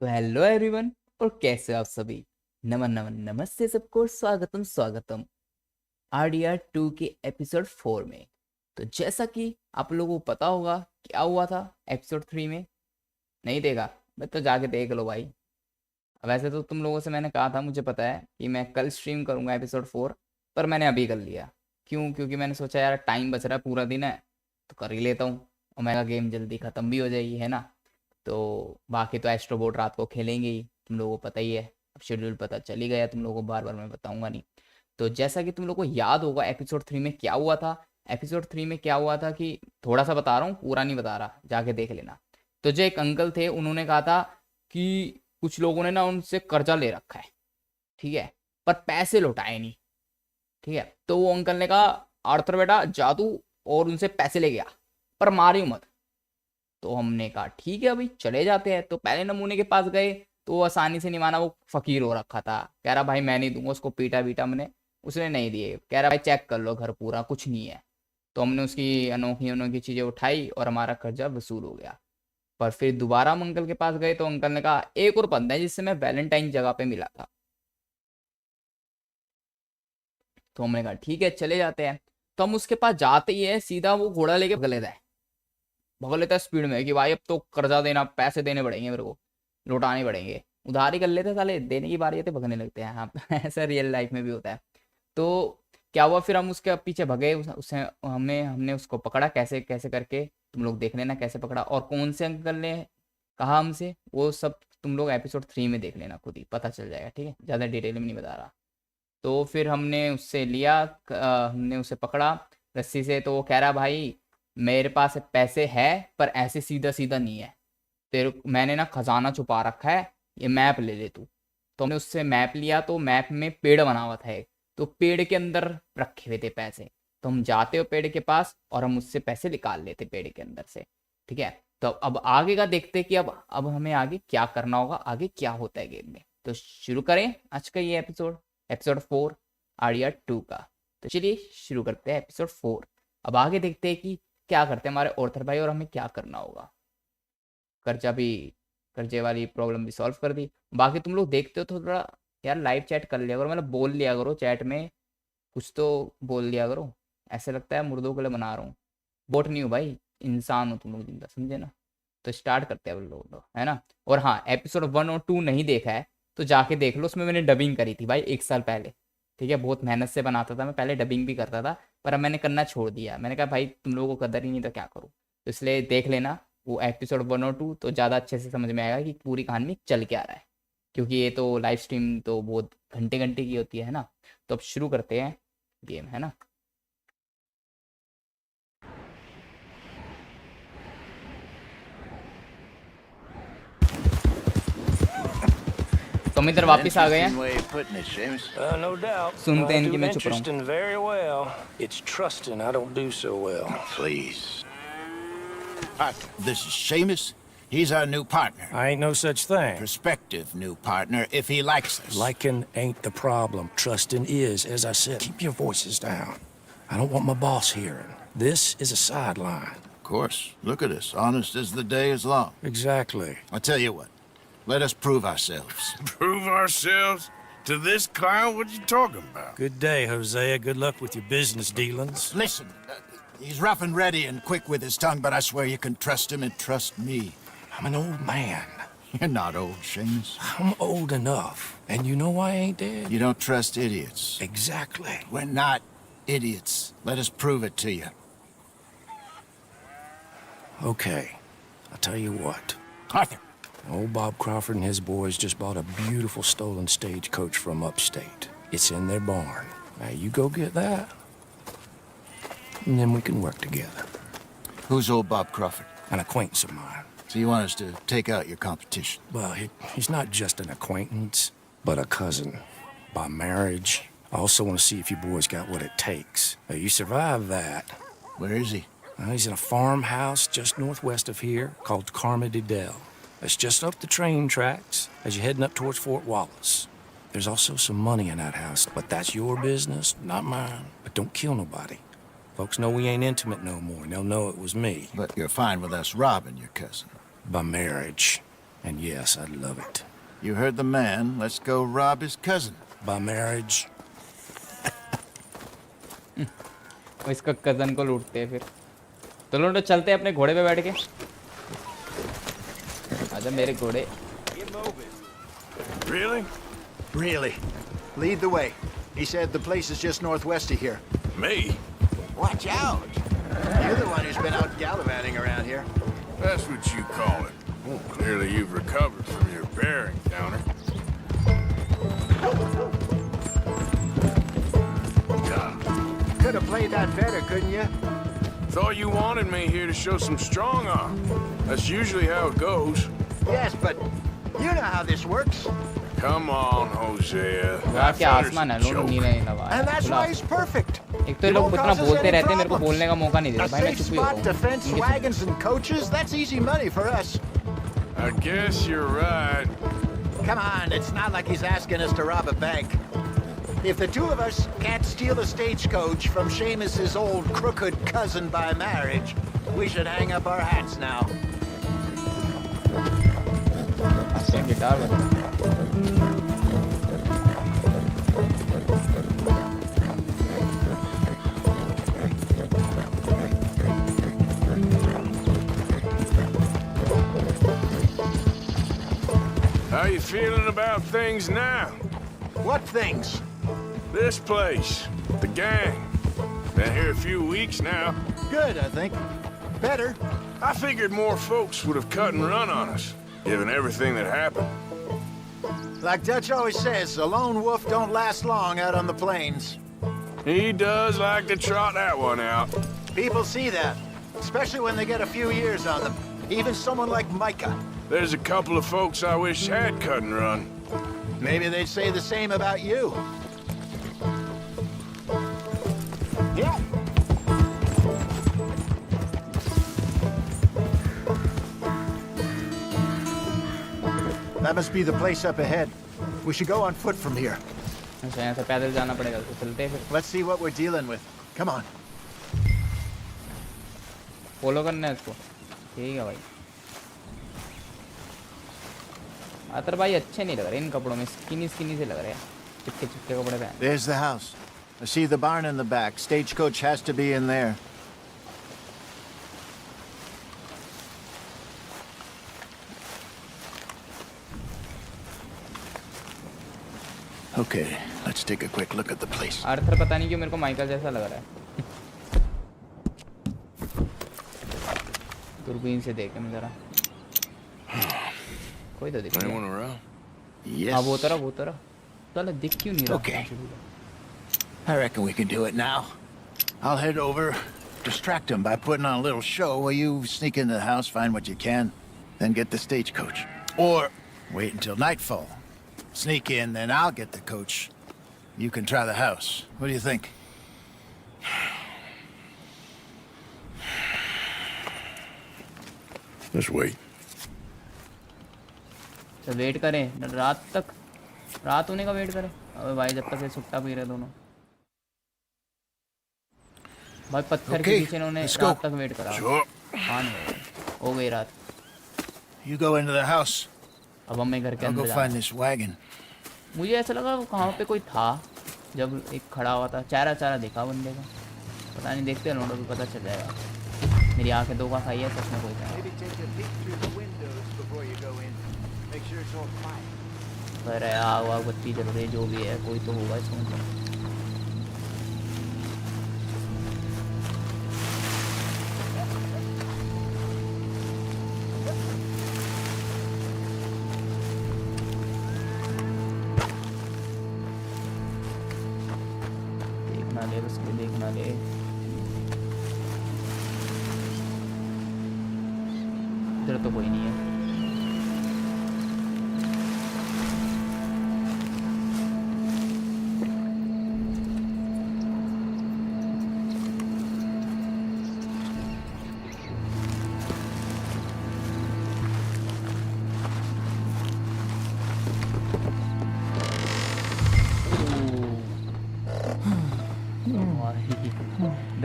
तो hello everyone. और कैसे हो आप सभी। नमन नमन नमस्ते सबको, स्वागतम स्वागतम RDR 2 के एपिसोड 4 में। तो जैसा कि आप लोगों को पता होगा क्या हुआ था एपिसोड 3 में। नहीं देखा मैं तो जाके देख लो भाई। वैसे तो तुम लोगों से मैंने कहा था, मुझे पता है कि मैं कल स्ट्रीम करूंगा एपिसोड 4, पर मैंने अभी कर लिया। क्यों? क्योंकि मैंने सोचा यार टाइम बच रहा है, पूरा दिन है तो कर ही लेता हूँ, और मेरा गेम जल्दी ख़त्म भी हो जाएगी, है ना। तो बाकी तो एस्ट्रोबोट रात को खेलेंगे ही, तुम लोगों को पता ही है। अब शेड्यूल पता चल ही गया तुम लोगों को, बार बार मैं बताऊंगा नहीं। तो जैसा कि तुम लोगों को याद होगा एपिसोड 3 में क्या हुआ था। एपिसोड 3 में क्या हुआ था कि थोड़ा सा बता रहा हूँ, पूरा नहीं बता रहा, जाके देख लेना। तो जो एक अंकल थे उन्होंने कहा था कि कुछ लोगों ने ना उनसे कर्जा ले रखा है, ठीक है, पर पैसे लौटाए नहीं। ठीक है, तो वो अंकल ने कहा आर्थर बेटा जा तू और उनसे पैसे ले गया, पर मारियो मत। तो हमने कहा ठीक है अभी चले जाते हैं। तो पहले नमूने के पास गए तो वो आसानी से नहीं माना, वो फकीर हो रखा था। कह रहा भाई मैं नहीं दूंगा, उसको पीटा पीटा मैंने, उसने नहीं दिए। कह रहा भाई चेक कर लो घर पूरा कुछ नहीं है। तो हमने उसकी अनोखी अनोखी चीज़ें उठाई और हमारा कर्जा वसूल हो गया। पर फिर दोबारा हम अंकल के पास गए तो अंकल ने कहा एक और बंदा है जिससे मैं वैलेंटाइन जगह पे मिला था। तो हमने कहा ठीक है चले जाते हैं। तो हम उसके पास जाते ही है, सीधा वो घोड़ा लेके भगा लेता है स्पीड में कि भाई अब तो कर्जा देना, पैसे देने पड़ेंगे मेरे को, लौटाने पड़ेंगे। उधार ही कर लेते हैं साले, देने की बारी आती है भगने लगते हैं। हाँ ऐसा रियल लाइफ में भी होता है। तो क्या हुआ फिर हम उसके पीछे भगे, उसे हमने हमने उसको पकड़ा कैसे कैसे करके। तुम लोग देख लेना कैसे पकड़ा और कौन से अंकल ने कहा हमसे, वो सब तुम लोग एपिसोड 3 में देख लेना, खुद ही पता चल जाएगा। ठीक है, ज़्यादा डिटेल में नहीं बता रहा। तो फिर हमने उससे लिया, हमने उसे पकड़ा रस्सी से। तो वो कह रहा भाई मेरे पास पैसे है पर ऐसे सीधा सीधा नहीं है, तेरे मैंने ना खजाना छुपा रखा है, ये मैप ले ले तू। तो हमने उससे मैप लिया, तो मैप में पेड़ बना हुआ था एक, तो पेड़ के अंदर रखे हुए थे पैसे। तो हम जाते हो पेड़ के पास और हम उससे पैसे निकाल लेते पेड़ के अंदर से। ठीक है, तो अब आगे का देखते कि अब हमें आगे क्या करना होगा, आगे क्या होता है गेम में। तो शुरू करें आज का ये एपिसोड, एपिसोड 4 RDR 2 का। तो चलिए शुरू करते हैं एपिसोड 4। अब आगे देखते हैं कि क्या करते हैं हमारे ऑर्थर भाई और हमें क्या करना होगा। कर्जा भी, कर्जे वाली प्रॉब्लम भी सॉल्व कर दी। बाकी तुम लोग देखते हो तो थोड़ा यार लाइव चैट कर लिया करो, मतलब बोल लिया करो चैट में, कुछ तो बोल लिया करो। ऐसे लगता है मुर्दों के लिए बना रहा हूँ, बोट नहीं हूँ भाई, इंसान हो तुम लोग जिंदा, समझे ना। तो स्टार्ट करते हैं लोग तो, है ना। और हाँ, एपिसोड 1 और 2 नहीं देखा है तो जाके देख लो, उसमें मैंने डबिंग करी थी भाई 1 साल पहले। ठीक है, बहुत मेहनत से बनाता था मैं, पहले डबिंग भी करता था, पर अब मैंने करना छोड़ दिया। मैंने कहा भाई तुम लोगों को कदर ही नहीं तो क्या करूँ। तो इसलिए देख लेना वो एपिसोड 1 और 2, तो ज़्यादा अच्छे से समझ में आएगा कि पूरी कहानी में चल क्या रहा है। क्योंकि ये तो लाइव स्ट्रीम तो बहुत घंटे घंटे की होती है ना। तो अब शुरू करते हैं गेम, है ना। तो हम इधर वापस आ गए हैं। No doubt. सुनते हैं I इनकी, do मैं चुप रहा हूँ। interesting very well. It's trusting I don't do so well. Please. This is Seamus. He's our new partner. I ain't no such thing. Prospective new partner, if he likes us. Liking ain't the problem. Trusting is, as I said. Keep your voices down. I don't want my boss hearing. This is a sideline. Of course. Look at us. Honest as the day is long. Exactly. I'll tell you what. Let us prove ourselves. Prove ourselves? To this clown? What you talking about? Good day, Hosea. Good luck with your business dealings. Listen, he's rough and ready and quick with his tongue, but I swear you can trust him and trust me. I'm an old man. You're not old, Seamus. I'm old enough. And you know why I ain't dead? You don't trust idiots. Exactly. We're not idiots. Let us prove it to you. Okay. I'll tell you what. Arthur. Old Bob Crawford and his boys just bought a beautiful stolen stagecoach from upstate. It's in their barn. Now you go get that, and then we can work together. Who's old Bob Crawford? An acquaintance of mine. So you want us to take out your competition? Well, he's not just an acquaintance, but a cousin. By marriage. I also want to see if you boys got what it takes. Now, you survive that. Where is he? He's in a farmhouse just northwest of here called Carmody Dell. It's just up the train tracks as you're heading up towards Fort Wallace. There's also some money in that house, but that's your business, not mine. But don't kill nobody. Folks know we ain't intimate no more, and they'll know it was me. But you're fine with us robbing your cousin. By marriage. And yes, I'd love it. You heard the man. Let's go rob his cousin. By marriage? इसका cousin को लूटते हैं फिर। तो लोग चलते हैं अपने घोड़े पे बैठ के। आजा मेरे घोड़े। Really? Really? Lead the way. He said the place is just northwest of here. Me? Watch out! You're the one who's been out gallivanting around here. That's what you call it. Well, clearly you've recovered from your bearing, Downer. Could have played that better, couldn't you? Thought you wanted me here to show some strong arm. That's usually how it goes. Yes, but you know how this works. Come on, Hosea. यार क्या आसमान है लोग नीला नीला हुआ है। And that's why he's perfect. एक तो ये लोग इतना बोलते रहते हैं मेरे को बोलने का मौका नहीं देते भाई मैं A चुप safe ही spot, होता defense, हूँ। wagons, and coaches, that's easy money for us. I guess you're right. Come on, it's not like he's asking us to rob a bank. If the two of us can't steal a stagecoach from Seamus's old crooked cousin by marriage, we should hang up our hats now. अच्छा guitar बजा। How you feeling about things now? What things? This place, the gang. Been here a few weeks now. Good, I think. Better. I figured more folks would have cut and run on us, given everything that happened. Like Dutch always says, a lone wolf don't last long out on the plains. He does like to trot that one out. People see that, especially when they get a few years on them. Even someone like Micah. There's a couple of folks I wish had cut and run. Maybe they'd say the same about you. Yeah. That must be the place up ahead. We should go on foot from here. अच्छा यहाँ से पैदल जाना पड़ेगा तो चलते हैं फिर। Let's see what we're dealing with. Come on. Follow करना है इसको। ठीक है भाई। आतर भाई अच्छे नहीं लग रहे इन कपड़ों में स्किनी स्किनी से लग रहे हैं चिपके चिपके कपड़े पहन। There's the house. I see the barn in the back. Stagecoach has to be in there. Okay, let's take a quick look at the place. Arthur पता नहीं क्यों मेरे को माइकल जैसा लग रहा है। दूरबीन से देखे मैं जरा। कोई तो दिख नहीं। Anyone around? Yes. हाँ वो तरह चलो दिख क्यों नहीं रहा। Okay. I reckon we can do it now. I'll head over, distract him by putting on a little show while you sneak into the house, find what you can, then get the stagecoach. Or wait until nightfall. Sneak in, then I'll get the coach. You can try the house. What do you think? Let's wait. तो wait करें रात होने का wait करें। अबे भाई जब तक ये सुट्टा पी रहे दोनों भाई पत्थर के पीछे इन्होंने रात तक वेट करा। हो गई रात। You go into the house. अब हम घर के I'll go अंदर find this wagon. मुझे ऐसा लगा कहाँ पे कोई था जब एक खड़ा हुआ था। चारा देखा बंदे का पता नहीं। देखते हैं लोगों को पता चल जाएगा। मेरी आंखें धोखा खाई है सच में कोई था। अरे आग बत्ती चल रही जो भी है कोई तो होगा इसमें। देखना ले इधर तो कोई नहीं है।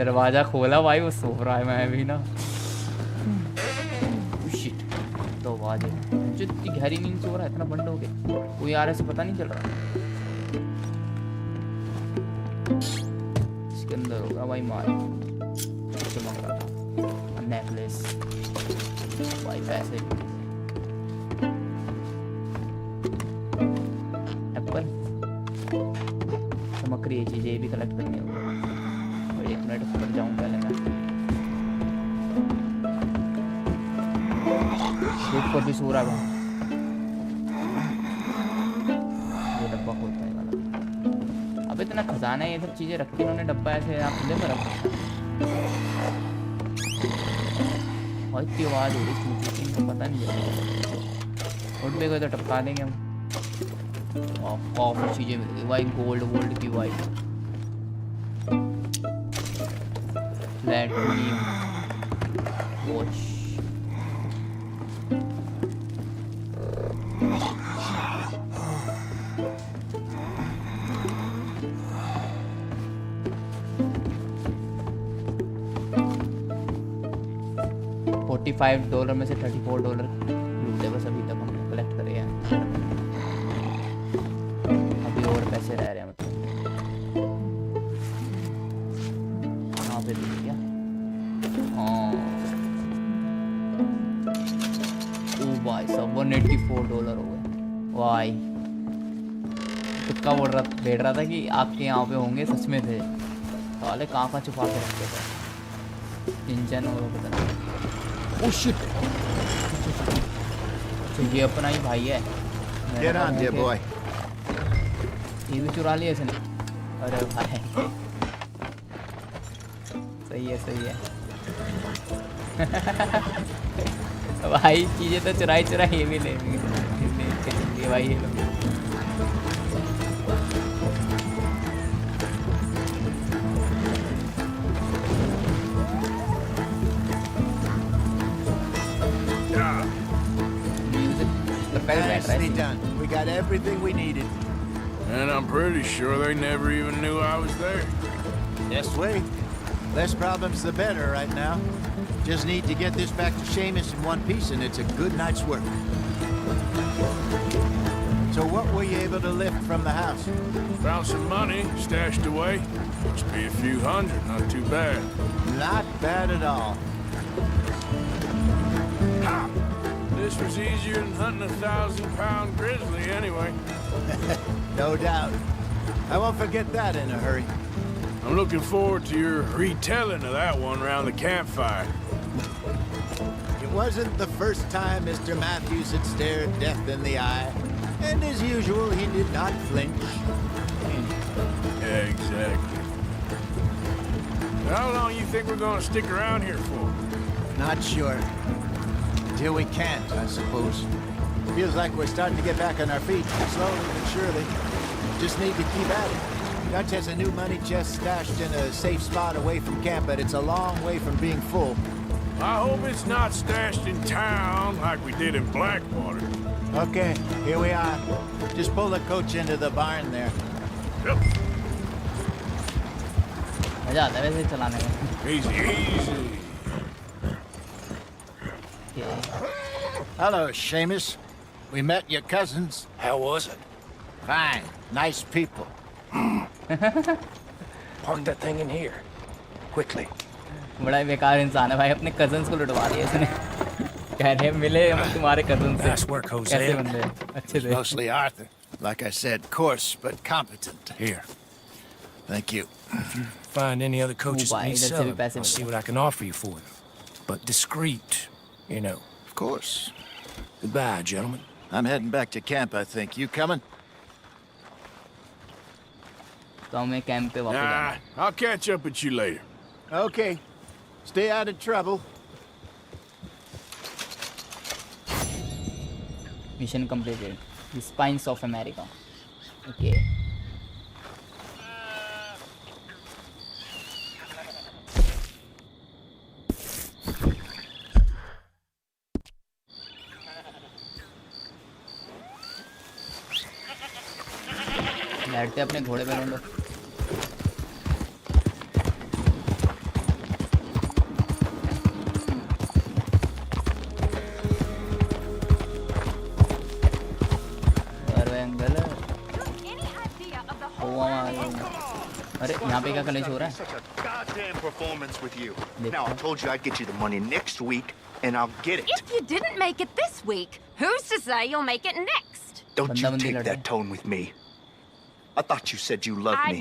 दरवाजा खोला भाई वो सो रहा है मैं भी ना। शिट तो आवाज है जो इतनी गहरी नींद सो रहा है, इतना बंद हो गया, कोई आ रहा है से पता नहीं चल रहा। इसके अंदर होगा भाई माल जो मांग रहा था, नेकलेस भाई, पैसे, एप्पल, चमक रही है चीजें, ये भी कलेक्ट करनी होगी। और 1 मिनट ऊपर जाऊँ पहले मैं, एक पर भी सो रहा है। ये डब्बा खोलता है वाला, अब इतना खजाना है, ये सब चीजें रखी इन्होंने, डब्बा ऐसे यहाँ खुले में रखा। और इतनी आवाज हो रही, इनको पता नहीं चल, उठ पे तो टपका देंगे हम। काफी चीजें मिल गई भाई, गोल्ड वोल्ड की भाई, प्लैटिनियम वॉच, $45 में से $34 लूटे बस अभी तक हमने कलेक्ट करे हैं। अभी और पैसे रह रहे हैं, मतलब यहाँ पे भी क्या, हाँ ओ भाई साहब $184 हो गए भाई। तुक्का बोल रहा बैठ रहा था कि आपके यहाँ पे होंगे, सच में थे साले, कहाँ छुपा के रखते थे, इंजन और पता नहीं। ओह शिट, तो ये अपना ही भाई है। Get on, dear boy. ये भी चुरा लिया इसने, अरे भाई सही है सही है। भाई चीजें तो चुराई ये भी ले लिए भाई ये लोग। Nicely done. We got everything we needed. And I'm pretty sure they never even knew I was there. Yes, way. Less problems the better right now. Just need to get this back to Seamus in one piece and it's a good night's work. So what were you able to lift from the house? Found some money stashed away. Must be a few hundred, not too bad. Not bad at all. Ha! This was easier than hunting a 1,000-pound grizzly anyway. No doubt. I won't forget that in a hurry. I'm looking forward to your retelling of that one around the campfire. It wasn't the first time Mr. Matthews had stared death in the eye. And as usual, he did not flinch. Yeah, exactly. How long you think we're gonna stick around here for? Not sure. Till we can't, I suppose. Feels like we're starting to get back on our feet, slowly but surely. Just need to keep at it. Dutch has a new money chest stashed in a safe spot away from camp, but it's a long way from being full. I hope it's not stashed in town like we did in Blackwater. Okay, here we are. Just pull the coach into the barn there. Yep. मजा आता है वैसे चलाने में। Easy, easy. Hello, Seamus. We met your cousins. How was it? Fine. Nice people. Park that thing in here. Quickly. बड़ा ही बेकार इंसान है भाई, अपने कजन्स को लुटवा दिया इसने। कह रहे मिले हम तुम्हारे कजन से। Nice work, Jose. कैसे बंदे अच्छे थे। Mostly Arthur. Like I said, coarse but competent. Here. Thank you. If you find any other coaches that भाई, need इधर से भी selling, पैसे I'll see मिले। what I can offer you for them. But discreet, you know. Of course. Goodbye, gentlemen. I'm heading back to camp, I think. You coming? तो हमें camp पे वापस जाना है। I'll catch up with you later. Okay. Stay out of trouble. Mission completed. The spines of America. Okay बैठते अपने घोड़े पे लोग। यहाँ पे क्या कलेश हो रहा है? Such a goddamn performance with you. देखते Now I हैं। told you I'd get you the money next week, and I'll get it. If you didn't make it this week, who's to say you'll make it next? Don't you बंदा-बंदी take लड़ that tone with me. I thought you said you loved I me.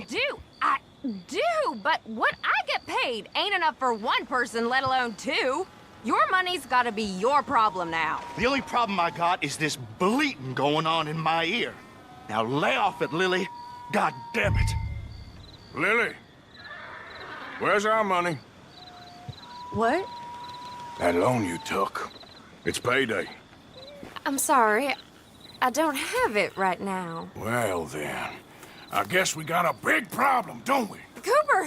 do, but what I get paid ain't enough for one person, let alone two. Your money's gotta be your problem now. The only problem I got is this bleating going on in my ear. Now lay off it, Lily. God damn it. Lily, where's our money? What? That loan you took. It's payday. I'm sorry. I don't have it right now. Well then, I guess we got a big problem, don't we? Cooper,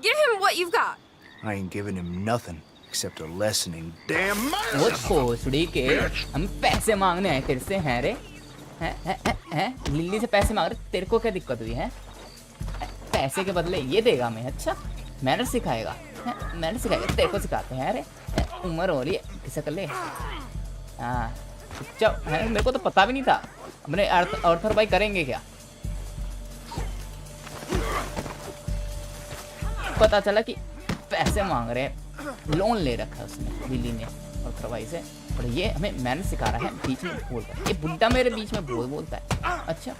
give him what you've got. I ain't giving him nothing except a lesson in damn वो manners. भोसड़ी के हम पैसे मांगने आए तेरे से हैं रे? हैं? लिल्ली से पैसे मांग रहे, तेरे को क्या दिक्कत हुई है? पैसे के बदले ये देगा मैं? अच्छा, मैंने सिखाएगा, मैंने सिखाएगा, तेरे को सिखाते हैं रे? उम्र हो रही है, किसे कर ले? हाँ, चुपचाप है, मेरे को तो पता भी नहीं था। अपने आर्थर भाई करेंगे क्या? पता चला कि पैसे मांग रहे हैं, लोन ले रखा है उसने, लिली ने आर्थर भाई से, और ये हमें मैंने सिखा रहा है बीच में बोल रहा है। ये बुड्ढा मेरे बीच में बोलता है। अच्छा,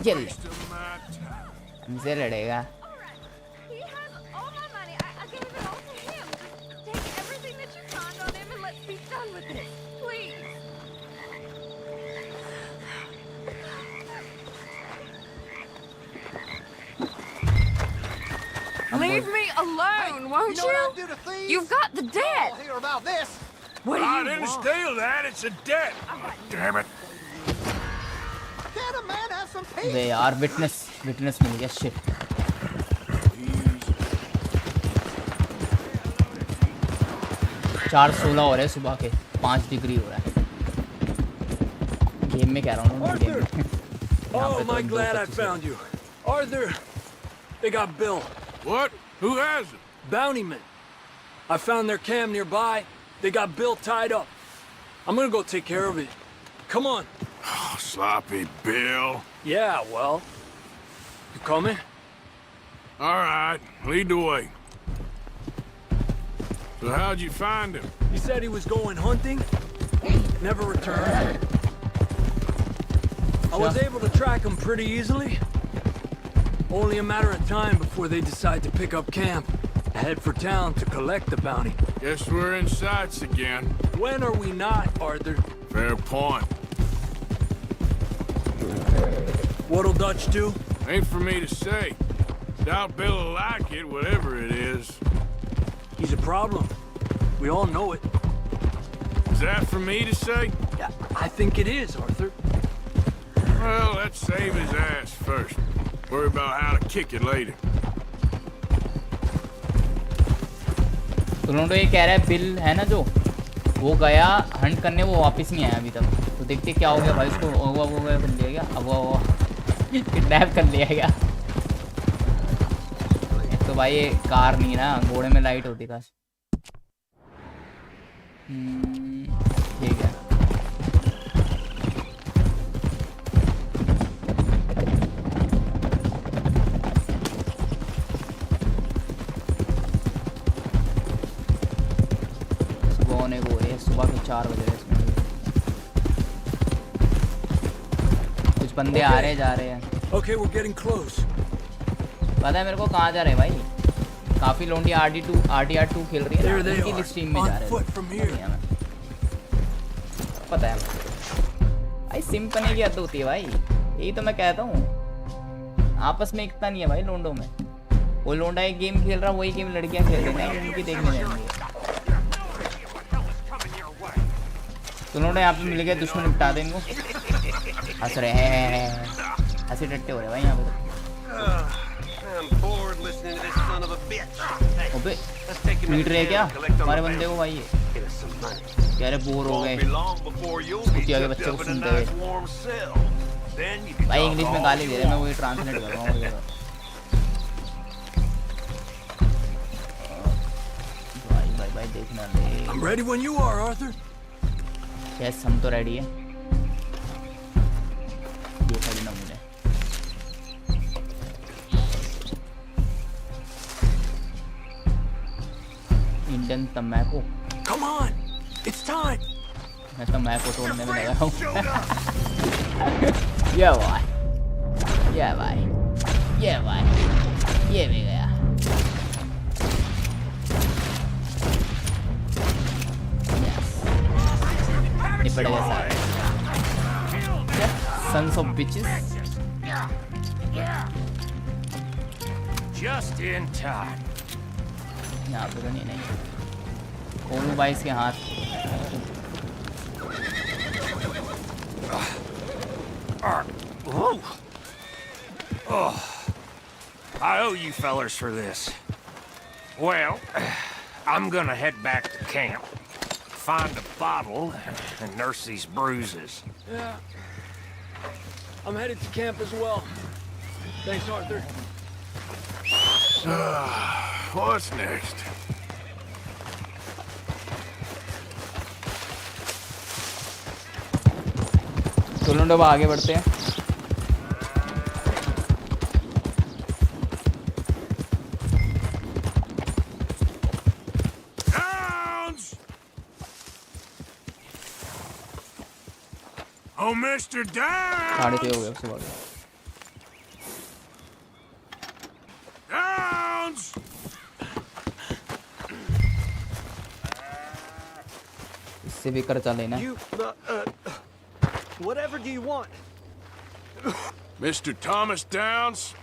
ये ले, हमसे लड़ेगा। He has all my money. I gave it all to him. Just take everything that you found on him and let's be done with it. Please. Leave me alone, won't You know what I'll you? do to thieves? You've got the debt. I'll hear about this. What do I you didn't want? steal that, it's a debt. Damn it. Can a man have some peace? वे यार witness मिल गया। Shit, 4:16 हो रहे हैं सुबह के, 5 degree हो रहा है। गेम में कह रहा हूँ, गेम में। Oh, पे am I तो glad I 2:25 found you. Arthur, they got Bill. What? Who has it? Bounty men. I found their camp nearby. They got Bill tied up. I'm gonna go take care of it. Come on. Oh, sloppy Bill. Yeah, well. You coming? All right, lead the way. So how'd you find him? He said he was going hunting. Never returned. I was able to track him pretty easily. Only a matter of time before they decide to pick up camp. Head for town to collect the bounty. Guess we're in sights again. When are we not, Arthur? Fair point. What'll Dutch do? Ain't for me to say. Doubt Bill'll like it, whatever it is. He's a problem. We all know it. Is that for me to say? Yeah, I think it is, Arthur. Well, let's save his ass first. Worry about how to kick it later. तो लोगों ये कह रहा है bill है ना जो, वो गया हंट करने, वो वापस नहीं आया अभी तक। तो देखते क्या हो गया भाई, उसको अगवा कर लिया गया, अगवा किडनैप कर लिया गया। तो भाई ये कार नहीं ना, घोड़े में लाइट होती काश। ठीक है, सुबह होने को हो रही है, सुबह के 4 बज रहे हैं इसमें। कुछ बंदे आ रहे जा रहे हैं। Okay, we're getting close. पता है मेरे को कहाँ जा रहे हैं भाई, काफी लोंडी RDR2 खेल रही है There ना, they उनकी are, लिस्टिंग में जा on रहे foot from here. हैं। पता है भाई, सिंपनी की हद होती है भाई, यही तो मैं कहता हूँ। आपस में इतना नहीं है भाई लोंडो में। वो लोंडा एक गेम खेल रहा, वही गेम लड़कियां खेल रही हैं, उनकी देखने जाएंगे। तो लोंडा यहाँ पे मिल गया, दुश्मन निपटा दे इनको। हंस रहे हैं, हंसी टट्टे हो रहे भाई यहाँ पे तो। अबे पीट रहे क्या हमारे बंदे को भाई, ये कह रहे बोर हो गए कुतिया के बच्चे को सुनते हुए। भाई इंग्लिश में गाली दे रहे, मैं वही ट्रांसलेट कर रहा हूँ। भाई देखना दे। I'm ready when you are, Arthur. Yes, हम तो रेडी है। ये खड़ी ना मुझे इंडियन तम्बाकू। Come on, it's time. मैं तम्बाकू तोड़ने में लगा हूँ। ये भाई, ये भाई, ये भाई, ये भी गया। निपट गए सारे। Sons of bitches। Just in time. यहाँ पे तो नहीं कोलू बाइस के हाथ। I owe you fellers for this. Well, I'm gonna head back to camp, find a bottle, and nurse these bruises. Yeah. I'm headed to camp as well. Thanks, Arthur. What's next? चलो अब आगे बढ़ते हैं। Oh, Mr. Downs! 6:30 हो गया सुबह के। Downs! इससे भी कर्जा लेना है। You, whatever do you want? Mr. Thomas Downs?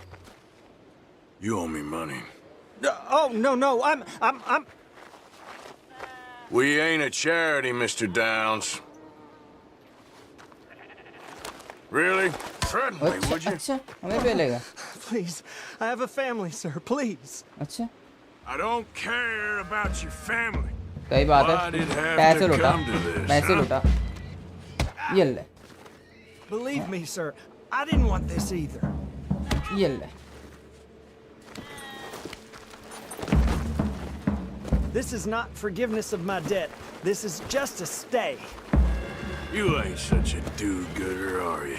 You owe me money. Oh, no, I'm... We ain't a charity, Mr. Downs. Really? Threaten me, would you? अच्छा हमें पे लेगा। Please, I have a family, sir, please. अच्छा I don't care about your family. सही बात है। Why did it have पैसे to लुटा, come to this, पैसे huh? लुटा। ये ले, Believe me, sir, I didn't want this either. ये ले। This is not forgiveness of my debt. This is just a stay. You ain't such a do-gooder, are you?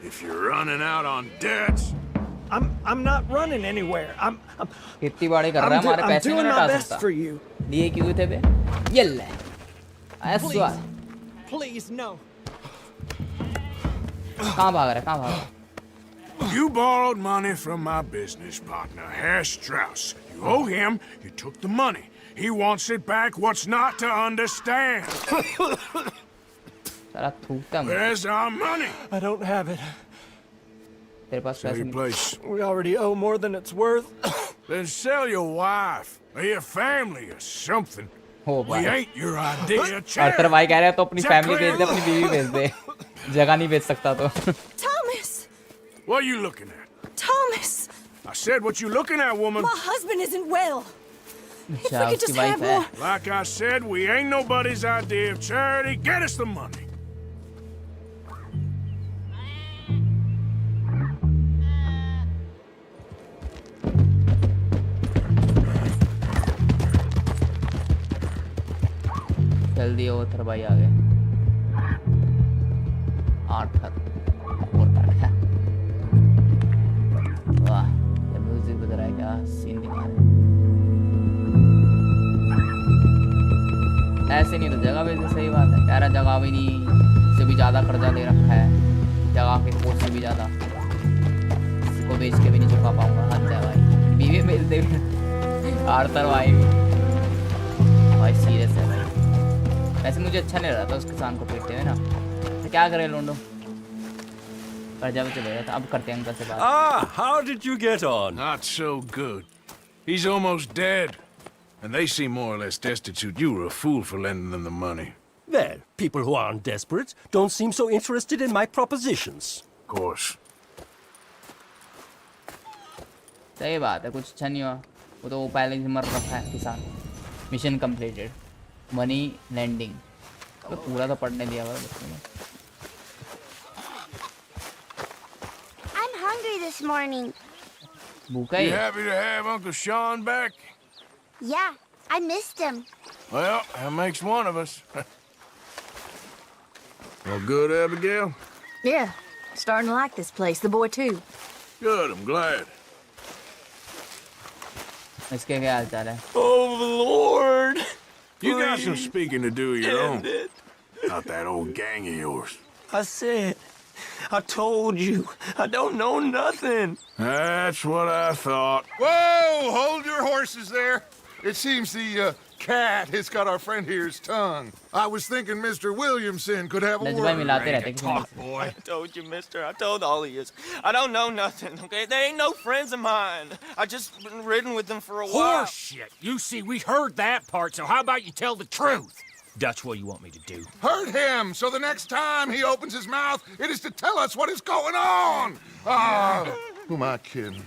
If you're running out on debts... I'm not running anywhere. I'm खेती बाड़ी कर रहा है हमारे पैसे नहीं doing my लौटा best सकता। for you. लिए क्यों थे बे? ये ले। ऐसा Please, no. कहाँ भाग रहा है? कहाँ भाग रहा है? You borrowed money from my business partner, Herr Strauss. You owe him, you took the money. He wants it back, what's not to understand? सारा थूकता मुझे। Where's our money? I don't have it. तेरे पास Sell पैसे your नहीं। place. We already owe more than it's worth. Then sell your wife, or your family, or something. हो We भाई। ain't your idea of Arthur charity. भाई कह रहे हैं तो अपनी फैमिली भेज दे, अपनी बीवी भेज दे। जगह नहीं भेज सकता तो। Thomas! What are you looking at? Thomas! I said what you looking at, woman. My husband isn't well. If अच्छा we could उसकी just have वाइफ है। more... Like I said, we ain't nobody's idea of charity. Get us the money. जल्दी Arthur भाई आ गए। Arthur और क्या? वाह, ये म्यूजिक बज रहा है, क्या सीन दिखा रहा है। ऐसे नहीं तो जगह भेज दे, सही बात है। कह रहा जगह भी नहीं, से भी ज़्यादा कर्जा ले रखा है, जगह के कोर्स से भी ज़्यादा, इसको बेच के भी नहीं चुका पाऊंगा। हद है भाई, बीवी भेज दे आर्थर भाई सीरियस है भाई। वैसे मुझे अच्छा नहीं रहा था उस किसान को पीटते हुए ना, तो क्या करें लोंडो, कर्जा में चले गया था। अब करते हैं अंकल से बात। Ah, how did you get on? Not so good. He's almost dead. And they seem more or less destitute. You were a fool for lending them the money. Well, people who aren't desperate don't seem so interested in my propositions. Of course. सही बात है, कुछ अच्छा नहीं हुआ। वो तो पहले से मर रखा है किसान। Mission completed, money landing. तो पूरा तो पढ़ने दिया हुआ है बच्चों ने। I'm hungry this morning. भूखा You ही है। happy to have Uncle Sean back? Yeah, I missed him. Well, that makes one of us. Well, good, Abigail? Yeah, starting to like this place. The boy, too. Good, I'm glad. इसके क्या हाल चाल है? Oh, Lord. You got some Please speaking to do of your own. end it. Not that old gang of yours. I said, I told you, I don't know nothing. That's what I thought. Whoa! Hold your horses there. It seems the cat has got our friend here's tongue. I was thinking Mr. Williamson could have a लज भाई word. मिलाते रहते किसी Talk, में। boy. I told you, mister. I told all of you. I don't know nothing, okay? They ain't no friends of mine. I just been ridden with them for a while. Horseshit! You see, we heard that part, so how about you tell the truth? That's what you want me to do. Hurt him, so the next time he opens his mouth, it is to tell us what is going on. Ah, who am I kidding?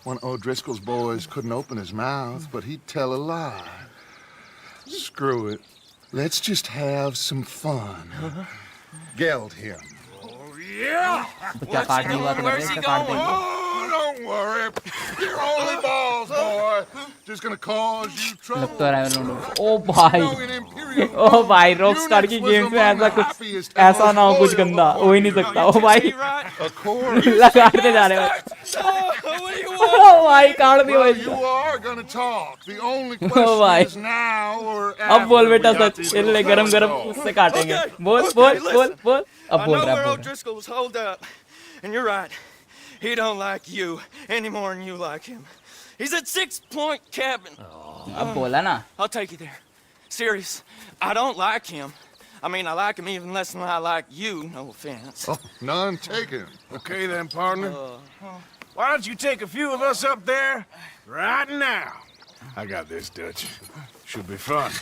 One of O'Driscoll's boys couldn't open his mouth, but he'd tell a lie. Screw it. Let's just have some fun. Geld him. Yeah! तो क्या काटने की बात कर रहे हैं? इसका काट देंगे। Oh, don't worry. You're only balls, boy. Just gonna cause you trouble. लग तो रहा है लोग। ओ भाई, No, in Imperial ओ भाई, रॉकस्टार Unix की was गेम में among ऐसा the कुछ happiest ऐसा ना हो, and कुछ most गंदा loyal हो ही नहीं सकता। ओ भाई, Of course. लगाते जा रहे हैं। What do you want? ओ भाई, काट दिया Well, भाई। you are gonna talk. The only भाई। question is now or अब after बोल we बेटा got सच, these ले little गरम गरम fellas उससे काटेंगे। Okay, बोल okay, बोल listen. बोल बोल। अब I बोल know रहा where है। O'Driscoll's holed up. And you're right. He don't like you any more than you like him. He's at 6 Point Cabin. अब बोला ना। I'll take you there. Serious. I don't like him. I mean, I like him even less than I like you, no offense. Oh, none taken. Okay then, partner. Why don't you take a few of us up there right now? I got this, Dutch. Should be fun.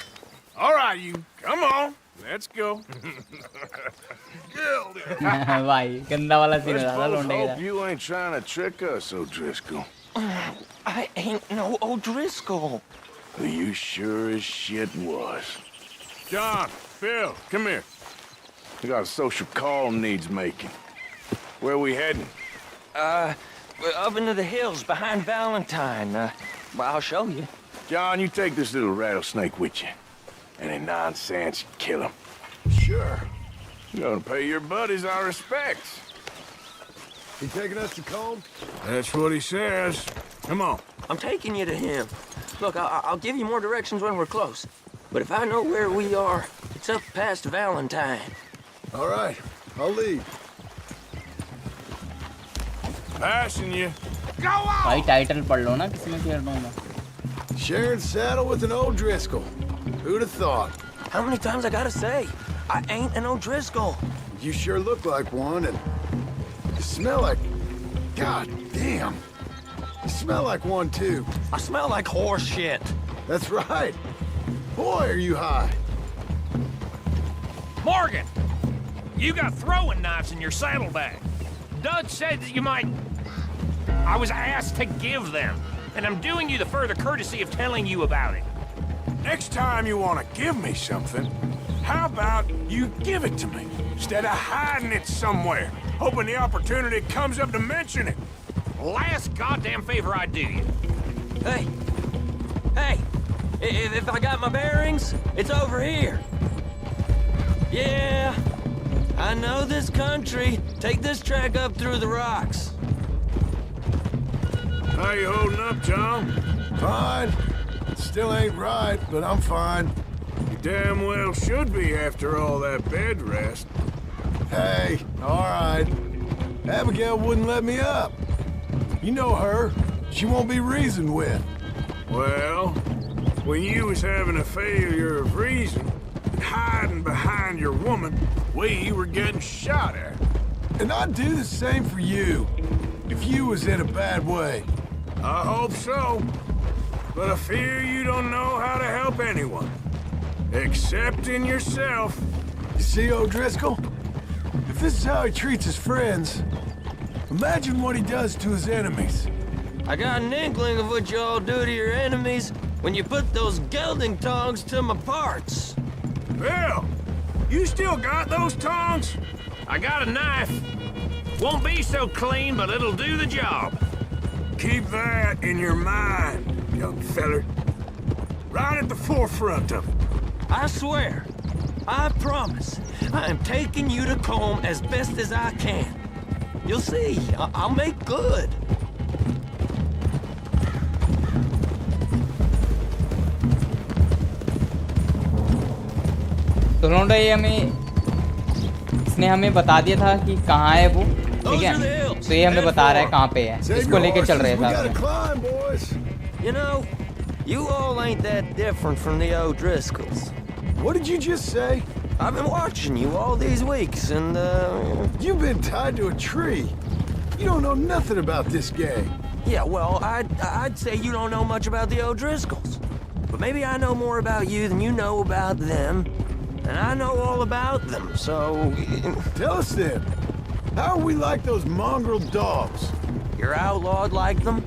All right, you. Come on. Let's go. भाई, गंदा वाला scene Let's था both लौंडे के hope साथ। you ain't trying to trick us, O'Driscoll. I ain't no O'Driscoll. You sure as shit was. John, Phil, come here. We got a social call needs making. Where we heading? We're up into the hills behind Valentine. Well, I'll show you. John, you take this little rattlesnake with you. Any nonsense, kill him. Sure. You're gonna pay your buddies our respects. He taking us to Combe? That's what he says. Come on. I'm taking you to him. Look, I'll give you more directions when we're close. But if I know where we are, it's up past Valentine. All right, I'll lead. Passing you. भाई title पढ़ लो ना, किसी में खेल रहा हूँ मैं। Sharing saddle with an O'Driscoll. Who'd have thought? How many times I gotta say? I ain't an O'Driscoll. You sure look like one, and you smell like... God damn. You smell like one, too. I smell like horse shit. That's right. Boy, are you high. Morgan! You got throwing knives in your saddlebag. Dud said that you might... I was asked to give them, and I'm doing you the further courtesy of telling you about it. Next time you want to give me something, how about you give it to me instead of hiding it somewhere, hoping the opportunity comes up to mention it? Last goddamn favor I do you. Hey! Hey! If I got my bearings, it's over here. Yeah, I know this country. Take this track up through the rocks. How you holding up, John? Fine. Still ain't right, but I'm fine. You damn well should be after all that bed rest. Hey, all right. Abigail wouldn't let me up. You know her. She won't be reasoned with. Well, when you was having a failure of reason and hiding behind your woman, we were getting shot at. And I'd do the same for you, if you was in a bad way. I hope so. But I fear you don't know how to help anyone. Except in yourself. You see, O'Driscoll? If this is how he treats his friends, imagine what he does to his enemies. I got an inkling of what you all do to your enemies when you put those gelding tongs to my parts. Bill, you still got those tongs? I got a knife. Won't be so clean, but it'll do the job. Keep that in your mind, young feller. Right at the forefront of it. I swear, I promise, I am taking you to Combe as best as I can. You'll see, I'll make good. तो लौंडा ये इसने हमें बता दिया था कि कहाँ है वो, ठीक है, तो ये हमें बता रहा है कहाँ पे है, इसको लेके चल रहे थे। You know, you all ain't that different from the O'Driscolls. What did you just say? I've been watching you all these weeks, and You've been tied to a tree. You don't know nothing about this gang. yeah, well, I'd say you don't know much about the O'Driscolls. But maybe I know more about you than you know about them. And I know all about them, so... Tell us then. How are we like those mongrel dogs? You're outlawed like them.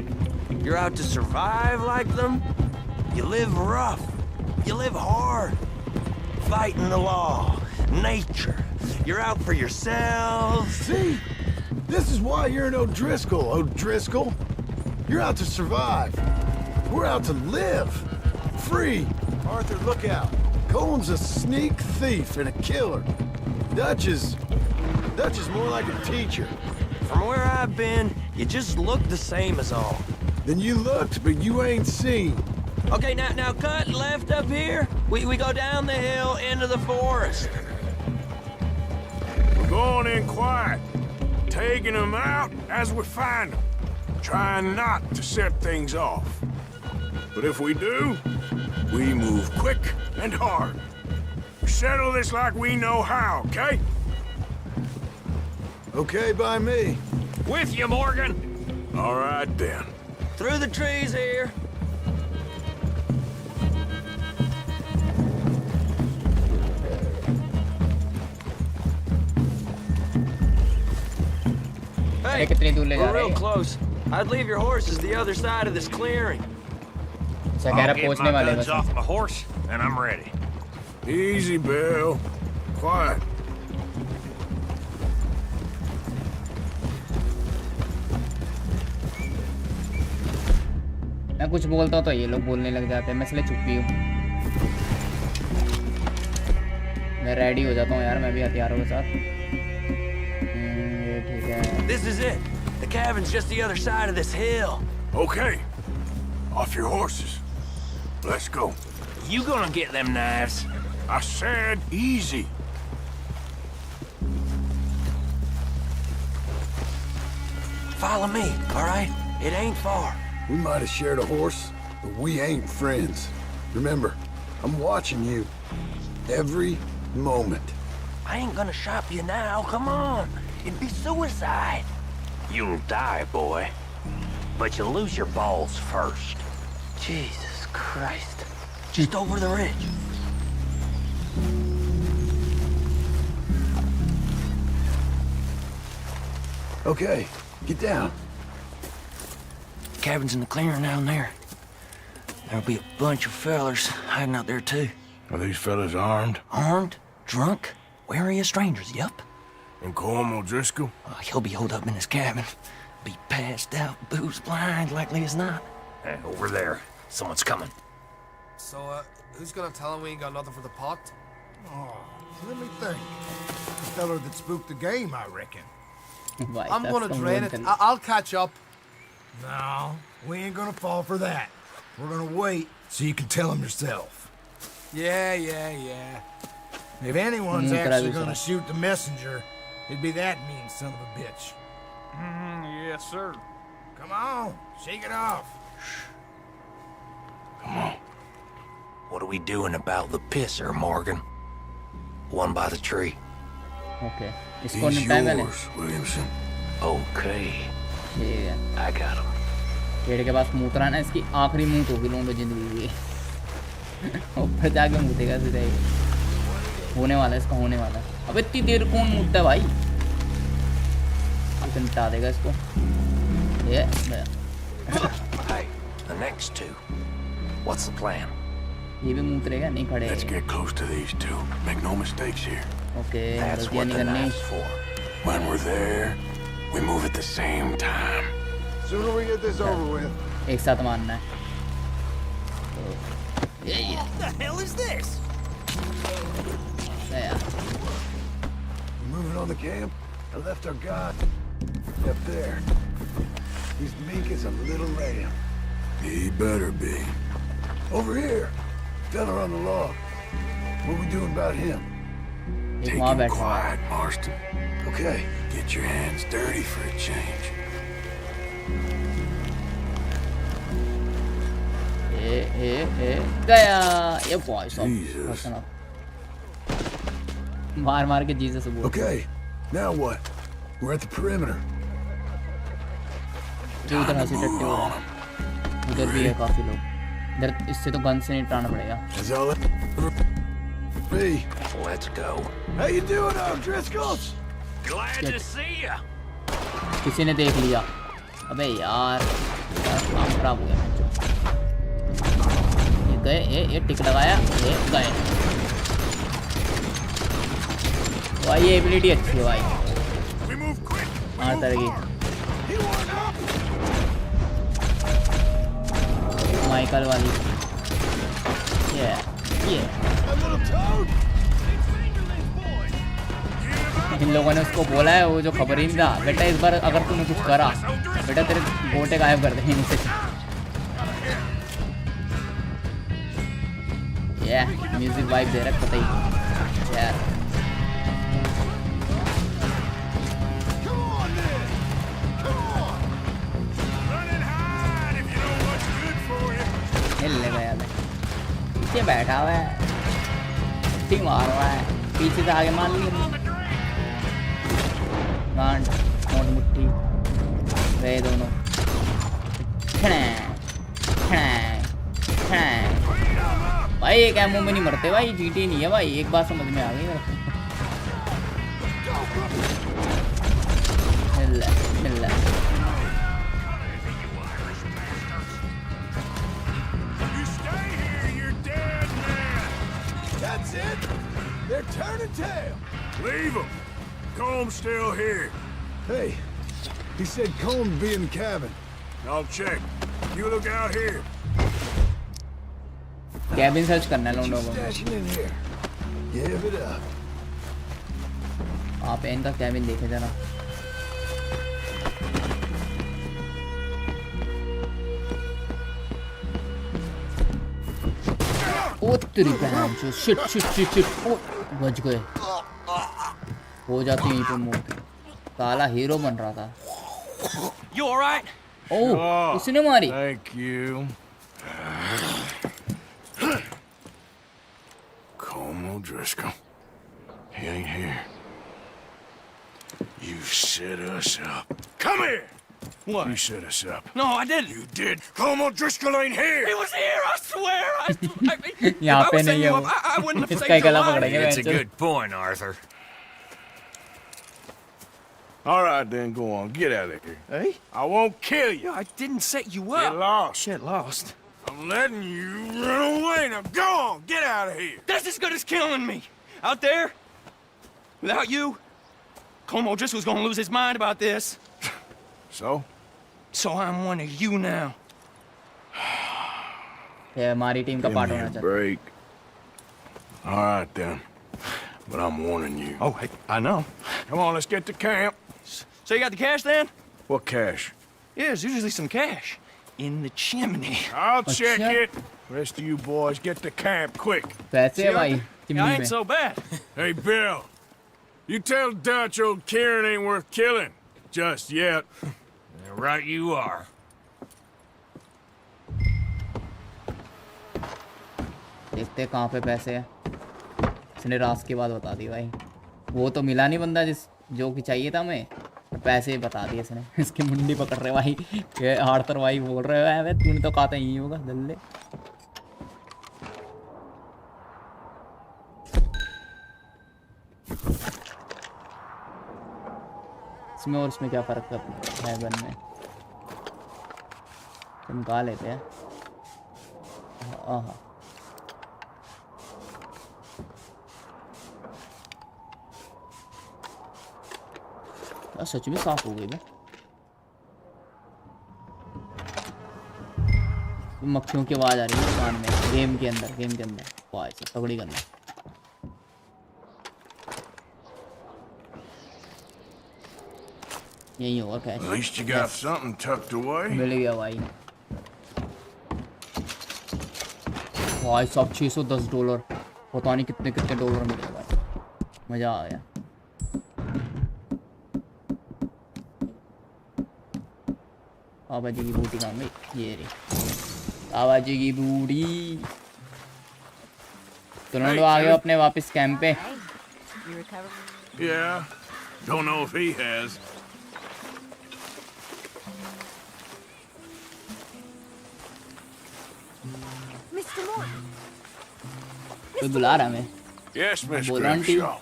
You're out to survive like them. You live rough. You live hard. Fighting the law. Nature. You're out for yourselves. See? This is why you're an O'Driscoll, O'Driscoll. You're out to survive. We're out to live. Free. Arthur, look out. Cole's a sneak thief and a killer. Dutch is more like a teacher. From where I've been, you just look the same as all. Then you looked, but you ain't seen. Okay, now cut left up here. We go down the hill into the forest. We're going in quiet, taking them out as we find them, trying not to set things off. But if we do, we move quick and hard. Settle this like we know how, okay? Okay by me. With you, Morgan. All right then. Through the trees here. Hey, कितनी दूर ले जा we're रहे real हैं? close. I'd leave your horses the other side of this clearing. अच्छा कह I'll रहा get पहुंचने my वाले guns बस। off my horse, and I'm ready. Easy, Bill. Quiet. मैं कुछ बोलता हूँ तो ये लोग बोलने लग जाते हैं, मैं इसलिए चुप ही हूँ। मैं रेडी हो जाता हूँ यार, मैं भी हथियारों के साथ। ये ठीक है। This is it. The cabin's just the other side of this hill. Okay. Off your horses. Let's go. You gonna get them knives? I said easy. Follow me, all right? It ain't far. We might have shared a horse, but we ain't friends. Remember, I'm watching you. Every moment. I ain't gonna shop you now. Come on. It'd be suicide. You'll die, boy. But you'll lose your balls first. Jesus Christ. Just over the ridge. Okay, get down. Cabin's in the clearing down there. There'll be a bunch of fellers hiding out there too. Are these fellas armed? Armed, drunk, wary of strangers, yup. And Colm O'Driscoll? He'll be holed up in his cabin. Be passed out, booze blind, likely as not. Hey, over there. Someone's coming. So, who's gonna tell him we ain't got nothing for the pot? Oh, let me think. The feller that spooked the game, I reckon. I'm gonna drain it. I'll catch up. No, we ain't gonna fall for that. We're gonna wait so you can tell him yourself. Yeah. If anyone's actually gonna shoot the messenger, it'd be that mean son of a bitch. Yes, sir. Come on, shake it off. Come on. What are we doing about the pisser, Morgan? One by the tree. Okay. He's yours, Williamson. Okay. ठीक है। I got him. पेड़ के पास मूत रहा ना, इसकी आखिरी मूत होगी लोगों जिंदगी की। ऊपर जाके मूतेगा सीधा ही। होने वाला है, इसका होने वाला है। अबे इतनी देर कौन मूतता है भाई? इतना मिटा देगा इसको। ये Hey, the next two. What's the plan? ये भी मूत रहेगा, नहीं खड़े। Let's get close to these two. Make no mistakes here. Okay, That's what the knife's for. When we're there, we move at the same time. Sooner we get this over with. एक साथ मारना है। What the hell is this? Yeah. Moving on the camp. I left our guy up there. He's meek as a little lamb. He better be. Over here, fella on the log. What we doing about him? एक वहाँ बैठा हुआ है। Quiet, Marston. Okay, get your hands dirty for a change. गया ये boy साहब मार के जीसस बोल। Okay, now what? We're at the perimeter. जो उधर हंसी टट्टी हो रहा है, उधर भी है काफी लोग। इधर इससे तो गन से नहीं टाना पड़ेगा। Is all that? Hey, let's go. How you doing, Driscolls? Glad to see ya. किसी ने देख लिया। अबे यार काम खराब हो गया। ये गए ये टिक लगाया ये गए। भाई ये एबिलिटी अच्छी है भाई। हर तरह की माइकल वाली ये इन लोगों ने उसको बोला है वो जो खबर ही नहीं था बेटा इस बार अगर तूने कुछ करा बेटा तेरे गोटे गायब कर देंगे इनसे। ये म्यूजिक वाइब दे रहा है पता ही यार। हिलने यार पीछे बैठा हुआ है ठीक मार रहा है पीछे से आगे मार लिया गांड मोट मुट्ठी गए दोनों। भाई एक एमओ में नहीं मरते भाई जीटी नहीं है भाई एक बात समझ में आ गई मेरे को। That's it. They're turning tail. Leave him. Comb's still here. Hey, he said Colm be in the cabin. I'll check. You look out here. Cabin search करना है लोगों को। Stashing in here. Give it up. आप इनका cabin देखे जरा। ओ तेरी बहन जो शिट ओ बच गए हो जाती यहीं पे मौत। काला हीरो बन रहा था। You all right? ओह उसने मारी। Thank you. Colm O'Driscoll. He ain't here. You set us up. Come here! What? You set us up. No, I didn't. You did. Colm O'Driscoll ain't here! He was here, I swear! यहाँ पे I नहीं है वो। wouldn't have इसका saved ही गला your life. पकड़ेंगे It's a वैसे। good point, Arthur. All right, then, go on. Get out of here. Hey? I won't kill you. I didn't set you Get up. lost. Shit, lost. I'm letting you run away. Now go on. Get out of here. That's as good as killing me. Out there, without you, Colm O'Driscoll's gonna lose his mind about this. So? So I'm one of you now. ये हमारी team का Give part me होना a चाहिए। break. All right, then. But I'm warning you. Oh, hey, I know. Come on, let's get to camp. So you got the cash then? What cash? Yeah, there's usually some cash in the chimney. I'll check अच्छा। it. Rest of you boys, get to camp quick. पैसे है भाई Yeah, chimney I में। ain't so bad. Hey, Bill. You tell Dutch old Kieran ain't worth killing. Just yet. Right you are. देखते हैं कहाँ पे पैसे हैं। इसने रात की बात बता दी भाई। वो तो मिला नहीं बंदा जो कि चाहिए था हमें। पैसे बता दिए इसने। इसकी मुंडी पकड़ रहे भाई। ये आर्थर भाई बोल रहे हैं तूने तो कहा था यही होगा दल्ले। इसमें और इसमें क्या फर्क है गन में। चमका लेते हैं। हाँ सच में साफ हो गई मक्खियों की आवाज आ रही है कान में। गेम के अंदर वाह सब तगड़ी करना। यही होगा cash. At least you got something tucked away. मिल गया भाई। भाई सब $610 पता नहीं कितने $डॉलर मिले भाई। मजा आ गया। बाबा जी की बूटी काम में ये रही, बाबा जी की बूटी। दोनों लोग आ गए अपने वापस कैंप पे। Yeah. Don't know if he has. Mr. Morton. कोई बुला रहा है? Yes, Miss बोला aunty. Grimshaw.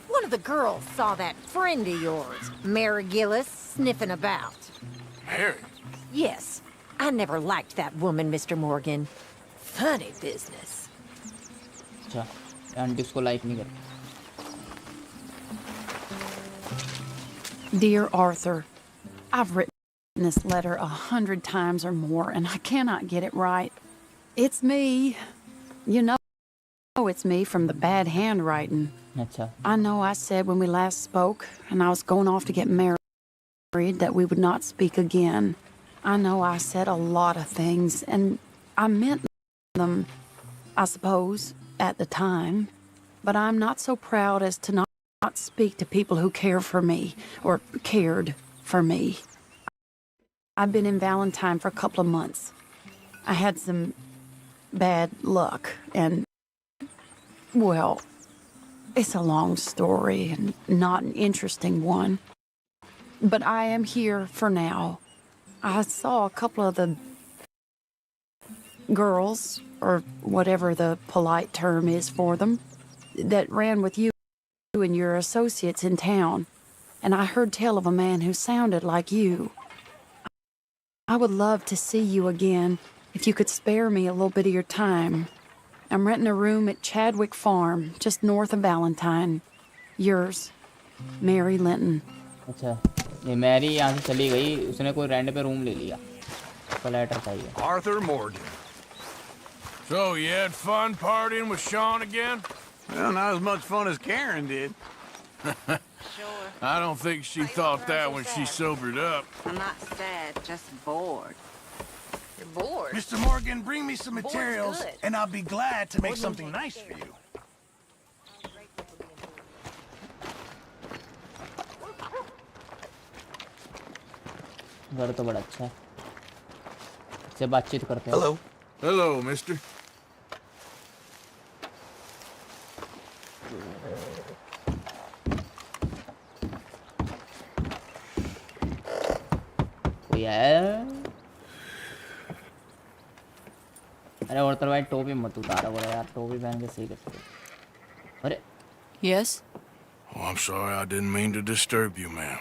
One of the girls saw that friend of yours, Mary Gillis, sniffing about. Mary? Yes. I never liked that woman, Mr. Morgan. Funny business. अच्छा, aunty उसको like नहीं करती। Dear Arthur, I've written this letter 100 times or more, and I cannot get it right. It's me. You know it's me from the bad handwriting. अच्छा, I know I said when we last spoke, and I was going off to get married, that we would not speak again. I know I said a lot of things, and I meant them, I suppose, at the time. But I'm not so proud as to not speak to people who care for me, or cared for me. I've been in Valentine for a couple of months. I had some bad luck, and, well, it's a long story and not an interesting one. But I am here for now. I saw a couple of the girls, or whatever the polite term is for them, that ran with you and your associates in town, and I heard tell of a man who sounded like you. I would love to see you again, if you could spare me a little bit of your time. I'm renting a room at Chadwick Farm, just north of Valentine. Yours, Mary Linton. अच्छा, ये Mary यहाँ से चली गई, उसने कोई rent पे room ले लिया, उसका लेटर चाहिए। Arthur Morgan. So, you had fun partying with Sean again? Well, not as much fun as Karen did. Sure. I don't think she thought that when she sobered up. I'm not sad, just bored. You're bored? Mr. Morgan, bring me some Bored's materials, good. and I'll be glad to make something nice for you. घर तो बड़ा अच्छा है, इससे बातचीत करते हैं। Hello. Hello, mister. कोई है? अरे और तो भाई टोपी मत उतारा बोला यार, टोपी पहन के सही करते। अरे Yes? Oh, I'm sorry, I didn't mean to disturb you, ma'am.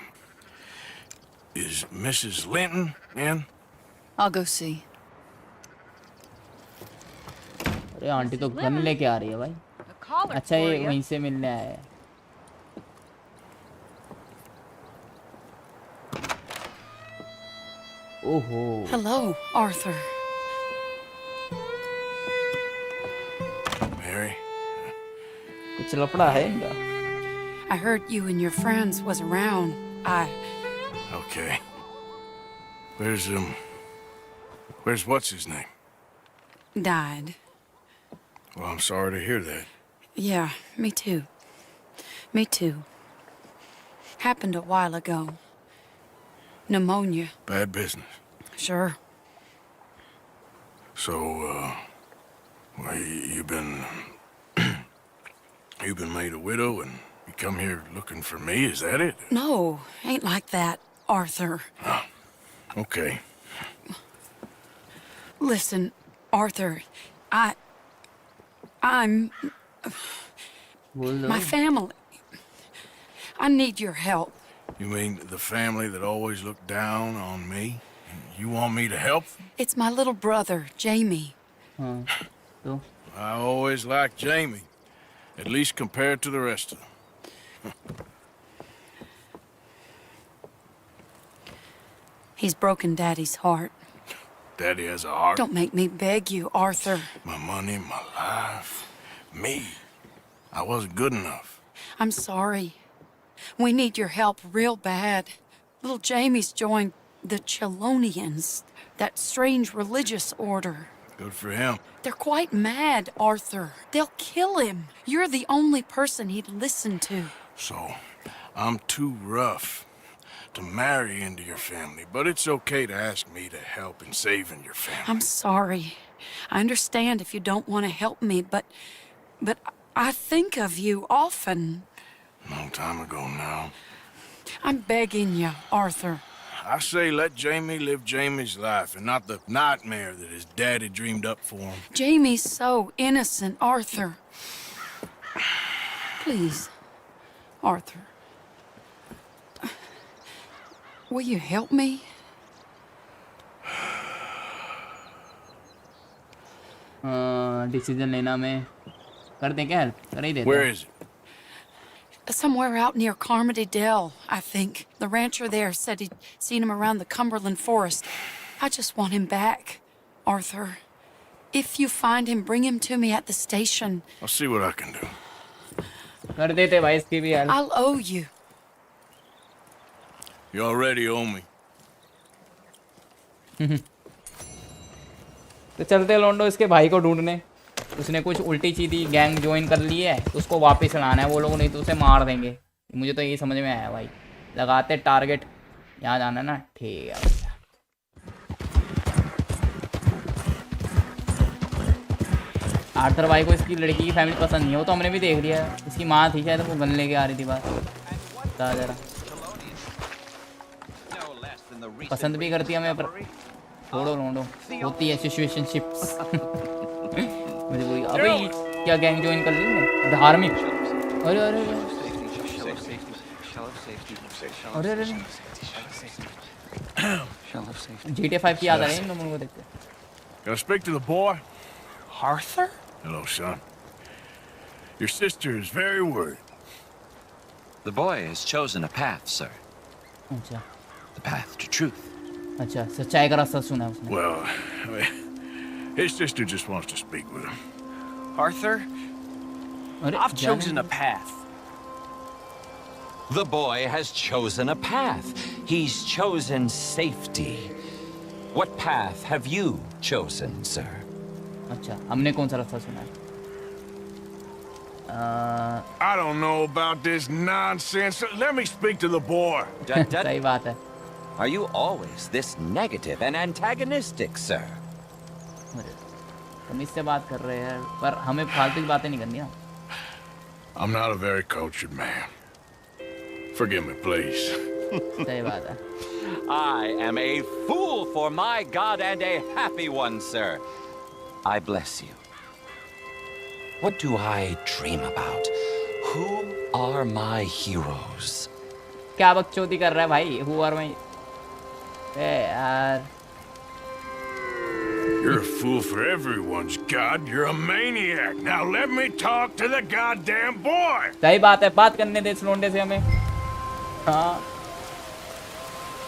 Is Mrs. Linton in? I'll go see. अरे आंटी तो गन लेके आ रही है भाई। अच्छा, ये वहीं से मिलने आया है। ओहो। Hello, Arthur. Mary? कुछ लफड़ा है इनका। I heard you and your friends was around. Okay. Where's what's his name? Died. Well, I'm sorry to hear that. Yeah, me too. Me too. Happened a while ago. Pneumonia. Bad business. Sure. So, well, you've been made a widow and you come here looking for me, is that it? No, ain't like that, Arthur. Oh, okay. Listen, Arthur, I'm... my family. I need your help. You mean the family that always looked down on me? You want me to help? It's my little brother, Jamie. तो I always liked Jamie, at least compared to the rest of them. He's broken Daddy's heart. Daddy has a heart. Don't make me beg you, Arthur. My money, my life, me. I wasn't good enough. I'm sorry. We need your help real bad. Little Jamie's joined the Chelonians, that strange religious order. Good for him. They're quite mad, Arthur. They'll kill him. You're the only person he'd listen to. So, I'm too rough to marry into your family, but it's okay to ask me to help in saving your family. I'm sorry. I understand if you don't want to help me, but I think of you often. Long time ago now. I'm begging you, Arthur. I say let Jamie live Jamie's life and not the nightmare that his daddy dreamed up for him. Jamie's so innocent, Arthur. Please, Arthur. Will you help me? Decision लेना में कर दें क्या help कर ही देते Where is it? Somewhere out near Carmody Dell, I think. The rancher there said he'd seen him around the Cumberland Forest. I just want him back, Arthur. If you find him, bring him to me at the station. I'll see what I can do. कर देते भाई इसकी भी help I'll owe you. You already owe me. तो चलते लोंडो इसके भाई को ढूंढने उसने कुछ उल्टी सीधी गैंग ज्वाइन कर ली है उसको वापस लाना है वो लोग नहीं तो उसे मार देंगे मुझे तो यही समझ में आया भाई लगाते टारगेट यहाँ जाना है ना ठीक है भैया आर्थर भाई को इसकी लड़की की फैमिली पसंद नहीं है वो तो हमने भी देख लिया इसकी माँ थी शायद वो गन लेके आ रही थी बात बता जरा पसंद भी करती है हमें पर छोड़ो लोंडो होती है सिचुएशनशिप्स मुझे वही अबे क्या गैंग ज्वाइन कर ली मैं धार्मिक अरे अरे अरे अरे GTA 5 की याद आ रही है इन लोगों को देख के Gonna speak to the boy? Arthur? Hello, son. Your sister is very worried. The boy has chosen a path, sir. अच्छा The path to truth. अच्छा सच्चाई का रास्ता सुना उसने Well, his sister just wants to speak with him. Arthur? I've chosen a path. The boy has chosen a path. He's chosen safety. What path have you chosen, sir? अच्छा हमने कौन सा रास्ता सुना है I don't know about this nonsense. Let me speak to the boy. सही बात है Are you always this negative and antagonistic, sir? हम इससे बात कर रहे हैं पर हमें फालतू की बातें नहीं करनी ना I'm not a very cultured man. Forgive me, please. सही बात है I am a fool for my God and a happy one, sir. I bless you. What do I dream about? Who are my heroes? क्या बकचोदी कर रहा है भाई Who are my यार You're a fool for everyone's God. You're a maniac. Now let me talk to the goddamn boy. सही बात है बात करने दे इस लोंडे से हमें हाँ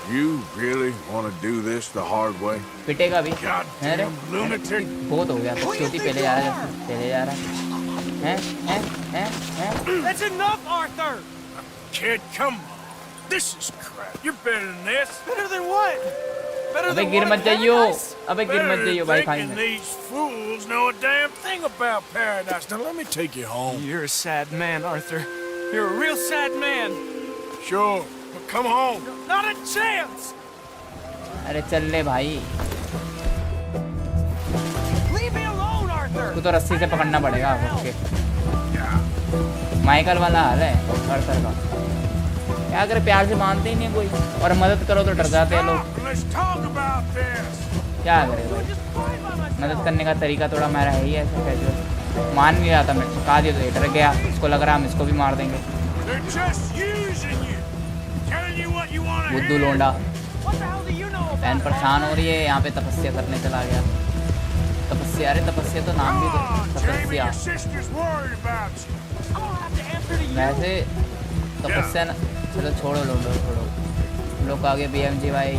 You really want to do this the hard way? पिटेगा भी Goddamn lunatic. बहुत हो गया बकचोदी पहले जा रहा है पहले जा रहा है That's enough, Arthur! Kid, come on. This is crap. You're better than this. Better than what? Better अबे than गिर what मत in जाइयो paradise? अबे गिर मत जाइयो भाई Better खाई thinking में these fools know a damn thing about paradise. Now let me take you home. You're a sad man, Arthur. You're a real sad man. Sure, but come home. Not a chance! अरे चल ले भाई Leave me alone, Arthur! तू तो रस्सी से पकड़ना पड़ेगा ओके माइकल वाला हाल है आर्थर का क्या करे प्यार से मानते ही नहीं कोई और मदद करो तो डर जाते हैं लोग Let's talk about this. क्या करे भाई मदद करने का तरीका थोड़ा मेरा है ही ऐसा कैजुअल मान नहीं रहा था मैं कहा दिया तो डर गया इसको लग रहा हम इसको भी मार देंगे They're just using you. Telling you what you want to बुद्धू hear. लोंडा What the hell do you know बहन about परेशान हो रही है यहाँ पे तपस्या करने चला गया तपस्या अरे तपस्या तो नाम भी Come on, Jamie, तपस्या your sister's worried about you. I don't have to answer to you. वैसे तपस्या न चलो छोड़ो लोंडो छोड़ो हम लोग आगे BMG भाई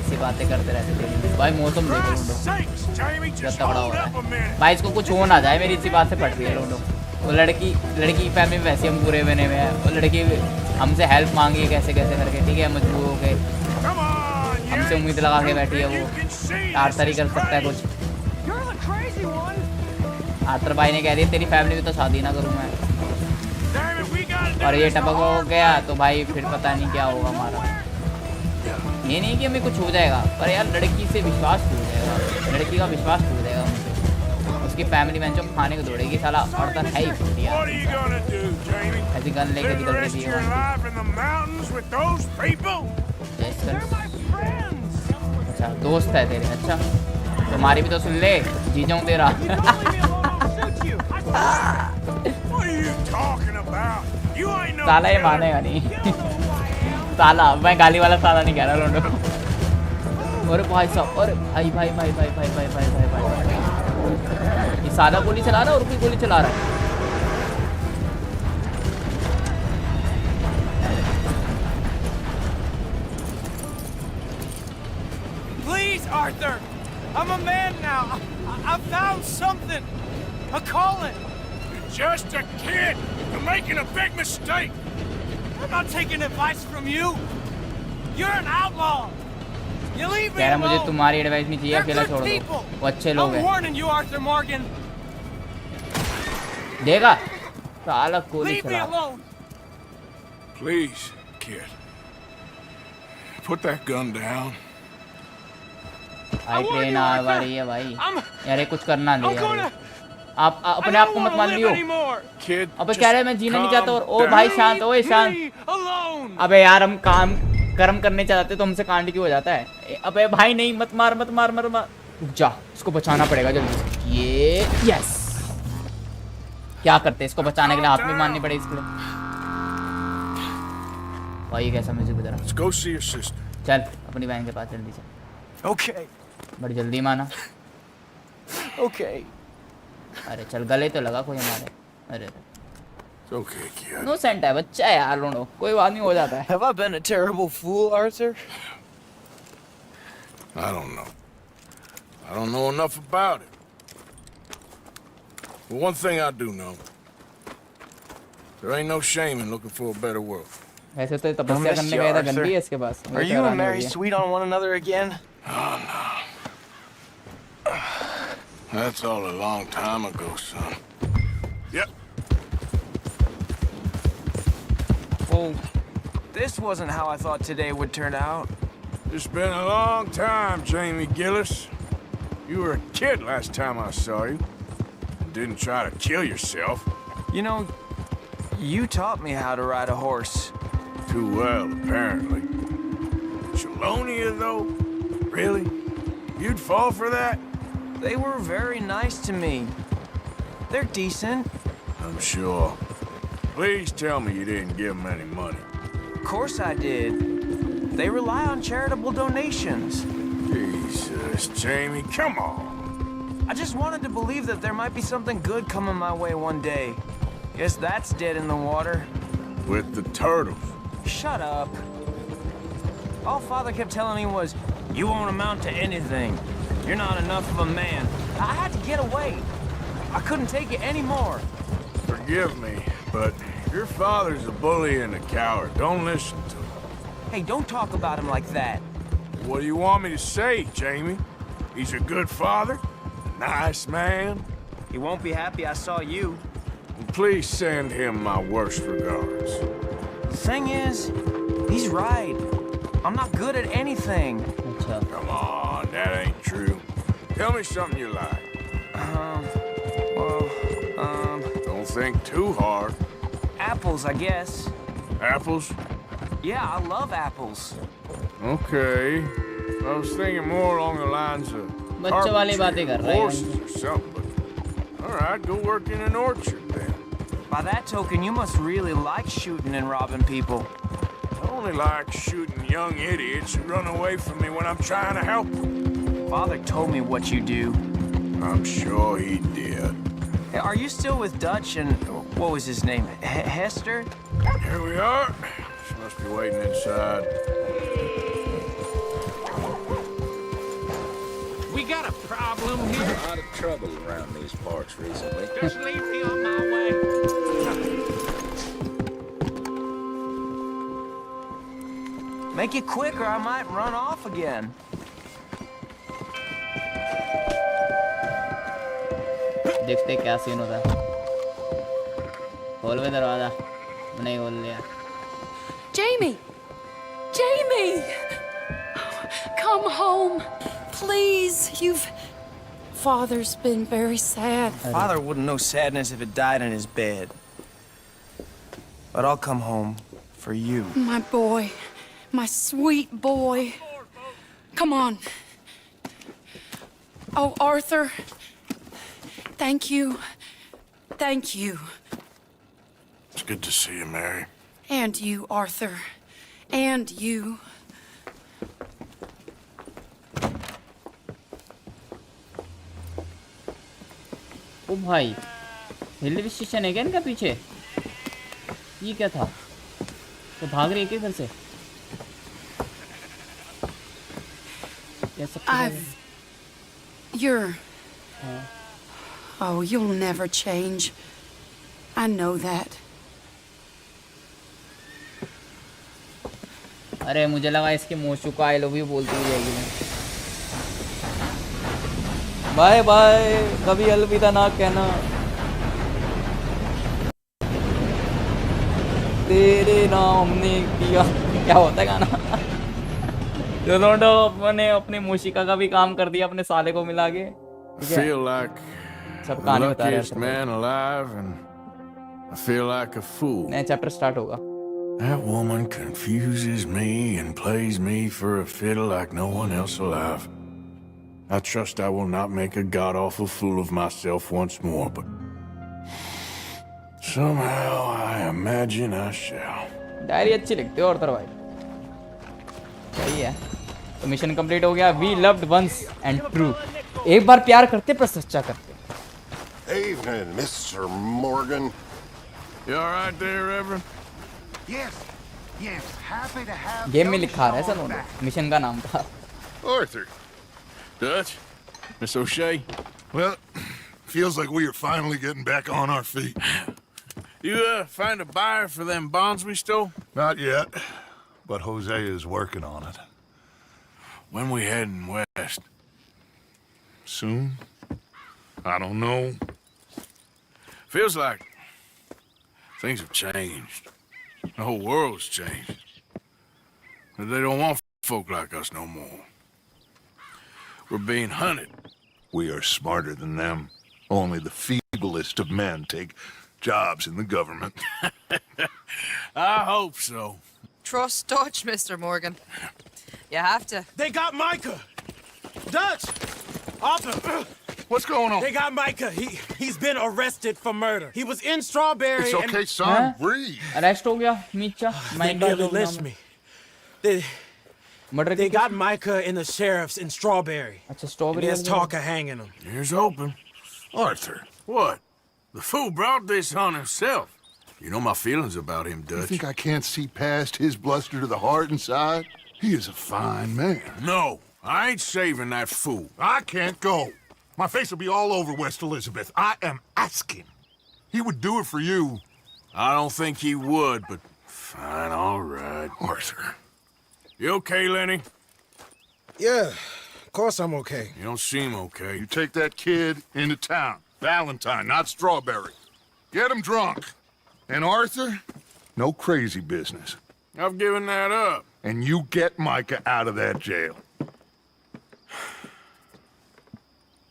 ऐसी बातें करते रहते थे भाई मौसम देखो लोंडो Sakes, Jamie, क्या just तगड़ा हो hold रहा up a है minute. भाई इसको कुछ हो ना जाए मेरी इसी बात से पट रही है लोंडो वो लड़की की फैमिली में वैसे हम पूरे बने हुए हैं वो लड़की हमसे हेल्प मांगी है कैसे कैसे करके ठीक है मजबूर हो गए Come on, हम हमसे उम्मीद लगा के बैठी है वो। आर्थर ही कर सकता है कुछ। आर्थर भाई ने कह दिया तेरी फैमिली में तो शादी ना करूँ मैं, और ये टपक हो गया तो भाई फिर पता नहीं क्या होगा हमारा। ये नहीं कि हमें कुछ हो जाएगा, पर यार लड़की से विश्वास टूट जाएगा, लड़की का विश्वास टूट जाएगा मुझे। उसकी फैमिली में जो खाने को दौड़ेगी साला, आर्थर है ही फुटिया, ऐसी गन लेके निकल रही है। अच्छा दोस्त है तेरे, अच्छा तुम्हारी भी तो सुन ले, जी जाऊँ तेरा। साला ये मानेगा नहीं। साला मैं गाली वाला साला नहीं कह रहा लोंडो। और भाई साहब, और भाई भाई भाई भाई भाई भाई भाई भाई भाई, ये साला गोली चला रहा है और कोई गोली चला रहा है। Please, Arthur! I'm a man now. I found something. A calling. You're just a kid. You're making a big mistake. I'm not taking advice from you. You're an outlaw. You leave me कह रहा मुझे alone. तुम्हारी advice नहीं चाहिए, अकेला छोड़ दो, वो अच्छे लोग I'm हैं। warning you, Arthur Morgan. देगा साला गोली Leave me चला। alone. Please, kid. Put that gun down. भाई ट्रेन आ रही है भाई, यार ये कुछ करना नहीं यार, आप अपने आप को मत मान लियो। अबे कह रहे मैं जीना नहीं चाहता, और ओ भाई शांत, ओए शांत। अबे यार हम काम कर्म करने चाहते तो हमसे कांड क्यों हो जाता है। अबे भाई नहीं, मत मार मत मार मत मार, रुक जा, इसको बचाना पड़ेगा जल्दी से। ये यस, क्या करते हैं इसको बचाने के लिए, हाथ भी मारनी पड़ेगी इसके लिए। भाई कैसा म्यूजिक बजा रहा। चल अपनी बहन के पास जल्दी से। Okay. बड़ी जल्दी माना। Okay. अरे चल गले तो लगा कोई हमारे। अरे Okay, kid. नो सेंट है, बच्चा है यार लोनो, कोई बात नहीं, हो जाता है। Have I been a terrible fool, Arthur? I don't know. I don't know enough about it. But one thing I do know. There ain't no shame in looking for a better world. वैसे तो तपस्या करने गया था, gun भी है इसके पास। Are you and Mary sweet on one another again? Oh, no. That's all a long time ago, son. Yep. Well, this wasn't how I thought today would turn out. It's been a long time, Jamie Gillis. You were a kid last time I saw you. Didn't try to kill yourself. You know, you taught me how to ride a horse. Too well, apparently. Chelonia, though? Really? You'd fall for that? They were very nice to me. They're decent. I'm sure. Please tell me you didn't give them any money. Of course I did. They rely on charitable donations. Jesus, Jamie, come on. I just wanted to believe that there might be something good coming my way one day. Guess that's dead in the water. With the turtles. Shut up. All Father kept telling me was, you won't amount to anything. You're not enough of a man. I had to get away. I couldn't take it anymore. Forgive me, but your father's a bully and a coward. Don't listen to him. Hey, don't talk about him like that. What do you want me to say, Jamie? He's a good father? A nice man? He won't be happy I saw you. Please send him my worst regards. The thing is, he's right. I'm not good at anything. Come on, that ain't true. Tell me something you like. Don't think too hard. Apples, I guess. Apples? Yeah, I love apples. Okay. I was thinking more along the lines of बच्चों वाली बातें कर रहा है। horses or something. But, all right, go work in an orchard then. By that token, you must really like shooting and robbing people. I only like shooting young idiots who run away from me when I'm trying to help them. Father told me what you do. I'm sure he did. Hey, are you still with Dutch and what was his name? Hester? Here we are. She must be waiting inside. We got a problem here. A lot of trouble around these parts recently. Just leave me on my way. Make it quick or I might run off again. देखते क्या scene होता है। खोल में दरवाजा, नहीं खोल लिया। Jamie! Jamie! Come home, please. Father's been very sad. Father wouldn't know sadness if it died in his bed. But I'll come home for you. My boy, my sweet boy. Come on. Oh, Arthur. Thank you. Thank you. It's good to see you, Mary. And you, Arthur. And you. ओ भाई, railway station है क्या इनका पीछे? ये क्या था? तो भाग रही है क्या घर से? You're... Oh, you'll never change. I know that. अरे मुझे लगा इसके मोशू का आई लव यू बोलती हुई जाएगी मैं। बाय बाय, कभी अलविदा ना कहना। तेरे नाम ने किया, क्या होता है गाना? रोनाल्डो अपने अपनी मूशिका का भी काम कर दिया अपने साले को मिला के। I feel like सब the कहानी बता रहे luckiest man alive, and I feel like a fool. नया चैप्टर स्टार्ट होगा। That woman confuses me and plays me for a fiddle like no one else alive. I trust I will not make a god-awful fool of myself once more, but somehow I imagine I shall. Diary अच्छी लिखते हो और भाई सही है। तो mission complete हो गया। We loved once and true. एक बार प्यार करते पर सच्चा करते। Evening, Mr. Morgan. You all right there, Reverend? Yes, yes, happy to have game में लिखा रहा है सर उन्होंने, मिशन का नाम था। Arthur. Dutch? Miss O'Shea? Well, feels like we are finally getting back on our feet. You find a buyer for them bonds we stole? Not yet, but Jose is working on it. When we heading west? Soon? I don't know. Feels like things have changed. The whole world's changed. But they don't want folk like us no more. We're being hunted. We are smarter than them. Only the feeblest of men take jobs in the government. I hope so. Trust Dutch, Mr. Morgan. You have to. They got Micah! Dutch! Arthur! What's going on? They got Micah. He's been arrested for murder. He was in Strawberry. It's okay, son. Breathe. Arrest हो गया मीचा। They nearly lynched me. They got Micah in the sheriff's in Strawberry. अच्छा strawberry. There's talk of hanging him. Here's open. Arthur. What? The fool brought this on himself. You know my feelings about him, Dutch. You think I can't see past his bluster to the heart inside? He is a fine man. No, I ain't saving that fool. I can't go. My face will be all over West Elizabeth. I am asking. He would do it for you. I don't think he would, but fine, all right. Arthur. You okay, Lenny? Yeah, of course I'm okay. You don't seem okay. You take that kid into town. Valentine, not Strawberry. Get him drunk. And Arthur, no crazy business. I've given that up. And you get Micah out of that jail.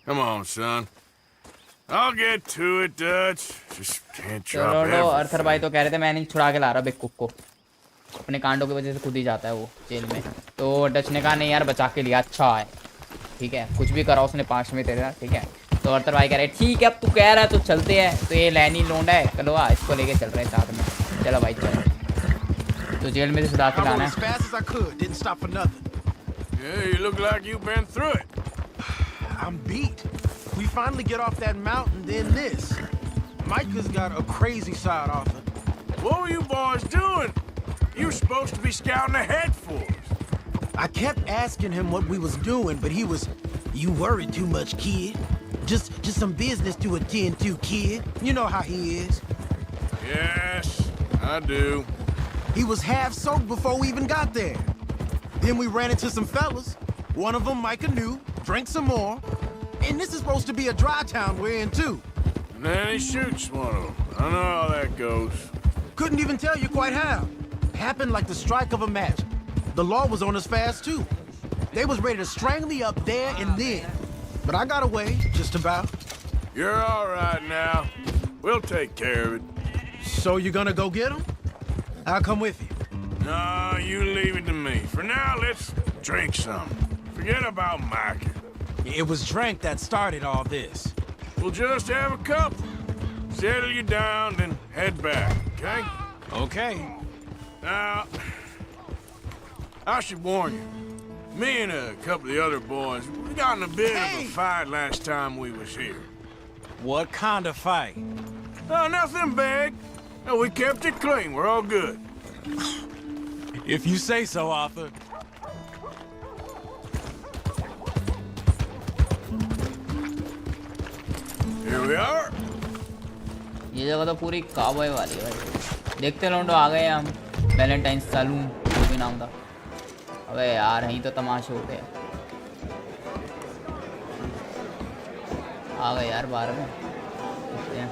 Come on, son. I'll get to it, Dutch. Just can't drop चलो everything. अर्थर भाई तो कह रहे थे मैं नहीं छुड़ा के ला रहा बेवकूफ को, अपने कांडों की वजह से खुद ही जाता है वो जेल में। तो डच ने कहा नहीं यार बचा के लिया, अच्छा है ठीक है, कुछ भी करा उसने 5 में तेरा, ठीक है। तो अर्थर भाई कह रहे ठीक है अब तू कह रहा है तो चलते हैं। तो ये लैनी लोंडा है कलवा, इसको लेके चल रहे हैं साथ में। चलो भाई चलो, तो जेल में से छुड़ा के लाना है। Yeah, you look like you've been through it. I'm beat. We finally get off that mountain, then this. Micah's got a crazy side off him. What were you boys doing? You were supposed to be scouting ahead for us. I kept asking him what we was doing, but he was, "You worry too much, kid. Just some business to attend to, kid. You know how he is." Yes, I do. He was half soaked before we even got there. Then we ran into some fellas. One of them Micah knew, drank some more. And this is supposed to be a dry town we're in, too. And then he shoots one of them. I know how that goes. Couldn't even tell you quite how. Happened like the strike of a match. The law was on us fast, too. They was ready to strangle me up there and then. But I got away, just about. You're all right now. We'll take care of it. So you gonna go get him? I'll come with you. No, you leave it to me. For now, let's drink some. Forget about Micah. It was drink that started all this. We'll just have a couple. Settle you down, then head back, okay? Okay. Now, I should warn you. Me and a couple of the other boys, we got in a bit of a fight last time we was here. What kind of fight? Oh, nothing big. No, we kept it clean. We're all good. If you say so, Arthur. Here we are. ये जगह तो पूरी काबॉय वाली है भाई। देखते लोंडो आ गए हम वैलेंटाइन सैलून जो भी नाम था। अबे यार यहीं तो तमाशे होते हैं। आ गए यार बाहर में। देखते हैं।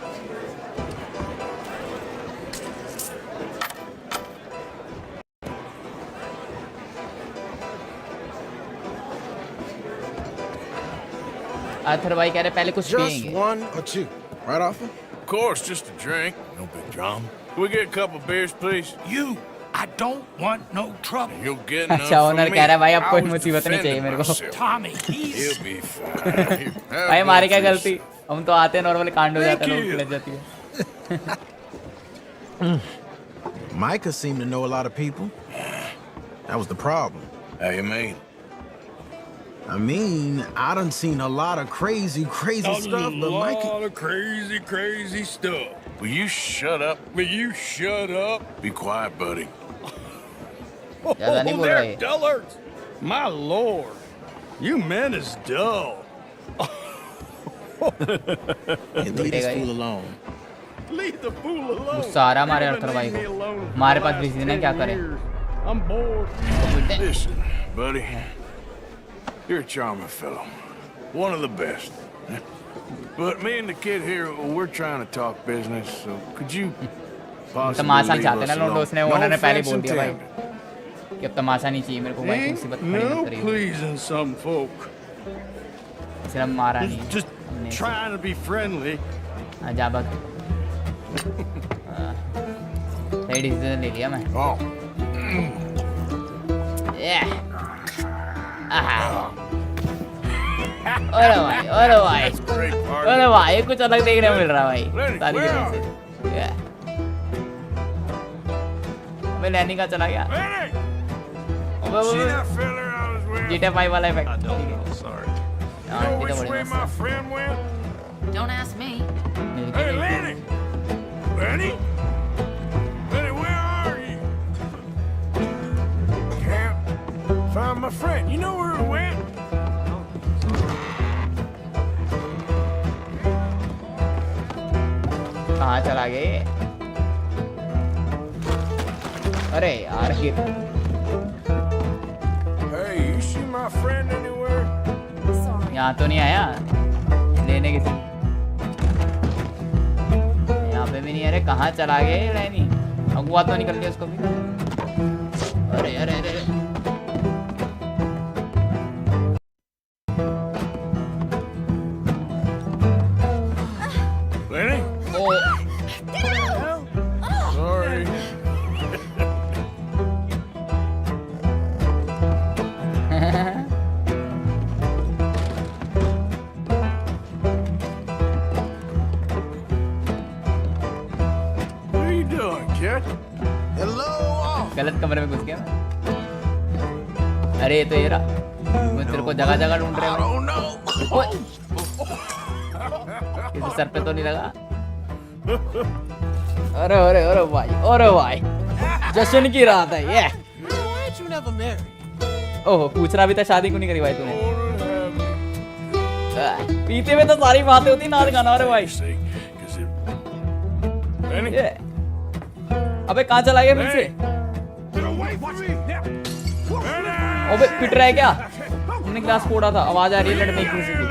आथर भाई कह रहे पहले कुछ पिएंगे। Just one or two, right, Arthur? Of course, just a drink. No big drama. Can we get a couple beers, please? You, I don't want no trouble. You'll get enough अच्छा from owner me. कह रहा है भाई अब I कोई was मुसीबत नहीं चाहिए मेरे को। defending Tommy, myself. he's... He'll be fine. भाई हमारी क्या गलती? हम तो आते हैं नॉर्मली कांड हो जाता है लोग लग जाती है। Micah seemed to know a lot of people. That was the problem. How you mean? I mean, I done seen a lot of crazy stuff, but Micah... A lot of crazy stuff. Will you shut up? Will you shut up? Be quiet, buddy. ज़्यादा नहीं बोल रहे। dullards. My lord. You men is dull. Leave this fool alone. Leave the fool alone. गुस्सा आ रहा हमारे अर्थर भाई को। हमारे पास बिजली है क्या करें? I'm bored. Listen, buddy. You're a charming fellow. One of the best. But me and the kid here, we're trying to talk business, so could you possibly Tamasha leave चाहते us ना लोग alone? उसने owner ने पहले बोल दिया भाई कि अब तमाशा नहीं चाहिए मेरे को भाई मुसीबत खड़ी मत करिए। pleasing some folk. सिर्फ मारा नहीं। Just trying to be friendly. हाँ जा बग। सही डिसीजन ले लिया मैं। Oh. Yeah. अरे भाई कुछ अलग देखने को मिल रहा है भाई सारी गेम से। मैं लैंडिंग का चला गया। GTA 5 वाला effect. Don't ask me. Hey, Lenny! Lenny? Lenny, where are you? Can't find my friend. You know where he went? कहाँ चला गए? अरे यार ये Hey, you see my friend anywhere? यहाँ तो नहीं आया लेने किसी। यहाँ पे भी नहीं। अरे कहाँ चला गए लैनी? अगुआ तो निकल गया उसको भी। अरे अरे अरे Lenny? Sorry. What are you doing, kid? Hello, गलत कमरे में घुस गया मैं। अरे ये तो ये रहा। मैं तेरे को जगह जगह ढूंढ रहे हैं। किसी सर पे तो नहीं लगा? अरे अरे अरे भाई जश्न की रात है ये। ओह पूछ रहा भी था शादी क्यों नहीं करी भाई तूने? पीते में तो सारी बातें होती नाच गाना। अरे भाई अबे कहाँ चला गया मुझसे? ओबे पिट रहा है क्या? हमने ग्लास फोड़ा था, आवाज आ रही है लड़ने की किसी की।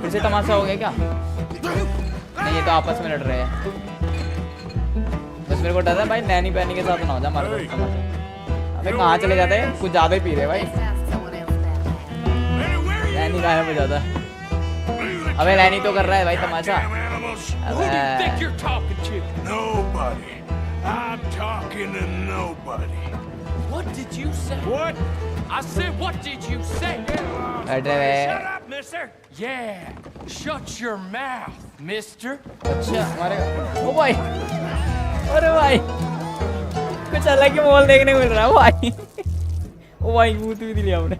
फिर से तमाशा हो गया क्या? नहीं ये तो आपस में लड़ रहे हैं। बस मेरे को डर है भाई नैनी पैनी के साथ ना हो जाए हमारे दोस्त तमाशा। अबे कहाँ चले जाते हैं? कुछ ज्यादा ही पी रहे भाई। नैनी गाने में ज्यादा। अबे नैनी तो कर रहा है भाई तमाशा। Nobody. I'm talking to nobody. What did you say? What? I said, what did you say? Shut up, mister. Yeah, shut your mouth, mister. अच्छा हमारे ओ भाई, अरे भाई कुछ अलग ही माहौल देखने को मिल रहा है भाई। ओ भाई भूत भी दिया हमने।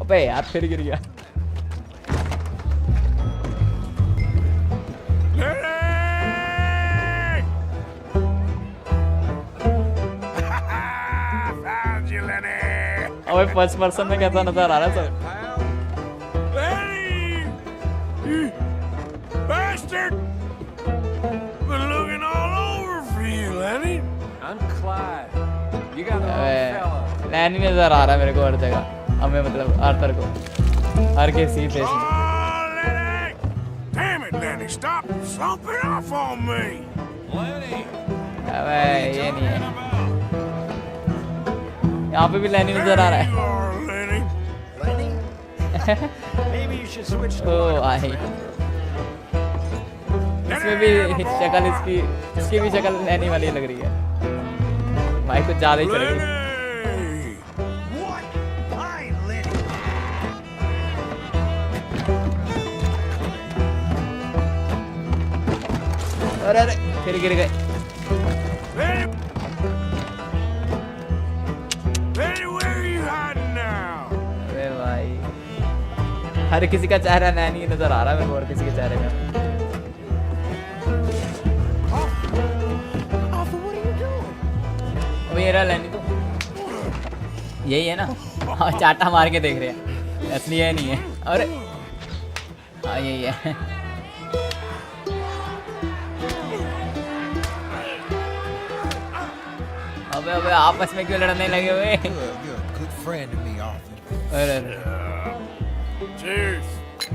अबे यार फिर गिर गया। अबे फर्स्ट पर्सन में कैसा नजर आ रहा है sir? Bastard! Been looking all over for you, Lenny. I'm Clyde. You got the wrong fella. लैनी नजर आ रहा है मेरे को हर जगह। हमें मतलब आर्थर को हर किसी फेस में। Damn it, Lenny! Stop slumping off on me. Lenny. अबे ये नहीं है। यहाँ पे भी लैनी नजर आ रहा है। Maybe you should switch to ओ आई। इसमें भी शक्ल इसकी भी शक्ल लैनी वाली लग रही है। भाई कुछ ज्यादा ही चल गई। अरे अरे फिर गिर गए। अरे भाई हर किसी का चेहरा नैनी नजर आ रहा है मेरे को और किसी के चेहरे में। अब ये रहा नैनी तो यही है ना? हाँ चाटा मार के देख रहे हैं, असली है नहीं है। अरे हाँ यही है। अबे अबे आपस में क्यों लड़ने लगे हुए?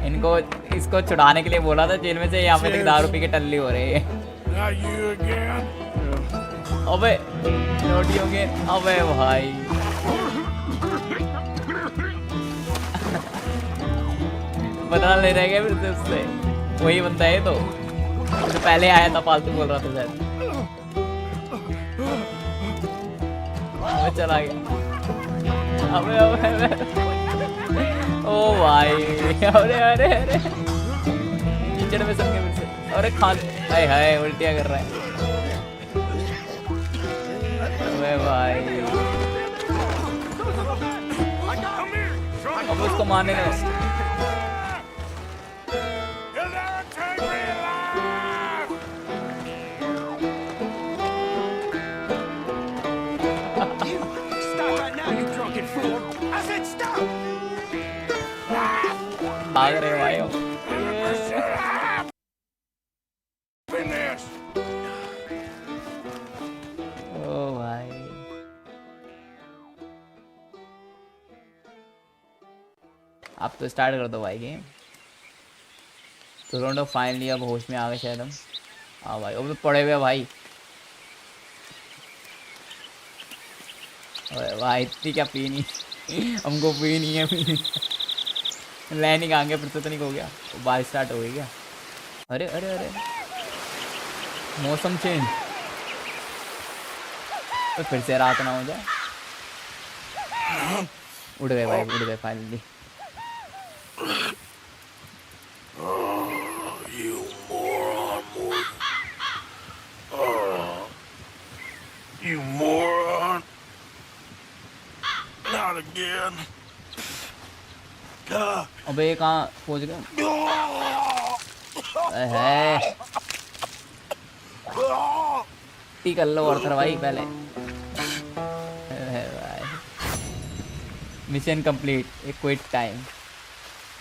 इनको इसको छुड़ाने के लिए बोला था जेल में से, यहाँ पे तक दारू पी के टल्ली हो रही है। अबे नोटी होंगे। अबे भाई बदला ले रह गया फिर से उससे। वही बंदा है तो पहले आया था, फालतू बोल रहा था शायद। चला गया। अबे अबे ओ भाई अरे अरे अरे कीचड़ में सब फिर से। अरे खान हाय हाय उल्टियाँ कर रहा है। अबे भाई अब उसको मारने का भाग रहे भाई हो। ओ भाई आप तो स्टार्ट कर दो भाई गेम। तो रोंडो फाइनली अब होश में आ गए शायद हम। हाँ भाई अब तो पड़े हुए भाई। भाई इतनी क्या पीनी हमको पीनी है। लैनिंग आगे फिर तो नहीं हो गया, बारिश स्टार्ट हो गई क्या? अरे अरे अरे मौसम चेंज तो फिर से रात ना हो जाए। उड़ गए भाई उड़ गए finally. You moron, you moron. Not again. अबे ये कहाँ पहुँच गए? है टी कर लो और भाई पहले। भाई मिशन कंप्लीट, एक क्विट टाइम।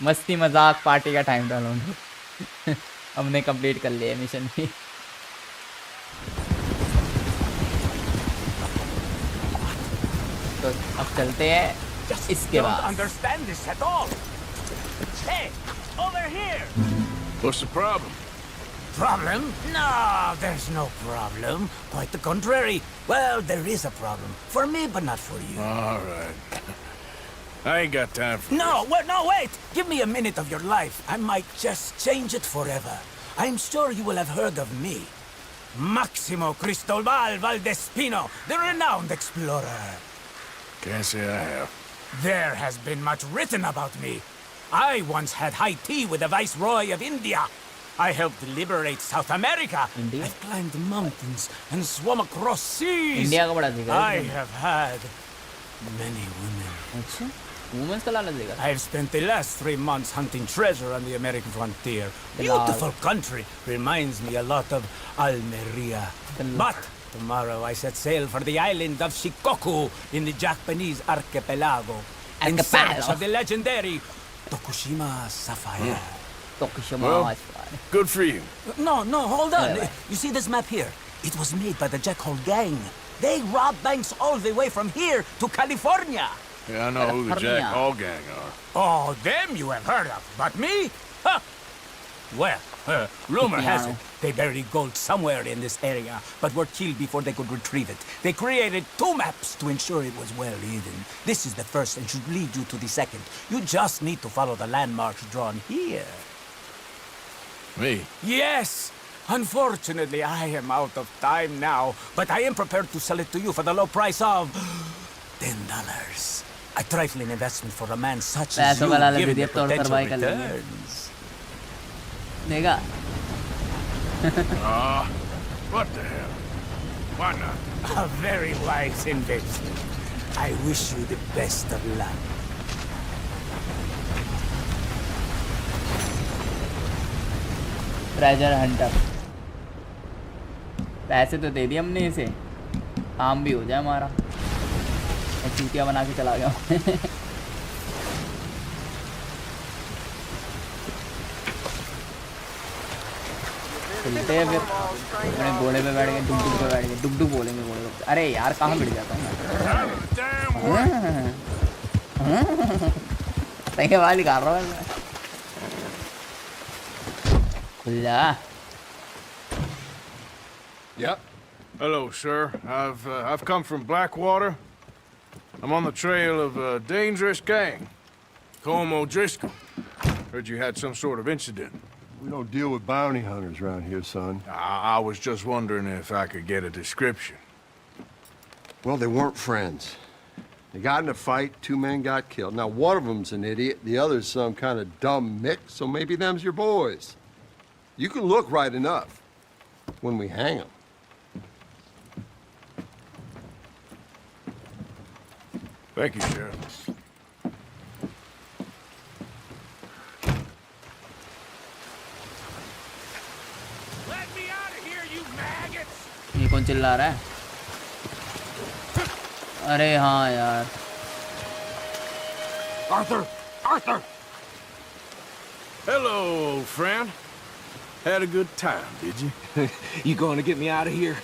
मस्ती मजाक पार्टी का टाइम डाउनलोड हमने कंप्लीट कर लिया मिशन भी। तो अब चलते हैं इसके बाद। Understand this at all? Hey, over here. What's the problem? Problem? No, there's no problem. Quite the contrary. Well, there is a problem. For me, but not for you. All right. I ain't got time for No, wait! Give me a minute of your life. I might just change it forever. I'm sure you will have heard of me. Maximo Cristobal Valdespino, the renowned explorer. Can't say I have. There has been much written about me. I once had high tea with the Viceroy of India. I helped liberate South America. India? I've climbed mountains and swum across seas. India का बड़ा जिगर I have had many women. अच्छा, women's का लालच जिगर। I've spent the last 3 months hunting treasure on the American frontier. Beautiful country. Reminds me a lot of Almeria. But tomorrow I set sail for the island of Shikoku in the Japanese archipelago. In search of the legendary Tokushima Sapphire. Well, good for you. No, hold on. You see this map here? It was made by the Jackhole Gang. They rob banks all the way from here to California. Yeah, I know who the Jack Hall Gang are. Oh, them you have heard of. But me? Huh. Well, rumor has it they buried gold somewhere in this area, but were killed before they could retrieve it. They created 2 maps to ensure it was well hidden. This is the first and should lead you to the second. You just need to follow the landmarks drawn here. Me? Yes! Unfortunately, I am out of time now, but I am prepared to sell it to you for the low price of $10. A trifling investment for a man such as you, given the potential returns. देगा? What the hell? Why not? A very wise investment. I wish you the best of luck. Treasure Hunter. पैसे तो दे दिए हमने इसे, काम भी हो जाए हमारा। चूतिया बना के चला गया। चलते हैं फिर अपने घोड़े पे बैठ गए, डुगडुग पे बैठ गए, डुगडुग बोलेंगे घोड़े को। अरे यार कहाँ मिट जाता हूँ मैं। सही आवाज निकाल रहा हूँ। Yep. Hello, sir. I've come from Blackwater. I'm on the trail of a dangerous gang. Colm O'Driscoll. Heard you had some sort of incident. We don't deal with bounty hunters around here, son. I was just wondering if I could get a description. Well, they weren't friends. They got in a fight, 2 men got killed. Now, one of them's an idiot, the other's some kind of dumb mix, so maybe them's your boys. You can look right enough when we hang them. Thank you, Sheriff. Let me out of here, you maggots! ये कौन चिल्ला रहा है? अरे हाँ यार। Arthur! Arthur! Hello, old friend. Had a good time, did you? You going to get me out of here?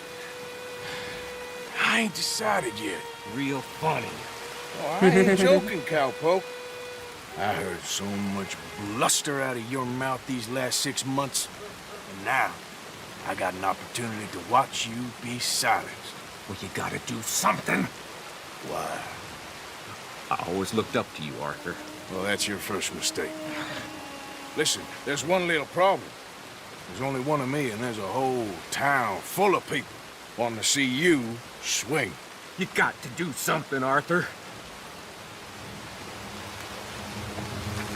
I ain't decided yet. Real funny. Oh, I ain't joking, cowpoke. I heard so much bluster out of your mouth these last 6 months. And now, I got an opportunity to watch you be silenced. Well, you gotta do something. Why? I always looked up to you, Arthur. Well, that's your first mistake. Listen, there's one little problem. There's only one of me, and there's a whole town full of people wanting to see you swing. You got to do something, Arthur.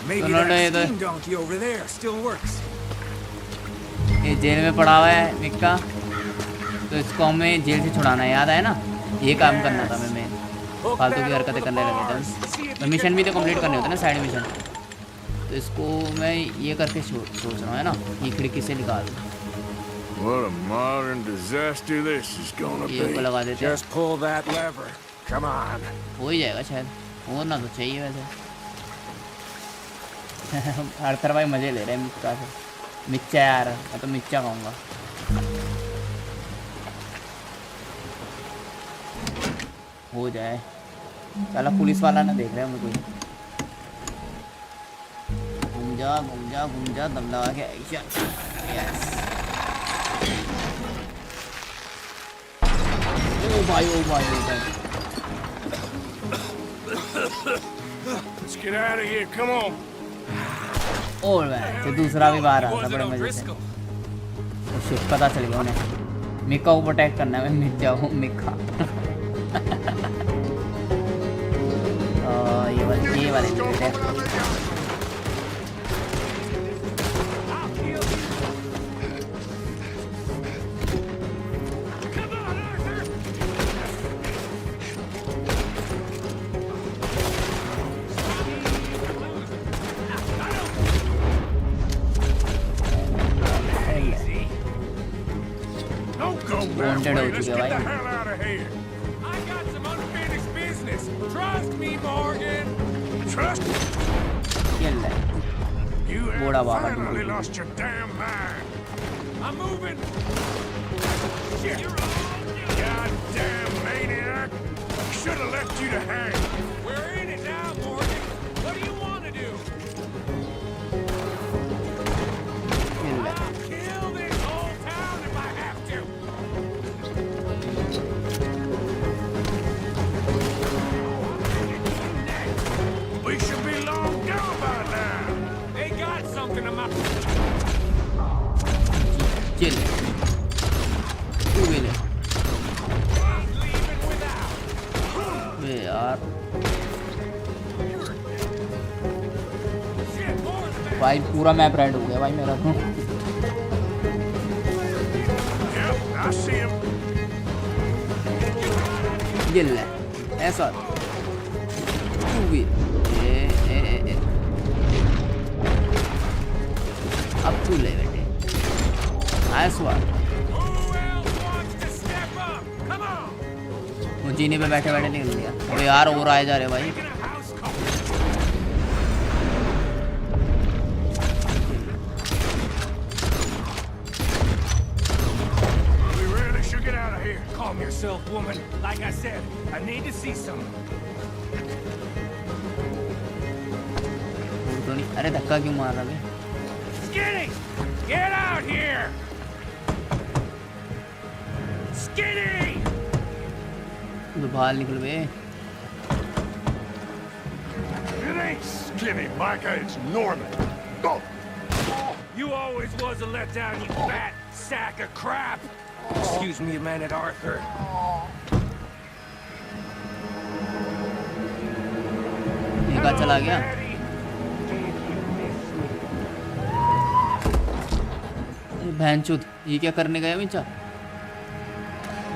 Maybe that steam donkey over there still works. ये jail में पड़ा हुआ है निक्का, तो इसको हमें jail से छुड़ाना है, याद है ना? ये काम करना था मैं फालतू की हरकतें करने लगे थे। तो मिशन भी तो कंप्लीट करने होते हैं ना, साइड मिशन। तो इसको मैं ये करके सोच रहा हूँ, है ना, ये खिड़की से निकाल। What a modern disaster this is gonna be. ये को लगा देते हैं। Just pull that lever. Come on. हो ही जाएगा शायद, होना तो चाहिए वैसे। आर्थर भाई मजे ले रहे हैं मिक्का से। मिर्चा यार, मैं तो मिर्चा खाऊंगा। हो जाए साला पुलिस वाला ना देख रहे हैं मुझे। घूम जा दम लगा के ऐसा। यस ओ भाई Let's get out of here. Come on. और भाई दूसरा भी बाहर आता बड़े मजे से। तो शिट पता चल गया उन्हें मिक्का को प्रोटेक्ट करना है। मैं मिट जाऊँ मिक्का। ये वाले वांटेड हो चुके हैं भाई। बूढ़ा बाबा chill. Two wheeler. वे यार भाई पूरा मैप रेड हो गया भाई मेरा तो। ये ले ऐसा टू व्हील अब तू ले बेटे ऐसा वो जीने पे बैठे बैठे निकल गया। अबे यार और आए जा रहे भाई। Calm yourself, woman. Like I said, I need to see some. अरे धक्का क्यों मार रहा है? Skinny, get out here! Skinny! तो बाहर निकल बे। It ain't Skinny, Micah. It's Norman. Go. You always was a letdown, you fat sack of crap. Excuse me a minute, Arthur. ये कहाँ चला गया? भैंचोद ये क्या करने गया मिर्चा?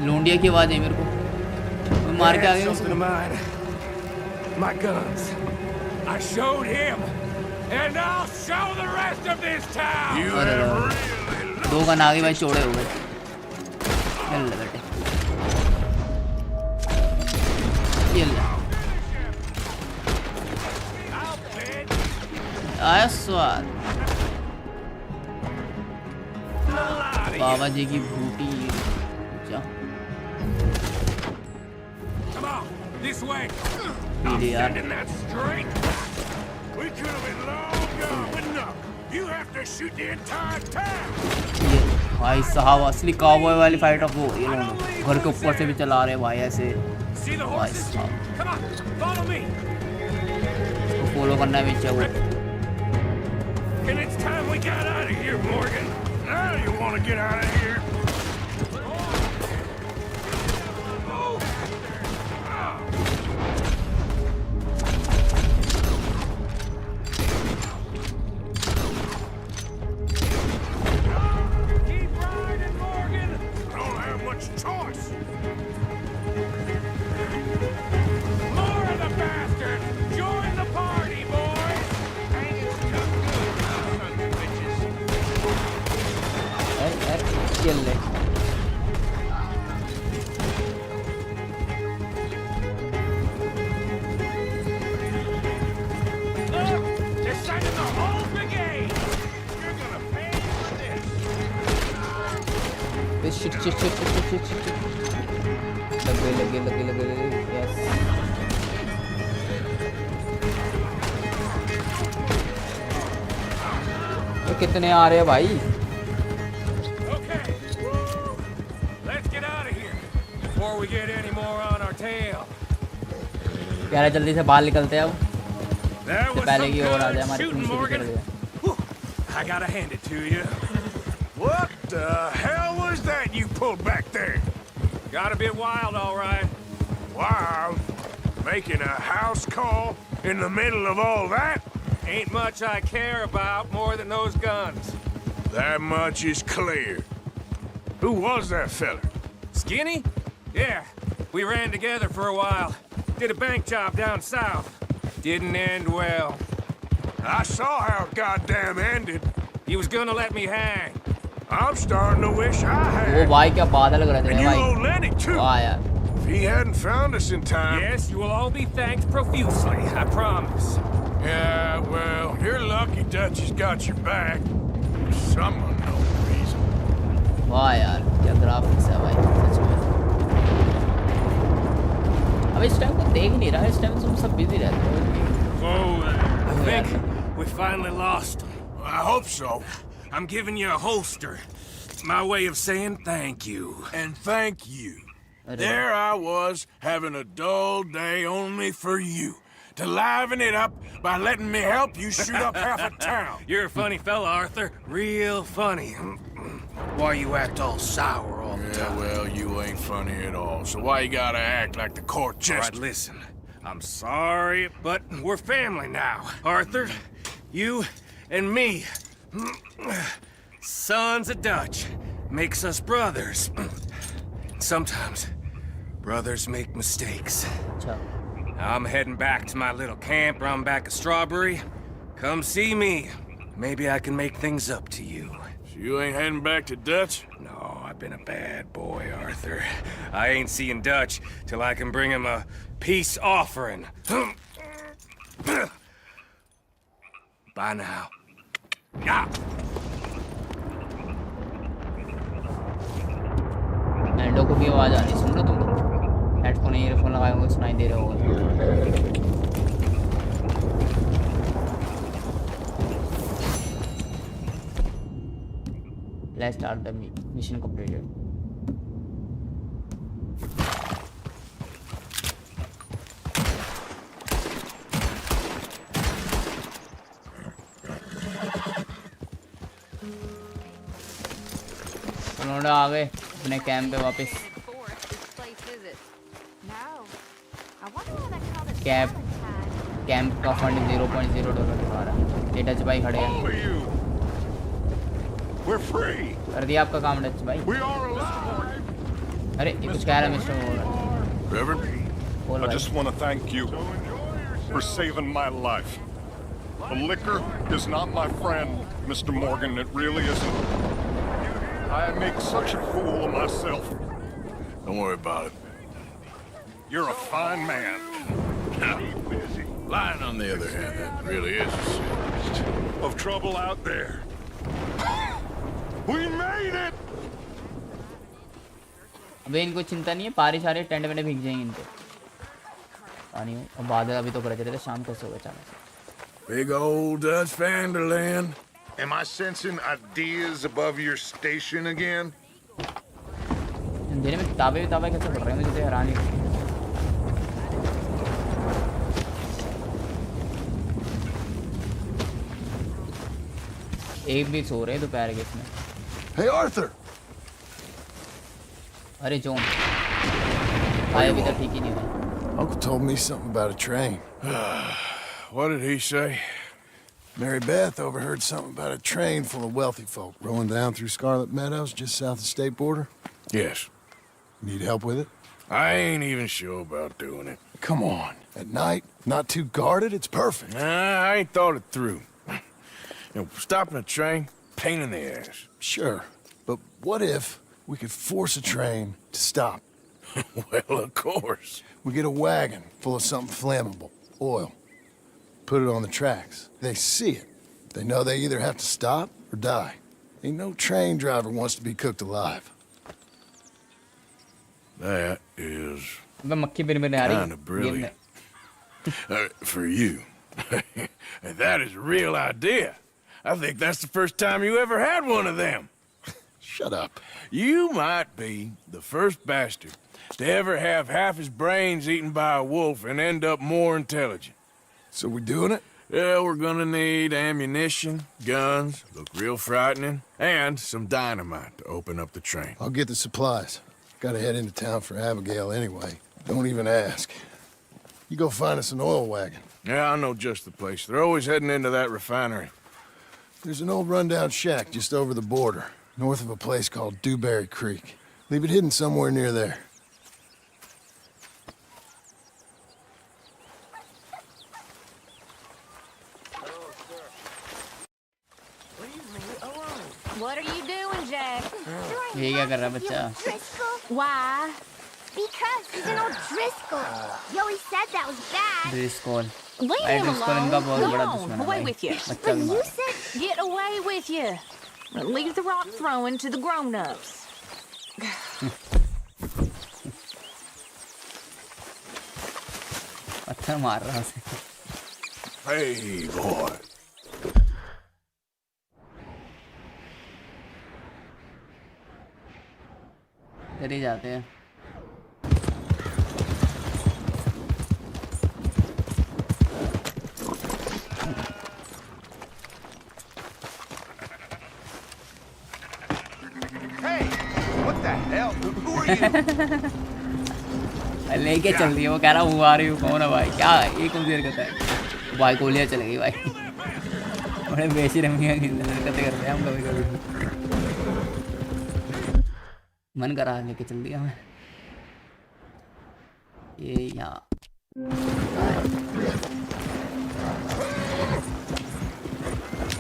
लोंडिया की आवाज है मेरे को। मार के आ गया। My guns. I showed him, and I'll show the rest of this town. अरे दो गन आगे भाई चौड़े हो गए। चल ले बेटे। ये ले। आया स्वाद। बाबा जी की बूटी। Come on, this way. यार We could have been long gone, but no. You have to shoot the entire town. ये भाई साहब असली काउबॉय वाली फाइट ऑफ वो ये लोग घर के ऊपर से भी चला रहे भाई ऐसे। भाई साहब इसको फॉलो करना है मिर्चा वो। And it's time we got out of here, Morgan. Now you want to get out of here? Keep riding, Morgan. Don't have much choice. More of the bastards. Join the party, boys. चल ले shit shit shit shit shit shit लगे yes ये कितने आ रहे हैं भाई Before we get any more on our tail. यार जल्दी से बाहर निकलते हैं अब There was पहले some की ओर आ जाए good हमारी shooting, पूरी Morgan. चढ़ I gotta hand it to you. What the hell was that you pulled back there? Got a bit wild, all right. Wild? Making a house call in the middle of all that? Ain't much I care about more than those guns. That much is clear. Who was that fella? Skinny? Yeah, we ran together for a while. Did a bank job down south. Didn't end well. I saw how it goddamn ended. He was gonna let me hang. I'm starting to wish I had. वो भाई क्या बादल कर And रहे you हैं owe Lenny too. वाह यार If he hadn't found us in time. Yes, you will all be thanked profusely, I promise. Yeah, well, you're lucky Dutch has got your back. For some unknown reason. वाह यार क्या graphics है भाई सच में अब इस टाइम को देख नहीं रहा इस टाइम तुम सब बिजी रहते हो I think we finally lost him. I hope so. I'm giving you a holster. My way of saying thank you. And thank you. There I was, having a dull day only for you. To liven it up by letting me help you shoot up half a town. You're a funny fella, Arthur. Real funny. Why you act all sour all the time? Yeah, well, you ain't funny at all. So why you gotta act like the court All jester? right, listen. I'm sorry, but we're family now. Arthur, you and me. Sons of Dutch. Makes us brothers. Sometimes, brothers make mistakes. I'm heading back to my little camp around back of Strawberry. Come see me. Maybe I can make things up to you. So you ain't heading back to Dutch? No, I've been a bad boy, Arthur. I ain't seeing Dutch till I can bring him a peace offering. Bye now. Yeah. Endo को भी आवाज आनी सुन लो तुम headphone earphone लगाए होंगे सुनाई दे रहे होगा Let's start the mission completed. उन्होंने आ गए अपने कैंप पे वापस कैंप का फंड $0.0 दिखा रहा है ये डच भाई खड़े हैं कर दिया आपका काम डच भाई अरे ये कुछ कह रहा है mister Reverend, I just want to thank you for saving my life. The liquor is not my friend, Mr. Morgan. It really isn't. I make such a fool of myself. Don't worry about it. You're a fine man. Lion, on the other hand, that really is a sin. Of trouble out there. We made it! अबे इनको चिंता नहीं है पारी सारे tent में भीग जाएंगे इनके पानी में और बादल अभी तो कर रहे थे शाम कैसे होगा अचानक Big old Dutch Vanderland. Am I sensing ideas above your station again? अंधेरे में किताबें कैसे पढ़ रहे हैं मुझे तो हैरान ही एक भी सो रहे हैं दोपहर के इसमें Hey, Arthur! अरे जोन आए अभी तक ठीक ही नहीं हुए Uncle told me something about a train. What did he say? Mary Beth overheard something about a train full of wealthy folk rolling down through Scarlet Meadows just south of the state border. Yes. Need help with it? I ain't even sure about doing it. Come on. At night, not too guarded, it's perfect. Nah, I ain't thought it through. You know, stopping a train, pain in the ass. Sure, but what if we could force a train to stop? Well, of course. We get a wagon full of something flammable, oil. Put it on the tracks. They see it. They know they either have to stop or die. Ain't no train driver wants to be cooked alive. That is अबे मक्खी बिन बिन आ रही kind of game brilliant. में For you. That is a real idea. I think that's the first time you ever had one of them. Shut up. You might be the first bastard to ever have half his brains eaten by a wolf and end up more intelligent. So we doing it? Yeah, we're gonna need ammunition, guns, look real frightening, and some dynamite to open up the train. I'll get the supplies. Gotta head into town for Abigail anyway. Don't even ask. You go find us an oil wagon. Yeah, I know just the place. They're always heading into that refinery. There's an old rundown shack just over the border, north of a place called Dewberry Creek. Leave it hidden somewhere near there. What are you doing, Jack? ये क्या कर रहा है बच्चा? Why? Because he's an old Driscoll. You always said that was bad. Driscoll. Leave भाई him Driscoll इनका alone. बहुत बड़ा Go दुश्मन on, है away भाई. with you. बच्चा But भी you मार. said get away with you. Leave the rock throwing to the grown-ups. पत्थर मार रहा है उसे. Hey, boy. इधर ही जाते हैं. Hey, what the hell? Who are you? लेके चल रही है वो, कह रहा हूँ आ रही हूँ. कौन है भाई? क्या ये कौन सी हरकत है भाई? गोलियाँ चलेगी भाई. बड़े बेशरमियाँ की हरकतें करते हैं हम कभी कभी. मन करा लेके चल दिया मैं. ये यहाँ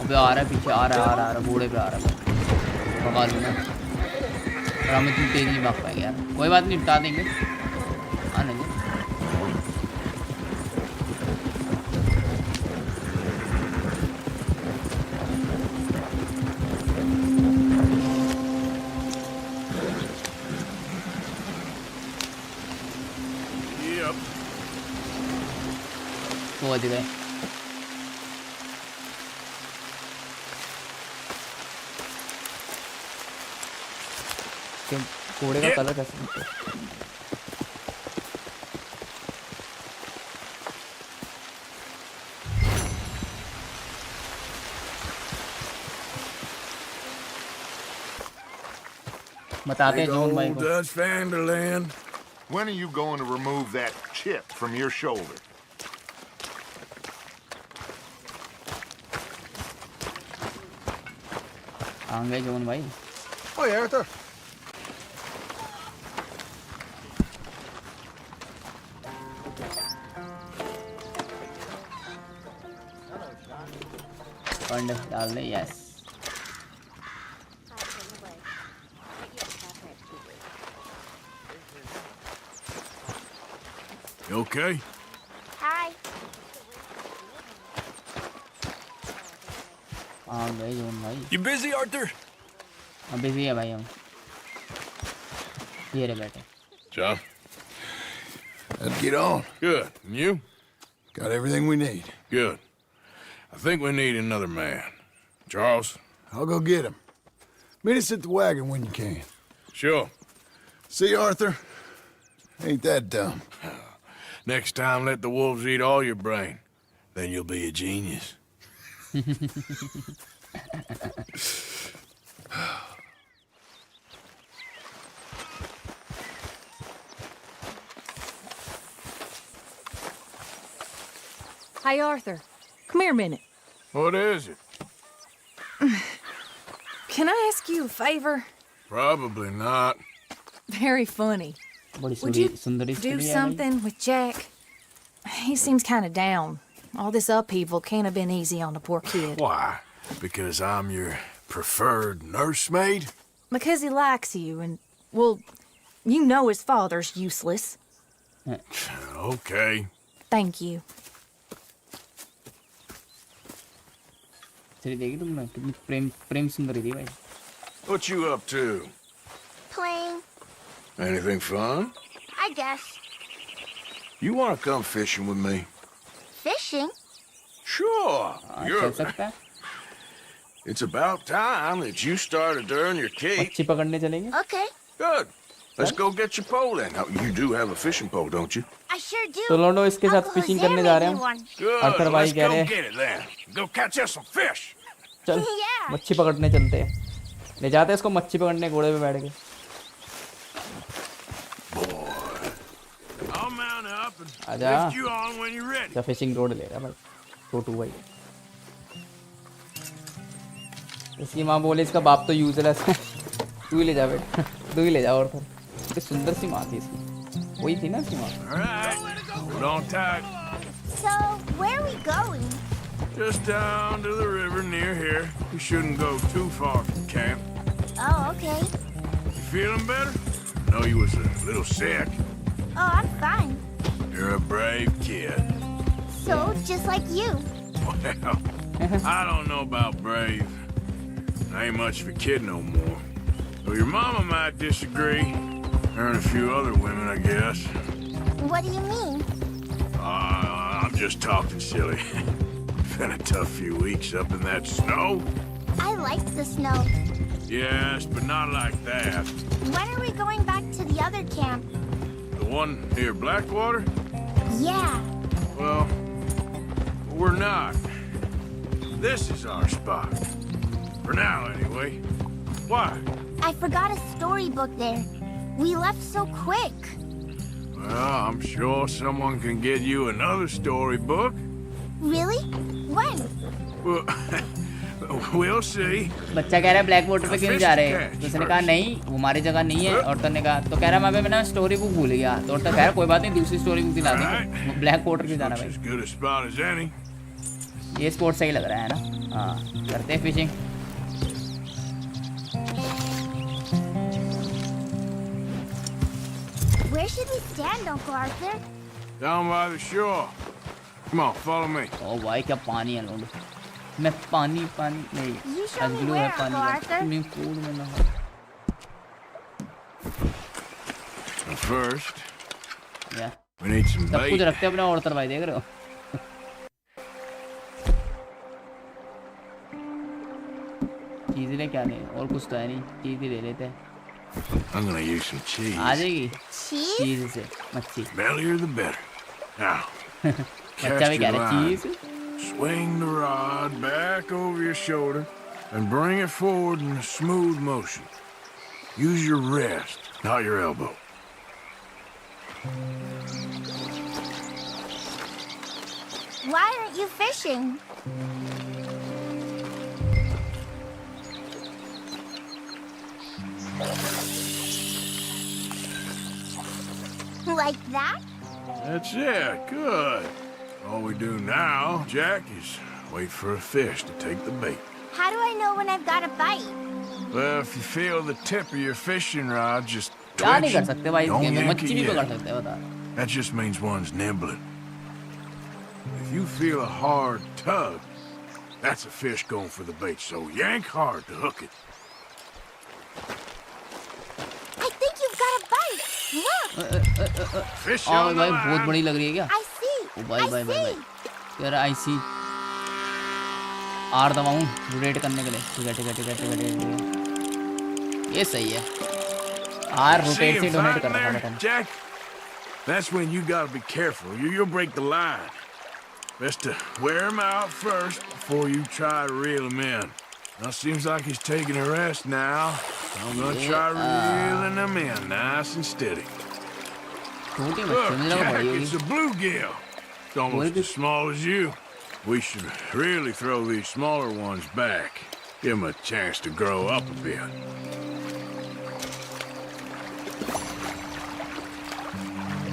अबे आ रहा है पीछे, आ रहा है बूढ़े पे आ रहा है. भगा लूँ मैं. और हम इतनी तेज नहीं भाग पाएंगे यार. कोई बात नहीं, निपटा देंगे. हाँ नहीं Yep. पहुँच गए. घोड़े का कलर कैसे दिखता है? बताते हैं जॉन भाई को. Dutch Vanderland. When are you going to remove that chip from your shoulder? आ गए जॉन भाई. Oh, yeah, Arthur. फंड डाल दे. यस. You okay? Hi. आ गए जॉन भाई. You busy, Arthur? अब बिजी है भाई हम. ये रे बैठे. John? Let's get on. Good. And you? Got everything we need. Good. I think we need another man. Charles? I'll go get him. Meet us at the wagon when you can. Sure. See, Arthur? Ain't that dumb. Next time, let the wolves eat all your brain. Then you'll be a genius. Hey, Arthur. Come here a minute. What is it? Can I ask you a favor? Probably not. Very funny. Would you do something with Jack? He seems kind of down. All this upheaval can't have been easy on the poor kid. Why? Because I'm your preferred nursemaid? Because he likes you and, well, you know his father's useless. Okay. Thank you. What you up to? Playing. Anything fun? I guess. You want to come fishing with me? Fishing? Sure. चल सकता है. It's about time that you started to earn your keep. मच्छी पकड़ने चलेंगे. Okay. Good. Let's go get your pole then. Now, you do have a fishing pole, don't you? I sure do. तो लोंडो इसके साथ fishing करने जा रहे हैं. Good. अर्थर भाई Let's कह go रहे हैं. get it then. Go catch us some fish. चल मच्छी पकड़ने चलते हैं. ले जाते हैं इसको मच्छी पकड़ने घोड़े पे बैठ के. I'll mount up and आजा. lift you on when you're ready. क्या फिशिंग रोड ले रहा भाई. छोटू भाई. इसकी माँ बोले इसका बाप तो यूजलेस है. तू ही ले जा बेटा. तू ही ले जा. और फिर सुंदर सी माँ थी इसकी. वही थी ना इसकी माँ. Hold on tight. So, where are we going? Just down to the river near here. We shouldn't go too far from camp. Oh, okay. You feeling better? I know you was a little sick. Oh, I'm fine. You're a brave kid. So, just like you. Well, I don't know about brave. I ain't much of a kid no more. So your mama might disagree. Her and a few other women, I guess. What do you mean? I'm just talking silly. Been a tough few weeks up in that snow. I like the snow. Yes, but not like that. When are we going back to the other camp? The one near Blackwater? Yeah. Well, we're not. This is our spot. For now, anyway. Why? I forgot a storybook there. We left so quick. Well, I'm sure someone can get you another storybook. Really? When? Well, we'll see. बच्चा कह रहा है black water पे क्यों नहीं जा रहे. तो उसने कहा नहीं वो हमारी जगह नहीं है. और तो ने कहा तो कह रहा मैं ना स्टोरी बुक भूल गया. तो कह रहा कोई बात नहीं दूसरी स्टोरी बुक दिला देंगे. ब्लैक वाटर क्यों जाना भाई. As good a spot as any. ये स्पोर्ट सही लग रहा है ना. हाँ करते हैं fishing. Where should we stand, Uncle Arthur? Down by the shore. Come on, follow me. ओ भाई क्या पानी है लोग. मैं पानी नहीं. You show me where, Uncle Arthur. Now first, yeah. We need some सब कुछ bait. रखते हैं अपने और भाई देख रहे हो. चीज़ ले क्या नहीं और कुछ तो है नहीं. चीज़ ही ले लेते हैं. I'm gonna use some cheese. आ जाएगी. Cheese? चीज़ से मच्छी. Bellier the better. Now, बच्चा भी कह रहा है चीज़. swing the rod back over your shoulder and bring it forward in a smooth motion. Use your wrist, not your elbow. Why aren't you fishing? Like that? That's it. Good. All we do now, Jack, is wait for a fish to take the bait. How do I know when I've got a bite? Well, if you feel the tip of your fishing rod just क्या नहीं कर twitching, सकते भाई. don't yank मच्छी it भी पकड़ yet. सकते हैं बता. That just means one's nibbling. If you feel a hard tug, that's a fish going for the bait, so yank hard to hook it. I think you've got a bite. Look. Fish हाँ on the भाई line. बहुत बड़ी लग रही है क्या. I see. ओ भाई भाई भाई भाई. यार आई सी. आर दबाऊं रोटेट करने के लिए. ठीक है. ये सही है. आर See रोटेट से him डोनेट fighting कर रहा there, था. Jack? That's when you gotta be careful. You'll break the line. Best to wear him out first before you try to reel him in. Now seems like he's taking a rest now. I'm gonna try reeling him in nice and steady. छोटी Look, मच्छी मुझे लगा Jack, बड़ी it's होगी. a bluegill. It's almost as small as you. We should really throw these smaller ones back. Give them a chance to grow up a bit.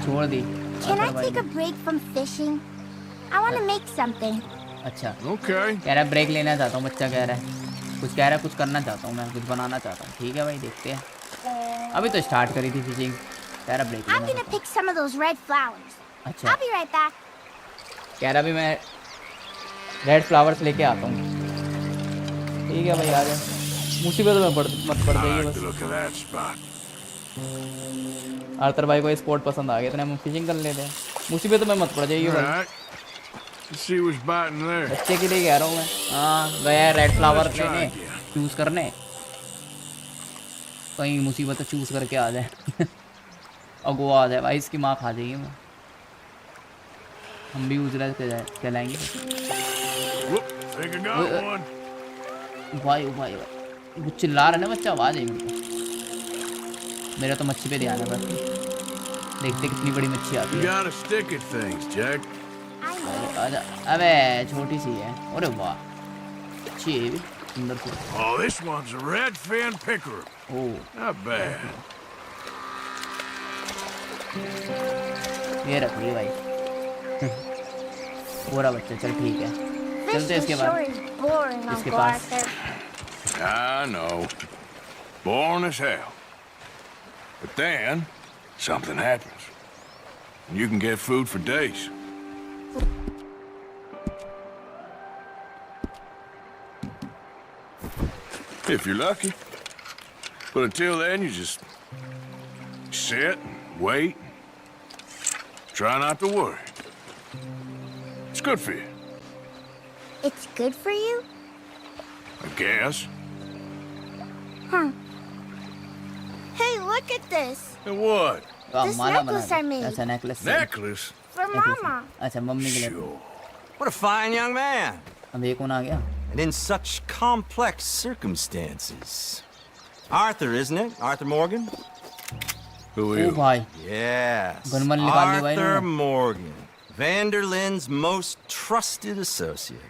छोड़ दी. Can I take a break from fishing? I want to make something. अच्छा. Okay. कह रहा है break लेना चाहता हूँ. बच्चा कह रहा है कुछ कह रहा है कुछ करना चाहता हूँ मैं कुछ बनाना चाहता हूँ. ठीक है भाई देखते हैं. अभी तो स्टार्ट करी थी फिशिंग. कह रहा break I'm gonna pick some of those red flowers. अच्छा. I'll be right back. कह रहा भी मैं रेड फ्लावर्स लेके आता हूँ. ठीक है भाई आ जाए. मुसीबत में मत पड़ जाइए बस. Look at that spot. Arthur भाई को स्पोर्ट पसंद आ गया, इतने हम फिशिंग कर लेते हैं। मुसीबत में मत पड़ जाइए भाई। बच्चे के लिए कह रहा हूँ मैं। हाँ गया है रेड फ्लावर लेने, चूज करने, कहीं मुसीबत चूज करके आ जाए। और वो आ जाए भाई, इसकी माँ खा जाएगी। मैं हम भी उजला कहलाएंगे भाई। भाई वो चिल्ला रहा है ना बच्चा, आवाज है मेरा। तो मच्छी पे ध्यान है बस, देखते कितनी बड़ी मच्छी आती है। आजा, अबे छोटी सी है। अरे वाह अच्छी है भी, सुंदर सी। Oh, this one's a red-fin pickerel. Oh, not bad. ये रख ली भाई। पूरा बच्चा, चल ठीक है, चलते इसके बाद इसके पास। I know, boring as hell. But then something happens, and you can get food for days. If you're lucky. But until then, you just sit and wait. Try not to worry. It's good for you. It's good for you? I guess. Huh. Hey, look at this. And what? This necklace I made. That's a necklace. Necklace? For Mama. अच्छा mummy के लिए। What a fine young man. अब ये कौन आ गया? And in such complex circumstances. Arthur, isn't it? Arthur Morgan? Who are you? Oh, भाई। Yes. Arthur Morgan. Vanderlyn's most trusted associate.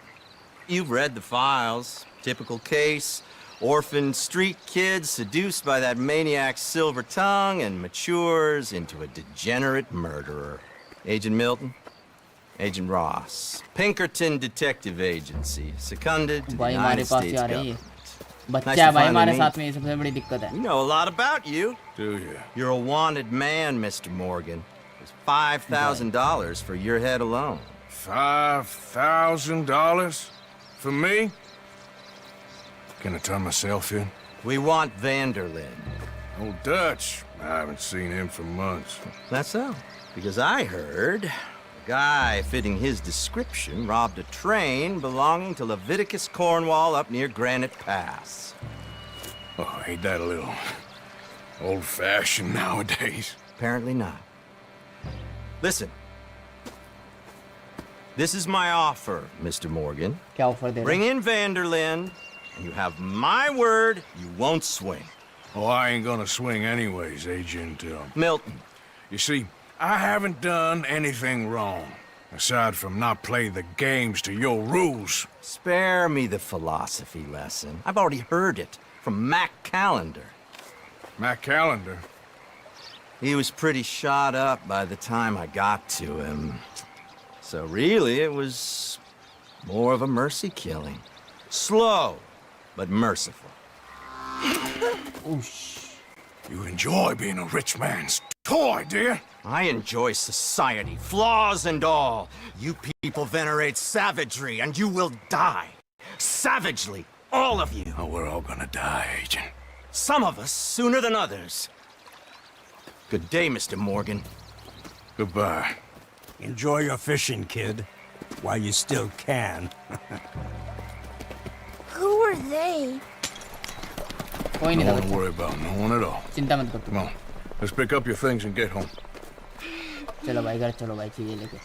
You've read the files. Typical case. Orphaned street kid seduced by that maniac's silver tongue and matures into a degenerate murderer. Agent Milton? Agent Ross. Pinkerton Detective Agency. Seconded to the United States government. बच्चा भाई हमारे साथ में, ये सबसे बड़ी दिक्कत है। We know a lot about you. Do you? You're a wanted man, Mr. Morgan. There's $5,000 for your head alone. $5,000? For me? Can I turn myself in? We want Vanderlyn. Old Dutch. I haven't seen him for months. That's so. Because I heard a guy fitting his description robbed a train belonging to Leviticus Cornwall up near Granite Pass. Oh, ain't that a little old-fashioned nowadays? Apparently not. Listen. This is my offer, Mr. Morgan. क्या offer दे रहे? Bring in Vanderlyn, and you have my word you won't swing. Oh, I ain't gonna swing anyways, Agent Milton. You see, I haven't done anything wrong, aside from not playing the games to your rules. Spare me the philosophy lesson. I've already heard it from Mac Callender. Mac Callender? He was pretty shot up by the time I got to him. So really, it was more of a mercy killing. Slow, but merciful. You enjoy being a rich man's toy, dear? I enjoy society, flaws and all. You people venerate savagery, and you will die. Savagely, all of you. Oh, we're all gonna die, Agent. Some of us sooner than others. Good day, Mr. Morgan. Goodbye. Enjoy your fishing, kid, while you still can. Who are they? No one to worry about, no one at all. चिंता मत कर तू। Come on, let's pick up your things and get home. चलो भाई घर चलो भाई, चीजें लेके।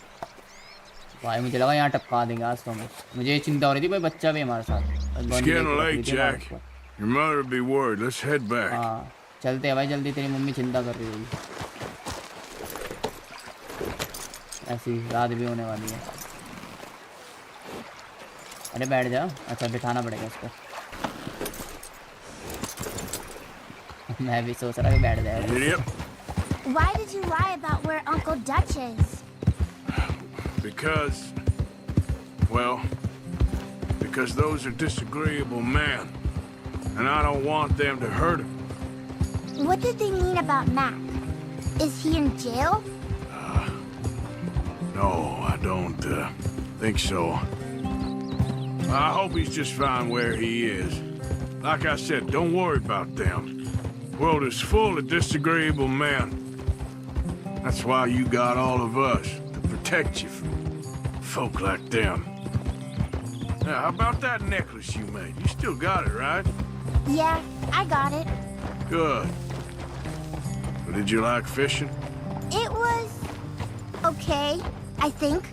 भाई मुझे लगा यहाँ टपका देंगे आज तो हमें। मुझे ये चिंता हो रही थी भाई, बच्चा भी हमारे साथ। It's getting late, Jack. Your mother will be worried. Let's head back. हाँ चलते हैं भाई जल्दी, तेरी मम्मी चिंता कर रही होगी। ऐसी रात भी होने वाली है। अरे बैठ जा। अच्छा बिठाना पड़ेगा इसको। मैं भी सोच रहा कि बैठ जाए। Why did you lie about where Uncle Dutch is? Because those are disagreeable men, and I don't want them to hurt him. What did they mean about Mac? Is he in jail? No, I don't think so. I hope he's just fine where he is. Like I said, don't worry about them. World is full of disagreeable men. That's why you got all of us, to protect you from folk like them. Now, how about that necklace you made? You still got it, right? Yeah, I got it. Good. Well, did you like fishing? It was okay, I think.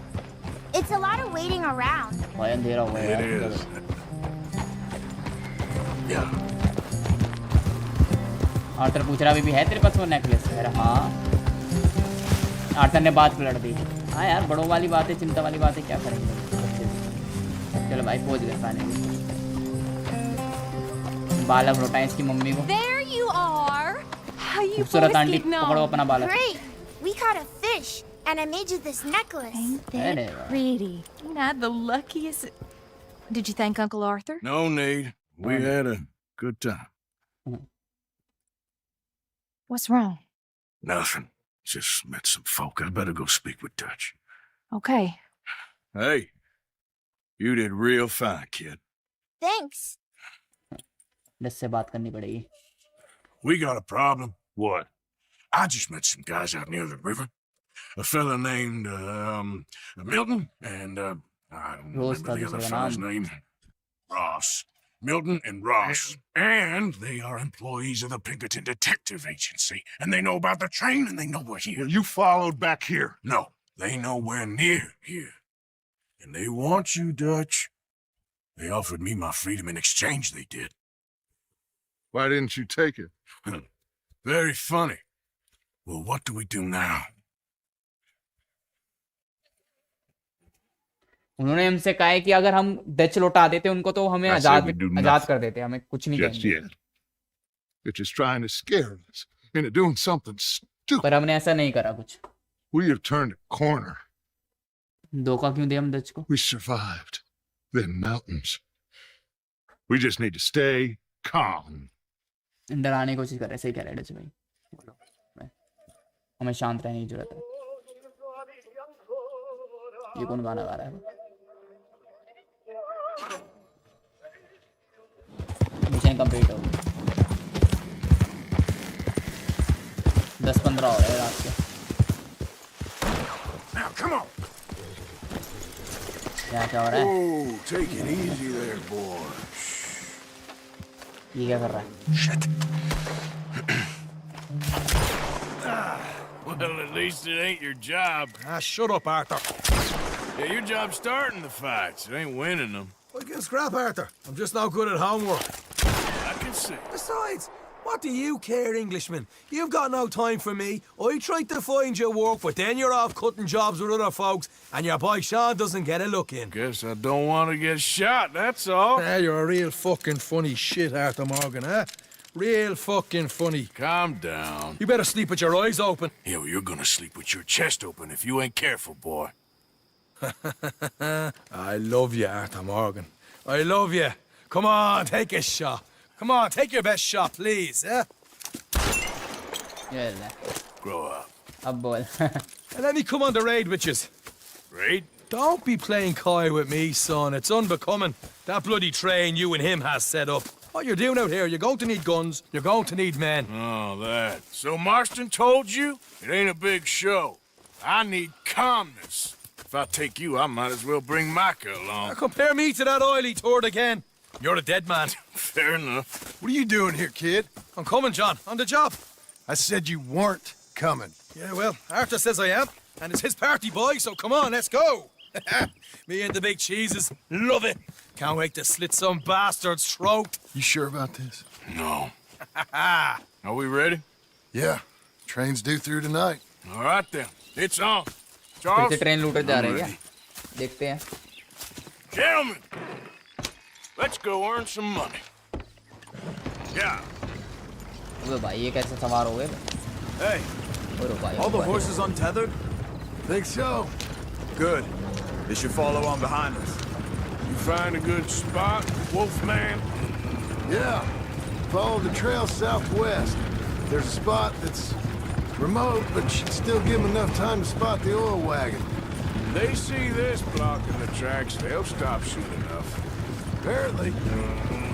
It's a lot of waiting around. It is. Yeah. Arthur पूछ रहा अभी है तेरे पास वो necklace? हाँ। Arthur ने बात पलट दी। हाँ यार, बड़ों वाली बात है, चिंता वाली बात है, क्या करेंगे? चलो भाई, पहुंच गए खाने में। बालक लौटाएं इसकी मम्मी को। There you are. How you खूबसूरत आंटी, पकड़ो अपना बालक। Great. We caught a fish, and I made you this necklace. Ain't that pretty? Not the luckiest. Did you thank Uncle Arthur? No need. We had a good time. What's wrong? Nothing. Just met some folk. I better go speak with Dutch. Okay. Hey, you did real fine, kid. Thanks. दस से बात करनी पड़ेगी। We got a problem. What? I just met some guys out near the river. A fella named Milton and I don't remember the other fella's name. Ross. Milton and Ross. And they are employees of the Pinkerton Detective Agency. And they know about the train and they know we're here. You followed back here? No, they know we're near here. And they want you, Dutch. They offered me my freedom in exchange, they did. Why didn't you take it? Very funny. Well, what do we do now? उन्होंने हमसे कहा है कि अगर हम Dutch लौटा देते उनको तो हमें आजाद कर देते, हमें कुछ नहीं कहेंगे। They're just trying to scare us into doing something stupid. पर हमने ऐसा नहीं करा कुछ। We have turned a corner. धोखा क्यों दिया हम डच को? We survived the mountains. We just need to stay calm. डराने की कोशिश कर रहे, सही कह रहे हैं डच भाई। हमें शांत रहने की जरूरत है। ये कौन गाना गा रहा है? मिशन कंप्लीट हो गई। 10-15 हो रहे रात के। Now, come on. क्या हो रहा है? Oh, take it easy there, boy. ये क्या कर रहा है? Shit. Well, at least it ain't your job. Shut up, Arthur. Yeah, your job's starting the fights. It ain't winning them. I can scrap, Arthur. I'm just no good at homework. I can see. Besides, what do you care, Englishman? You've got no time for me. I tried to find you work, but then you're off cutting jobs with other folks, and your boy Sean doesn't get a look in. Guess I don't want to get shot, that's all. Yeah, you're a real fucking funny shit, Arthur Morgan, eh? Real fucking funny. Calm down. You better sleep with your eyes open. Yeah, well, you're gonna sleep with your chest open if you ain't careful, boy. I love you, Arthur Morgan. I love you. Come on, take a shot. Come on, take your best shot, please, eh? Yeah. Grow up. अब बोल। And let me come on the raid with yous. Raid? Don't be playing coy with me, son. It's unbecoming. That bloody train you and him has set up. What you're doing out here, you're going to need guns, you're going to need men. Oh, that. So Marston told you? It ain't a big show. I need calmness. If I take you, I might as well bring Micah along. Now compare me to that oily turd again. You're a dead man. Fair enough. What are you doing here, kid? I'm coming, John. On the job. I said you weren't coming. Yeah, well, Arthur says I am. And it's his party, boy, so come on, let's go. Me and the big cheeses. Love it. Can't wait to slit some bastard's throat. You sure about this? No. Are we ready? Yeah. Train's due through tonight. All right, then. It's on. फिर Charles? से train लूटे जा रहे हैं क्या? देखते हैं। Gentlemen, let's go earn some money. Yeah. वो भाई ये कैसे सवार हो गए? Hey, all the horses untethered? Think so. Good. They should follow on behind us. You find a good spot, Wolfman? Yeah. Follow the trail southwest. There's a spot that's remote, but should still give them enough time to spot the oil wagon. They see this blocking the tracks, they'll stop soon enough. Apparently.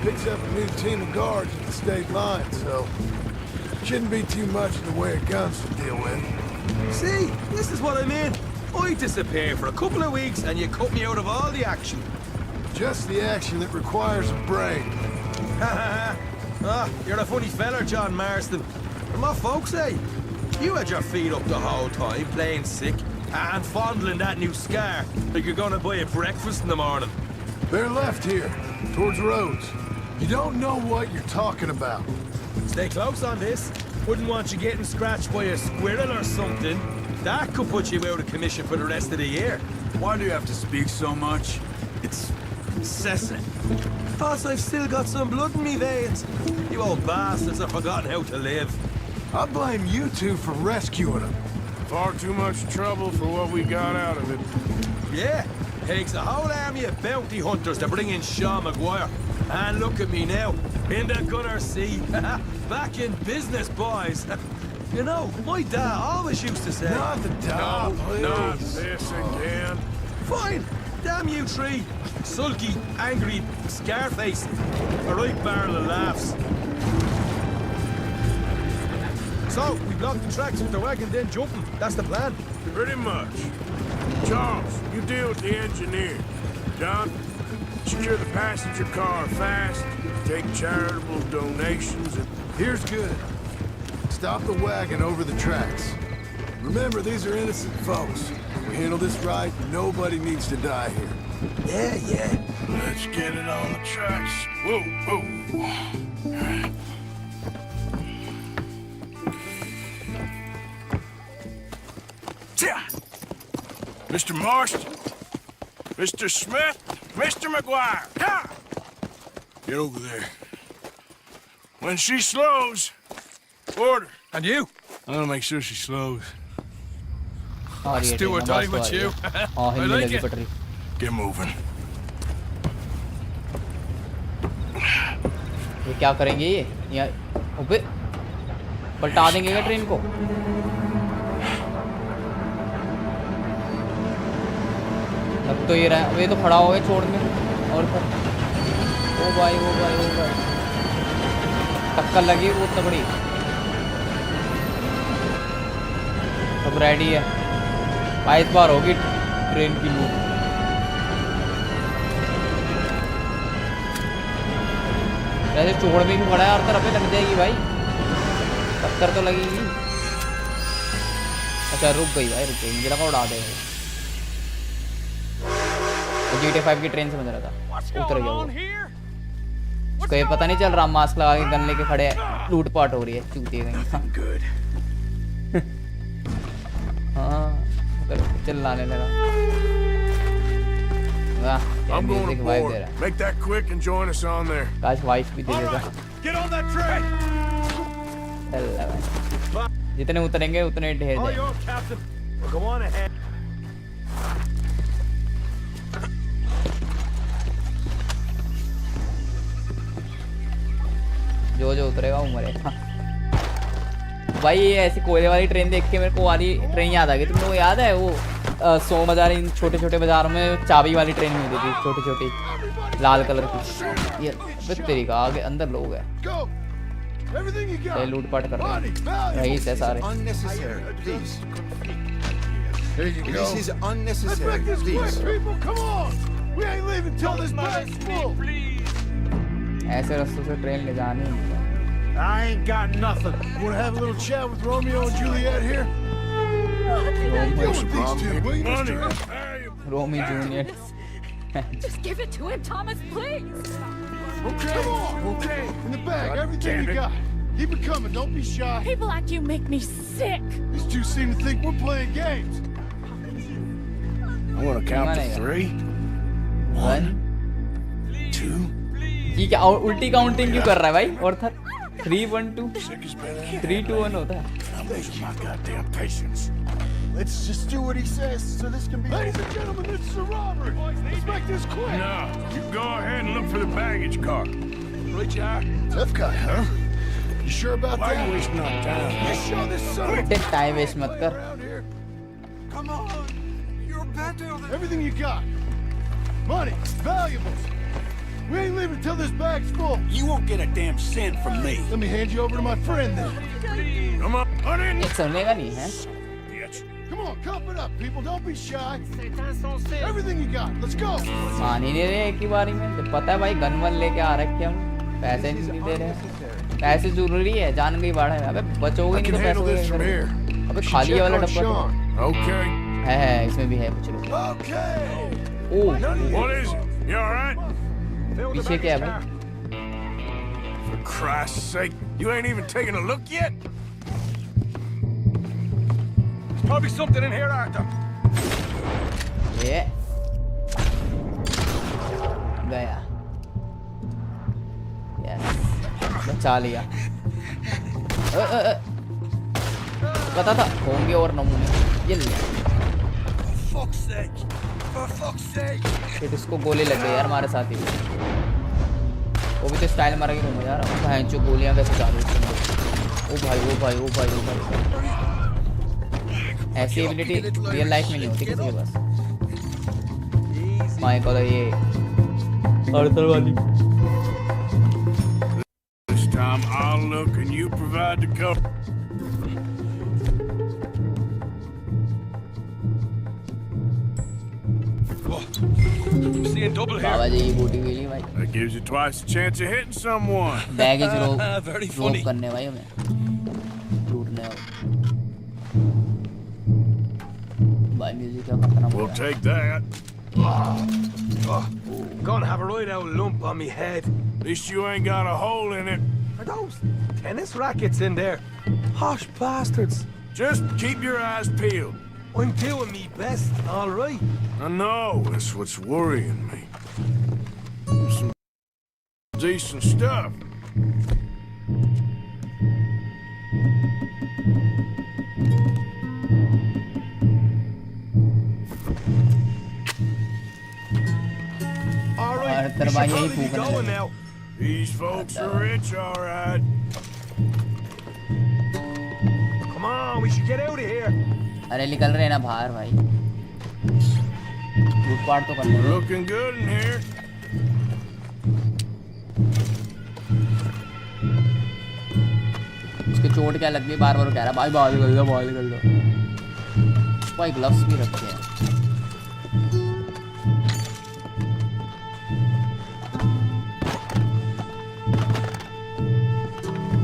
Picks up a new team of guards at the state line, so Shouldn't be too much in the way of guns to deal with. See, this is what I mean. I disappear for a couple of weeks and you cut me out of all the action. Just the action that requires a brain. You're a funny feller, John Marston. And my folks say, you had your feet up the whole time, playing sick, and fondling that new scar, like you're gonna buy a breakfast in the morning. They're left here, towards Rhodes. You don't know what you're talking about. Stay close on this. Wouldn't want you getting scratched by a squirrel or something. That could put you out of commission for the rest of the year. Why do you have to speak so much? It's incessant. Plus, I've still got some blood in me veins. You old bastards have forgotten how to live. I blame you two for rescuing him. Far too much trouble for what we got out of it. Yeah, takes a whole army of bounty hunters to bring in Sean McGuire. And look at me now, in the gunner seat. Back in business, boys. You know, my dad always used to say... Not the dad, please. Not this again. Fine. Damn you three. Sulky, angry, scar-faced. A right barrel of laughs. So, we block the tracks with the wagon, then jump them. That's the plan. Pretty much. Charles, you deal with the engineer. John, secure the passenger car fast. Take charitable donations and... Here's good. Stop the wagon over the tracks. Remember, these are innocent folks. If we handle this right, nobody needs to die here. Yeah. Let's get it on the tracks. Whoa. Mr. Marston, Mr. Smith, Mr. McGuire, get over there. When she slows, order. And you? I'm gonna make sure she slows. Stuart, die with you. I like it. Get moving. ये क्या करेंगे ये? या ऊपर पलटा देंगे क्या train को? अब तो ये रहा, ये तो खड़ा हो गया छोड़ में और ओ भाई टक्कर लगी वो तगड़ी। अब रेडी है भाई, इस बार होगी ट्रेन की लूट। ऐसे चोड़ में भी खड़ा है, हर तरफ पे लग जाएगी भाई, टक्कर तो लगेगी। अच्छा रुक गई भाई, रुक गई, मुझे लगा उड़ा देगा। GTA 5 की ट्रेन समझ रहा था, उतर गया वो। उसको ये पता नहीं चल रहा, मास्क लगा के गन लेके खड़े हैं, लूट पाट हो रही है, चूतिए कहीं। हाँ चिल्लाने लगा। वाह क्या म्यूजिक वाइब दे रहा है। Make that quick and join us on there. काश वाइफ भी दे देता। Get on that train. जितने उतरेंगे उतने ढेर All जाएंगे। yours, Captain. Go on ahead. जो उतरेगा वो मरेगा। भाई ये ऐसी कोयले वाली ट्रेन देख के मेरे को वाली ट्रेन याद आ गई। तुम लोगों को याद है वो 100 बाजार, इन छोटे छोटे बाजारों में चाबी वाली ट्रेन मिलती थी, छोटी छोटी लाल कलर की। ये तेरी का आगे अंदर लोग हैं, लूटपाट कर रहे हैं, रईस है सारे। This is unnecessary. Please. ऐसे रास्तों से ट्रेन ले जानी है। I ain't got nothing. Want to have a little chat with Romeo and Juliet here? Romeo Junior. Just give it to him, Thomas, please. Okay, come on. Okay, in the bag, everything you got. Keep it coming. Don't be shy. People like you make me sick. These two seem to think we're playing games. I'm gonna count to 3. 1, 2. ये क्या उल्टी counting क्यों कर रहा है भाई? और था 3 1 2 3 2 1 होता है। Let's just do what he says so this can be... Ladies and gentlemen, this is a robbery. Let's make this quick. No, you go ahead and look for the baggage car. Right, Jack? Tough guy, huh? You sure about that? Why are you wasting our time? You show this son. Time waste मत कर। Come on. You're better than... Everything you got. Money, valuables. We ain't leaving till this bag's full. You won't get a damn cent from me. Let me hand you over to my friend then. Come on, run in. ये चलने का नहीं है. Come on, cup it up, people. Don't be shy. Everything you got. Let's go. मान ही नहीं रहे एक ही बारी में. जब पता है भाई गन वन लेके आ रखे हम. पैसे नहीं दे रहे. पैसे जरूरी है. जान गई बाढ़ है. अबे बचोगे नहीं तो पैसे करेंगे. अबे खाली वाला डब्बा. Okay. है इसमें भी है कुछ लोग. Okay. Oh. What is it? You all right? पीछे क्या है भाई? For Christ's sake, you ain't even taking a look yet? There's probably something in here, Arthur. Yeah. गया. Yes. बचा लिया. पता था होंगे और नमूने. ये लिया. For fuck's sake. For fuck's sake. फिर इसको गोली लग गई यार हमारे साथ ही. वो भी तो स्टाइल मारा कि घूम यार. भाई जो गोलियां कैसे चालू हैं. ओ भाई ओ भाई ओ भाई ओ भाई. ऐसी एबिलिटी रियल लाइफ में नहीं होती किसी के पास. माय गॉड ये आर्थर वाली. This time I'll look and you provide the cover. Seeing double here. बाबा जी ये बूटी मिली भाई. That gives you twice the chance of hitting someone. Baggage रोक करने भाई हमें. लूटने आओ. भाई म्यूजिक का खतरा. We'll take that. Gonna have a right out lump on me head. At least you ain't got a hole in it. Are those tennis rackets in there? Posh bastards. Just keep your eyes peeled. I'm doing me best, all right. I know, that's what's worrying me. Some decent stuff. All right, we should probably be going now. These folks are rich, all right. Come on, we should get out of here. अरे निकल रहे हैं ना बाहर भाई. लूटपाट तो करने. Looking good in here. उसके चोट क्या लग गई बार-बार कह रहा भाई बाहर निकल दो बाहर निकल दो. भाई ग्लव्स भी रखे हैं.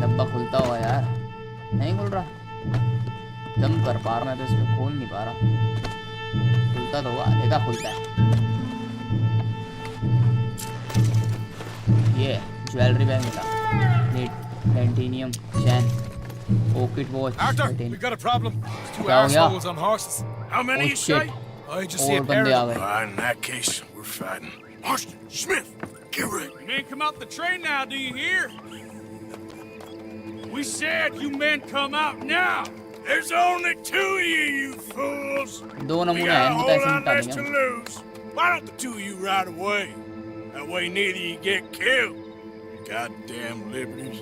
डब्बा खुलता हुआ यार. नहीं खुल रहा. जम कर पा रहा मैं तो इसमें खोल नहीं पा रहा. खुलता तो हुआ. देखा खुलता है. ये ज्वेलरी बैग मिला. Titanium chain. Orchid watch. Arthur, we got a problem. There's two क्या हो गया? assholes on horses. How many Oh you say? shit. I just see a और pair बंदे आ of गए. them. In that case, we're fighting. Marston, Smith, get ready. You men come out the train now, do you hear? We said you men come out now. There's only two of you, you fools. दो We नमूने got हैं. a इनको whole ऐसे lot निकाल less to देंगे. lose. Why don't the two of you ride away? That way neither of you get killed. Goddamn liberties.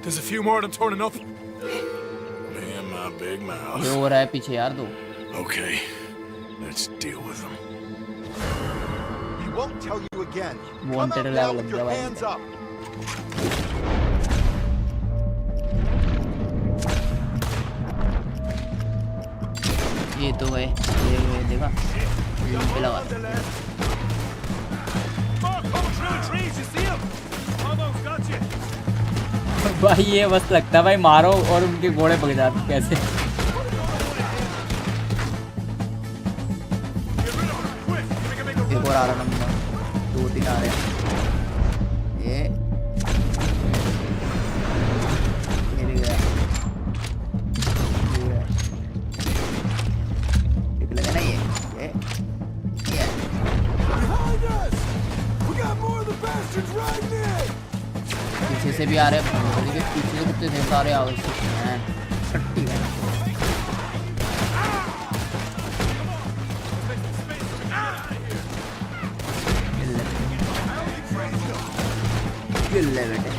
There's a few more than turning up. Me and my big mouth. ये हो रहा है पीछे यार दो. Okay, let's deal with them. He won't tell you again. Wanted Come out level now of with your the hands up. ये तो है. ये देखा. पे लगा. भाई ये बस लगता है भाई मारो और उनके घोड़े पक जाते कैसे. एक और आ रहा नंबर. 2-3 आ रहे हैं. ये गिर गया. ठीक लगा ना ये. पीछे से भी आ रहे हैं. पीछे से कितने ढेर सारे आ गए. छट्टी है. किल ले बेटे.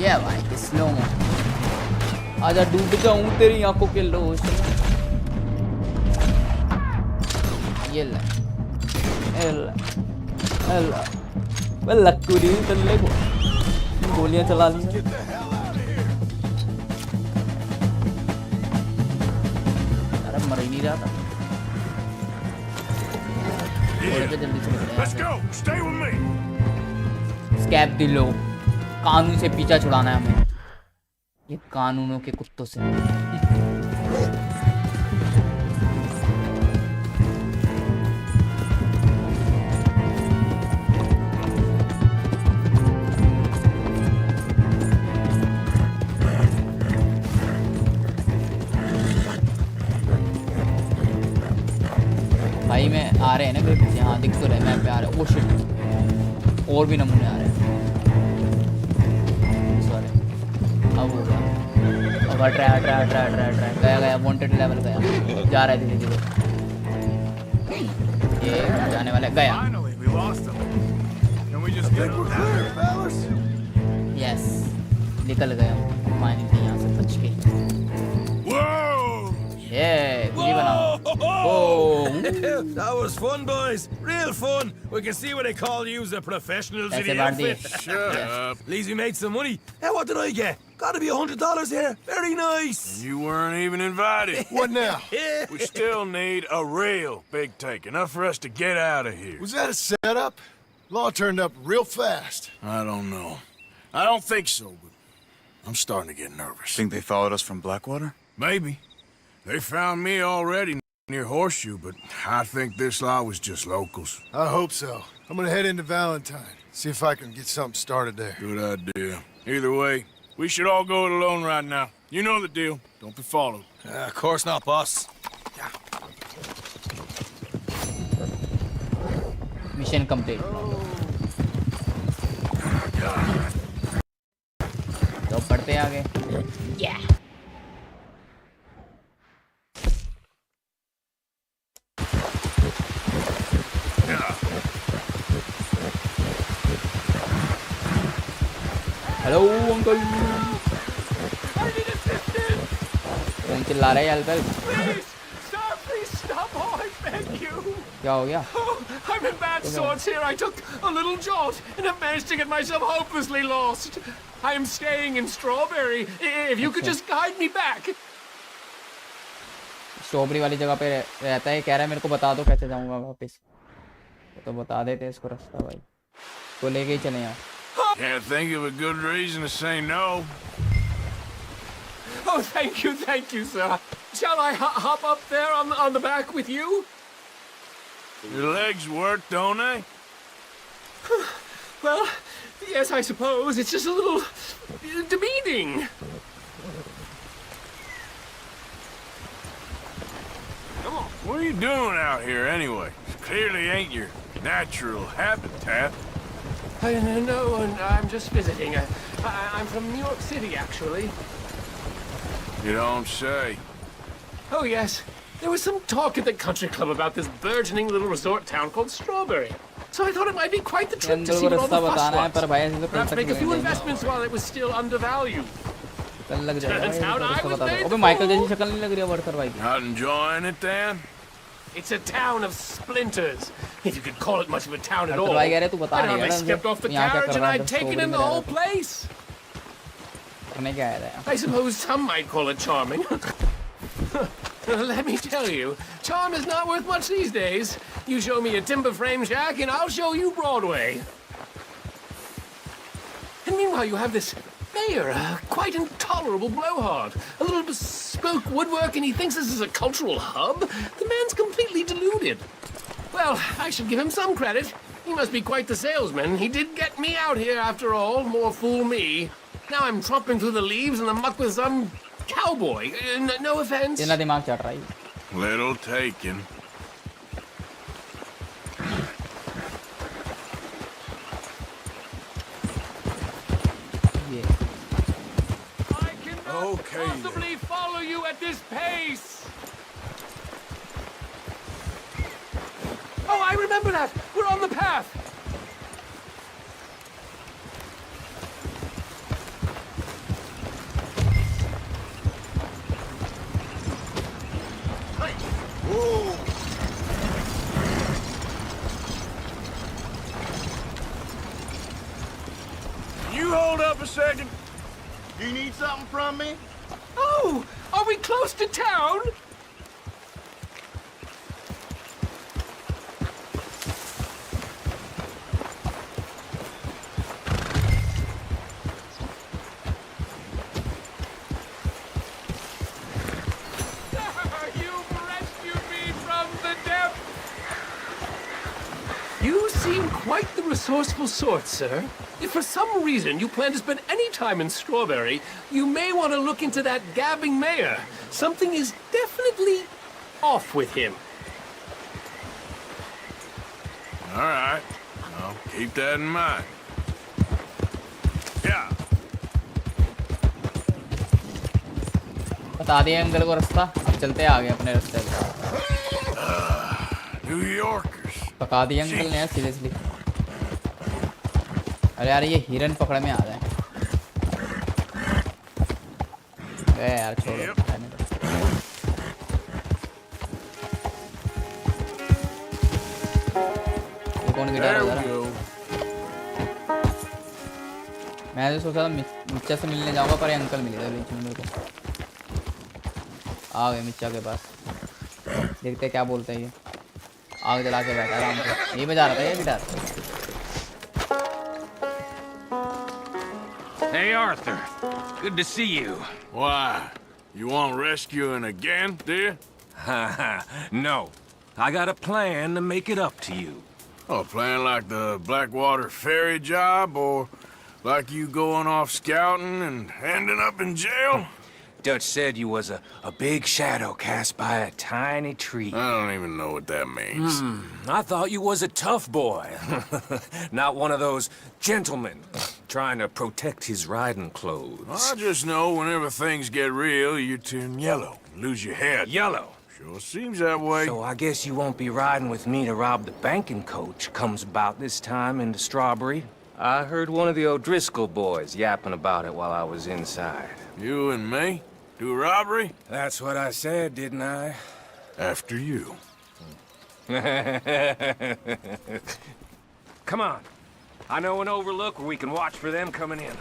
ये भाई स्लो में. आजा डूब जाऊं तेरी आंखों के लोश. ये ले मैं लक्कू नहीं चलने को गोलियां चला ली अरे मर ही नहीं रहा था जल्दी से स्कैप दिलो कानून से पीछा छुड़ाना है हमें ये कानूनों के कुत्तों से भाई में आ रहे हैं ना कोई पीछे हाँ दिख तो रहे मैप पे आ रहे हैं वो शिट और भी नमूने आ रहे हैं सॉरी अब हो गया अब ट्राई गया वांटेड लेवल गया जा रहे थे धीरे ये जाने वाला गया यस निकल गया फाइनली यहाँ से बच के That was fun, boys. Real fun. We can see what they call you the professionals in the outfit. Shut up. At least we made some money. Hey, what did I get? Gotta be $100 here. Very nice. You weren't even invited. What now? We still need a real big take. Enough for us to get out of here. Was that a setup? Law turned up real fast. I don't know. I don't think so, but I'm starting to get nervous. Think they followed us from Blackwater? Maybe. They found me already near Horseshoe, but I think this lot was just locals. I hope so. I'm gonna head into Valentine. See if I can get something started there. Good idea. Either way, we should all go it alone right now. You know the deal. Don't be followed. Of course not, boss. Mission complete. तो पढ़ते आगे. Yeah. Hello uncle कौन चिल्ला रहा है uncle क्या हो गया I'm in bad sorts here. I took a little jolt and have managed to get myself hopelessly lost. I am staying in Strawberry. If you could just guide me back. Strawberry वाली जगह पे रहता है कह रहा है मेरे को बता दो कैसे जाऊंगा वापस तो बता देते इसको रास्ता भाई तो लेके ही चले यहाँ Can't think of a good reason to say no. Oh, thank you, sir. Shall I hop up there on the back with you? Your legs work, don't they? Well, yes, I suppose. It's just a little demeaning. Come on. What are you doing out here anyway? Clearly ain't your natural habitat. No, I'm just visiting. I'm from New York City, actually. You don't say. Oh, yes. There was some talk at the country club about this burgeoning little resort town called Strawberry. So I thought it might be quite the trip to see what all the fuss was. Perhaps make a few investments while it was still undervalued. Turns out I was made Not enjoying it then? It's a town of splinters, if you could call it much of a town at all. I hardly stepped off the carriage and I'd taken in the whole place. I suppose some might call it charming. Let me tell you, charm is not worth much these days. You show me a timber frame shack and I'll show you Broadway. And meanwhile you have this mayor, a quite intolerable blowhard. A little bespoke woodwork and he thinks this is a cultural hub? The man's completely deluded. Well, I should give him some credit. He must be quite the salesman. He did get me out here after all, more fool me. Now I'm tromping through the leaves in the muck with some cowboy. No offense. Little taken. Okay. Possibly follow you at this pace. Oh, I remember that. We're on the path. a second. You need something from me? Oh, are we close to town? You seem quite the resourceful sort, sir. If for some reason you plan to spend any time in Strawberry, you may want to look into that gabbing mayor. Something is definitely off with him. All right. I'll keep that in mind. Yeah. बता दिया uncle को रास्ता, अब चलते आगे अपने रास्ते पे। New Yorkers. पका दिया अंकल ने सीरियसली। अरे यार ये हिरन पकड़ में आ रहा है। गए यार छोड़ो। ये कौन गिटार बजा रहा है? मैं तो सोचा था मिच्चा से मिलने जाऊंगा पर ये अंकल मिले थे बीच में मेरे को। आ गए मिच्चा के पास। देखते क्या बोलते हैं ये। आग जला के बैठा आराम से। यही बजा रहा था ये guitar. Hey, Arthur. Good to see you. Why? You want rescuing again, do you? No. I got a plan to make it up to you. Oh, a plan like the Blackwater ferry job, or like you going off scouting and ending up in jail? Dutch said you was a big shadow cast by a tiny tree. I don't even know what that means. I thought you was a tough boy. Not one of those gentlemen trying to protect his riding clothes. I just know whenever things get real, you turn yellow, lose your head. Yellow? Sure seems that way. So I guess you won't be riding with me to rob the banking coach comes about this time into Strawberry. I heard one of the O'Driscoll boys yapping about it while I was inside. You and me? Do a robbery? That's what I said, didn't I? After you. Come on. I know an overlook where we can watch for them coming in.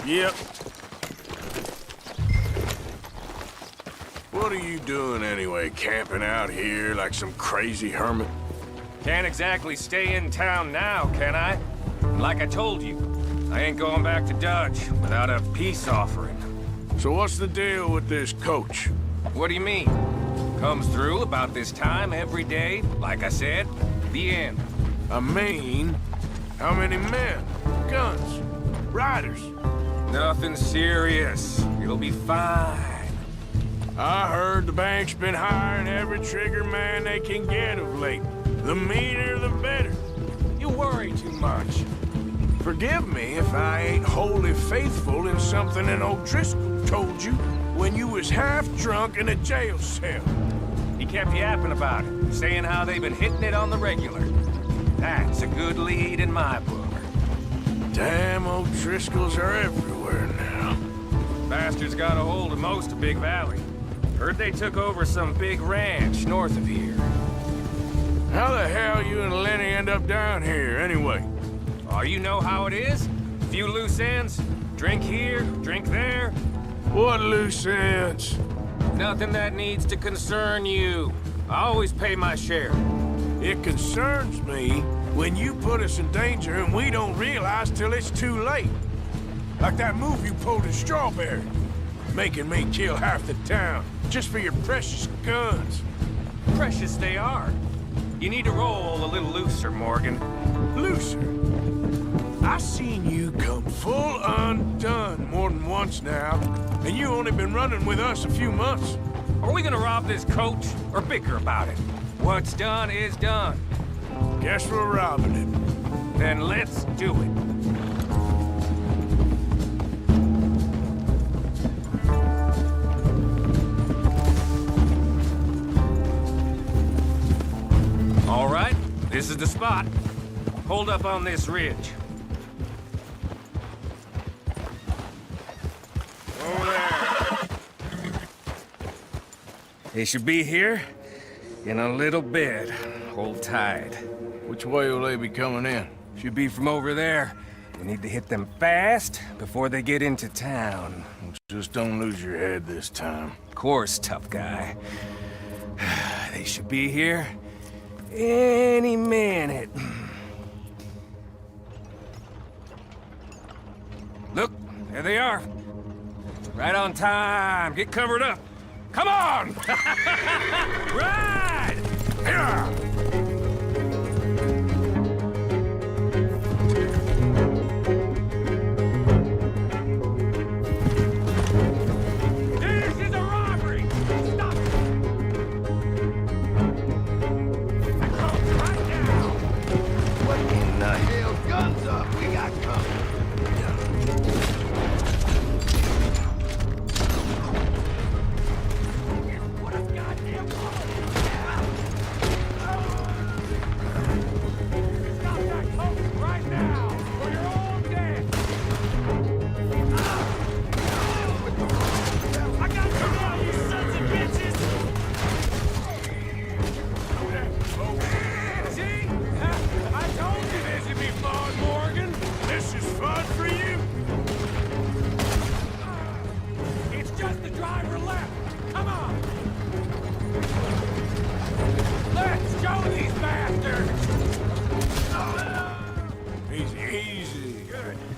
Yep. What are you doing anyway, camping out here like some crazy hermit? Can't exactly stay in town now, can I? Like I told you, I ain't going back to Dutch without a peace offering. So what's the deal with this coach? What do you mean? Comes through about this time every day, like I said, the end. I mean, how many men, guns, riders? Nothing serious. It'll be fine. I heard the bank's been hiring every trigger man they can get of late. The meaner, the better. You worry too much. Forgive me if I ain't wholly faithful in something an O'Driscoll told you when you was half drunk in a jail cell. He kept yapping about it, saying how they've been hitting it on the regular. That's a good lead in my book. Damn O'Driscolls are everywhere now. Bastards got a hold of most of Big Valley. Heard they took over some big ranch north of here. How the hell you and Lenny end up down here, anyway? Oh, you know how it is? Few loose ends. Drink here, drink there. What loose ends? Nothing that needs to concern you. I always pay my share. It concerns me when you put us in danger and we don't realize till it's too late. Like that move you pulled in Strawberry. Making me kill half the town just for your precious guns. Precious they are. You need to roll a little looser, Morgan. Looser? I seen you come full undone more than once now, and you only been running with us a few months. Are we gonna rob this coach or bicker about it? What's done is done. Guess we're robbing it. Then let's do it. All right, this is the spot. Hold up on this ridge. They should be here in a little bit. Hold tight. Which way will they be coming in? Should be from over there. We need to hit them fast before they get into town. Just don't lose your head this time. Of course, tough guy. They should be here any minute. Look, there they are. Right on time. Get covered up. Come on! Ride! Yeah.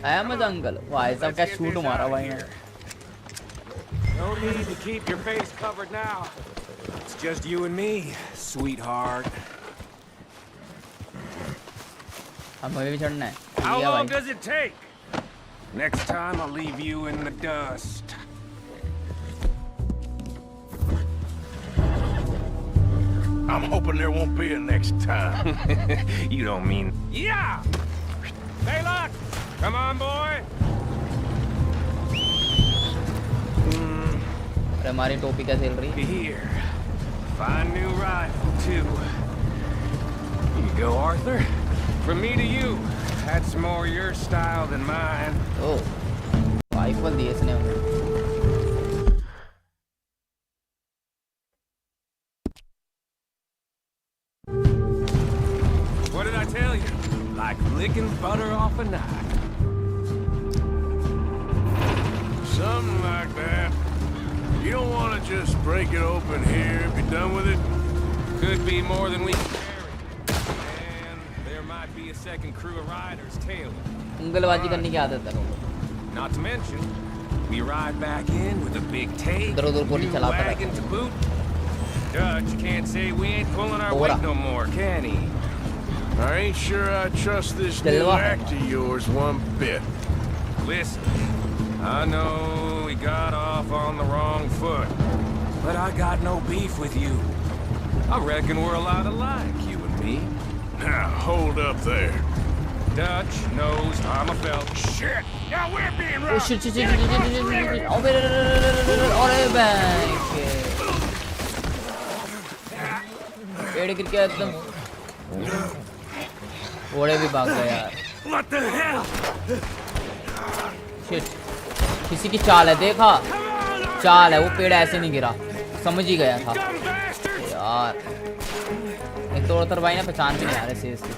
आया मैं जंगल भाई साहब क्या shoot मारा भाई ने No need to keep your face covered now. It's just you and me, sweetheart. हमें भी चढ़ना है How long does it take? Next time I'll leave you in the dust. I'm hoping there won't be a next time. You don't mean... Yeah! Hey, look! Come on, boy! अरे हमारी टोपी क्या चल रही है? Here. Fine new rifle, too. Here you go, Arthur. From me to you. That's more your style than mine. Oh. Rifle दिए इसने हमें. What did I tell you? Like licking butter off a knife. Something like that. You don't want to just break it open here, be done with it? Could be more than we can carry. And there might be a second crew of riders tailing. उंगलबाजी करने की आदत है लोगों को. Not to mention, we ride back in with a big take, उधर-उधर गोली new चलाता wagon रहता to boot. Dutch can't say we ain't pulling our weight no more, can he? I ain't sure I trust this new act of yours one bit. Listen, I know we got off on the wrong foot, but I got no beef with you. I reckon we're a lot alike, you and me. Now, hold up there. Dutch knows I'm a felt. Shit! Now we're being robbed! Oh shit! Oh bank. पेड़ गिर गया एकदम. घोड़े भी भाग गए यार. What the hell? Shit. किसी की चाल है देखा. चाल है वो पेड़ ऐसे नहीं गिरा. समझ ही गया था. यार. एक तो उतर भाई ना पहचान भी नहीं आ रहे सीरियसली.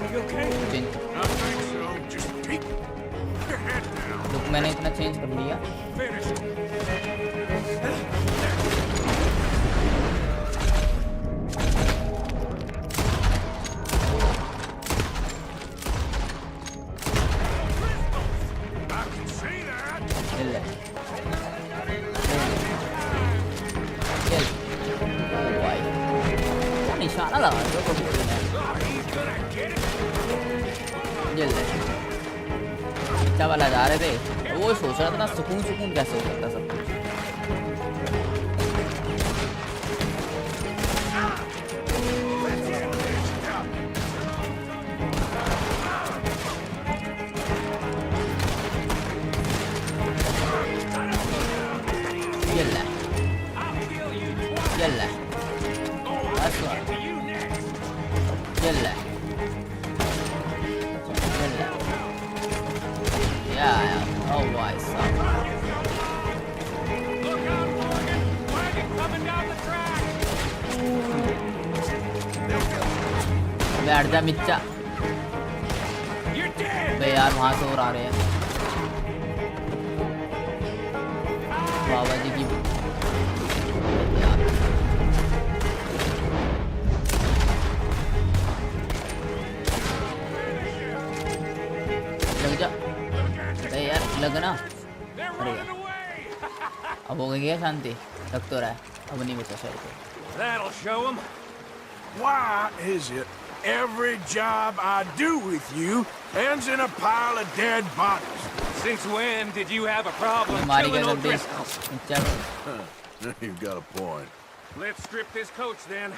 लुक मैंने इतना चेंज कर लिया. निशाना लगा दो को अच्छा वाला जा रहे थे. वो सोच रहा था ना सुकून कैसे हो सकता सब कुछ. يلا اسمع يلا يا الله يسامح. बैठ जा मिच्चा. बे यार वहां से और आ रहे हैं. बाबा जी की लग जा। अरे यार लगना। अरे यार अब हो गई है शांति। लग तो रहा है अब नहीं बचा शायद। That'll show him. Why is it every job I do with you ends in a pile of dead bodies? Since when did you have a problem मारी killing गया old जल्दी। Driscolls? चल You've got a point. Let's strip this coach then.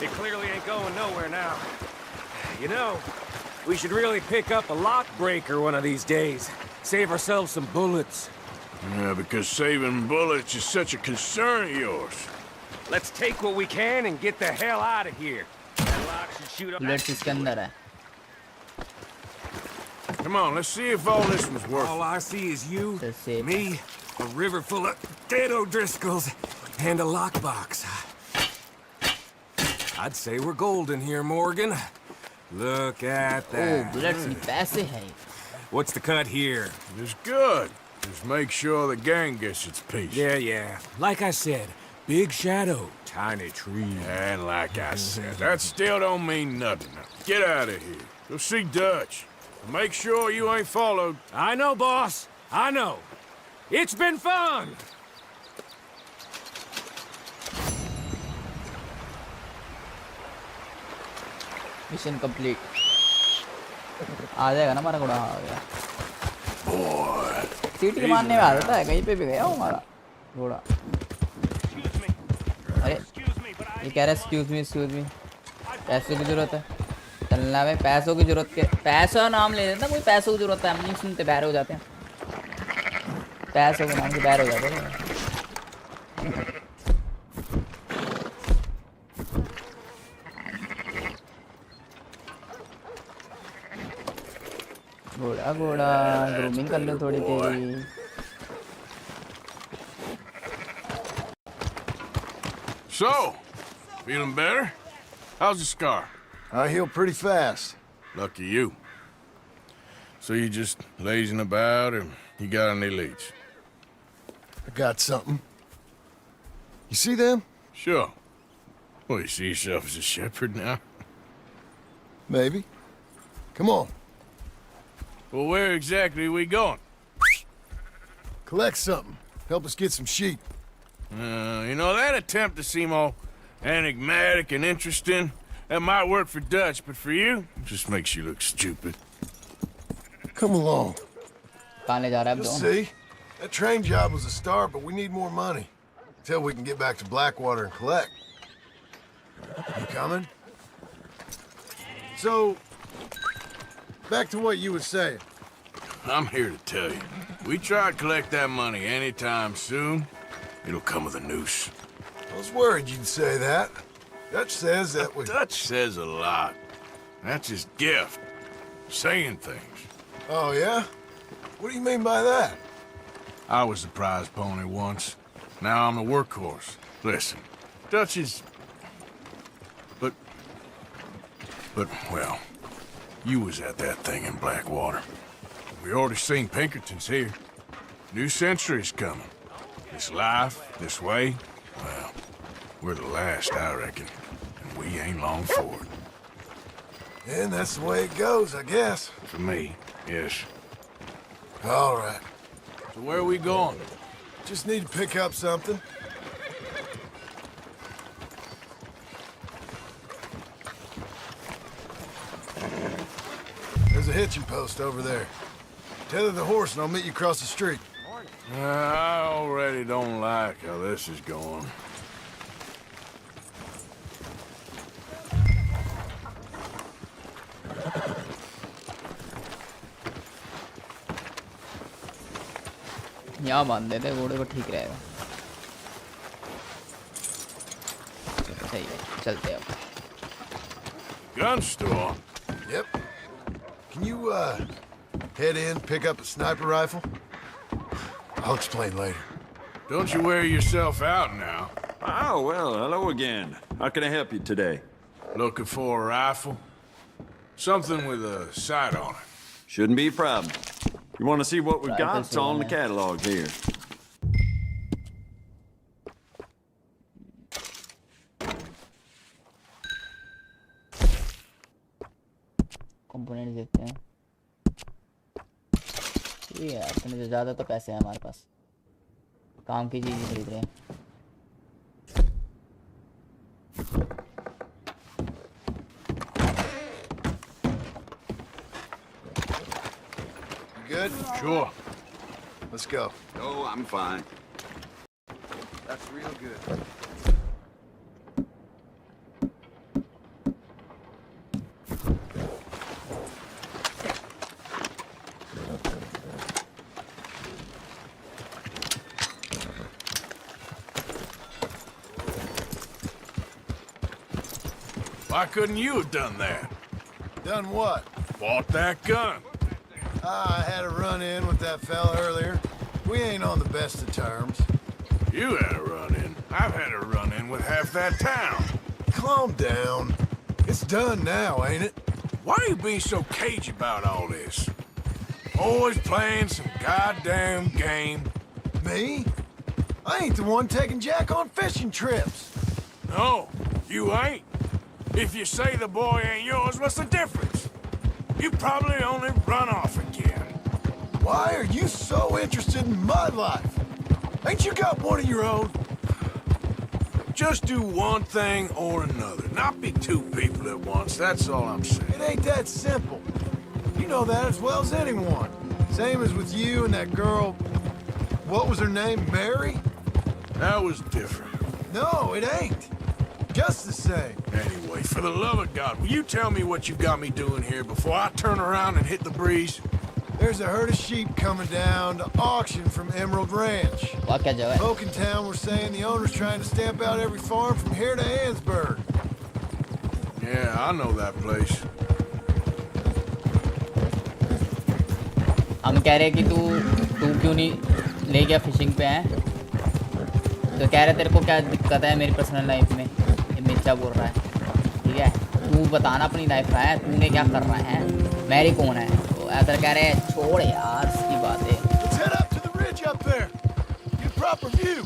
It clearly ain't going nowhere now. You know, we should really pick up a lock breaker one of these days. Save ourselves some bullets. Yeah, because saving bullets is such a concern of yours. Let's take what we can and get the hell out of here. That lock should shoot up. Bullets इसके अंदर है। Come on, let's see if all this was worth All it. I see is you, That's it. me, a river full of dead O'Driscolls, and a lockbox. I'd say we're golden here, Morgan. Look at oh that. Bullets नहीं पैसे हैं। What's the cut here? It's good. Just make sure the gang gets its piece. Yeah. Like I said, big shadow, tiny tree. And like I said, that still don't mean nothing. Now, get out of here. Go see Dutch. Make sure you ain't followed. I know, boss. I know. It's been fun. Mission complete. आ जाएगा ना हमारा घोड़ा। आ गया। सीटी मारने में आ जाता है कहीं पे भी गया हमारा घोड़ा। अरे ये कह रहा है एक्सक्यूज मी पैसों की जरूरत है। चलना में पैसों की जरूरत के पैसा नाम ले लेता कोई पैसों की जरूरत है। हम नहीं सुनते बैर हो जाते हैं। पैसों के नाम से बैर हो जाते हैं। घोड़ा घोड़ा ग्रूमिंग कर लो थोड़ी तेरी। So, feeling better? How's the scar? I heal pretty fast. Lucky you. So you just lazing about, or you got any leads? I got something. You see them? Sure. Well, you see yourself as a shepherd now? Maybe. Come on. Well, where exactly are we going? Collect something. Help us get some sheep. You know, that attempt to seem all enigmatic and interesting, that might work for Dutch, but for you, it just makes you look stupid. Come along. कहाँ ले जा रहा है अब You'll दोनों? see. That train job was a start, but we need more money. Until we can get back to Blackwater and collect. You coming? So, back to what you were saying. I'm here to tell you, we try to collect that money anytime soon, it'll come with a noose. I was worried you'd say that. Dutch says that we... Dutch says a lot. That's his gift. Saying things. Oh, yeah? What do you mean by that? I was the prize pony once. Now I'm the workhorse. Listen, Dutch is... But, well, you was at that thing in Blackwater. We already seen Pinkertons here. New century's coming. This life, this way, well, we're the last, I reckon. And we ain't long for it. And that's the way it goes, I guess. For me, yes. All right. So where are we going? Just need to pick up something. There's a hitching post over there. Tether the horse and I'll meet you across the street. I already don't like how this is going. यहाँ बांध देते घोड़े को ठीक रहेगा। सही है चलते अब। Gun store? Yep. Can you, head in, pick up a sniper rifle? I'll explain later. Don't you wear yourself out now? Oh, well, hello again. How can I help you today? Looking for a rifle? Something with a sight on it. Shouldn't be a problem. You want to see what we've got? It's all in the catalog here. Component देखते हैं। ठीक है, अपने से ज़्यादा तो पैसे हैं हमारे पास, काम की चीज़ खरीद रहे हैं। Good? Sure. Let's go. No, I'm fine. That's real good. Why couldn't you have done that? Done what? Bought that gun. I had a run-in with that fella earlier. We ain't on the best of terms. You had a run-in. I've had a run-in with half that town. Calm down. It's done now, ain't it? Why are you being so cagey about all this? Always playing some goddamn game. Me? I ain't the one taking Jack on fishing trips. No, you ain't. If you say the boy ain't yours, what's the difference? You probably only run off again. Why are you so interested in my life? Ain't you got one of your own? Just do one thing or another. Not be two people at once, that's all I'm saying. It ain't that simple. You know that as well as anyone. Same as with you and that girl... What was her name? Mary? That was different. No, it ain't. Just the same. Anyway, for the love of God, will you tell me what you got me doing here before I turn around and hit the breeze? There's a herd of sheep coming down to auction from Emerald Ranch. Folk in town were saying the owner's trying to stamp out every farm from here to Ansburg. Yeah, I know that place. हम कह रहे कि तू क्यों नहीं ले गया fishing पे है, तो कह रहे तेरे को क्या दिक्कत है मेरी पर्सनल लाइफ में, ये मिर्चा बोल रहा है। ठीक है, तू बताना अपनी लाइफ का है, तूने क्या कर रहा है, मैरी कौन है। तो ऐसा कह रहे हैं छोड़ यार इसकी बातें। Let's head up to the ridge up there. Get a proper view.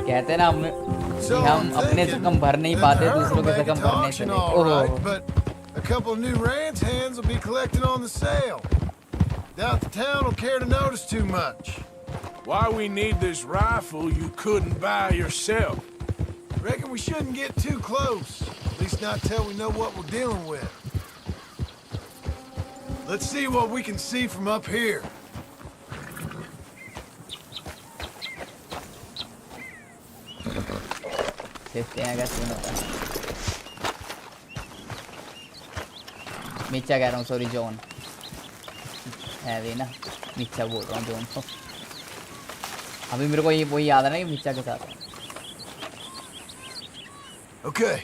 कहते ना हम अपने से कम भर नहीं पाते, दूसरों के से कम भरने से। ओहो, a couple of new ranch hands will be collected on the sale. Doubt the town will care to notice too much. Why we need this rifle you couldn't buy yourself? Reckon we shouldn't get too close. At least not till we know what we're dealing with. Let's see what we can see from up here. देखते हैं कैसे होता है। मिर्चा कह रहा हूँ, sorry John है वे ना, मिर्चा बोल रहा हूँ जॉन को। अभी मेरे को ये वही याद है ना कि मिर्चा के साथ। Okay,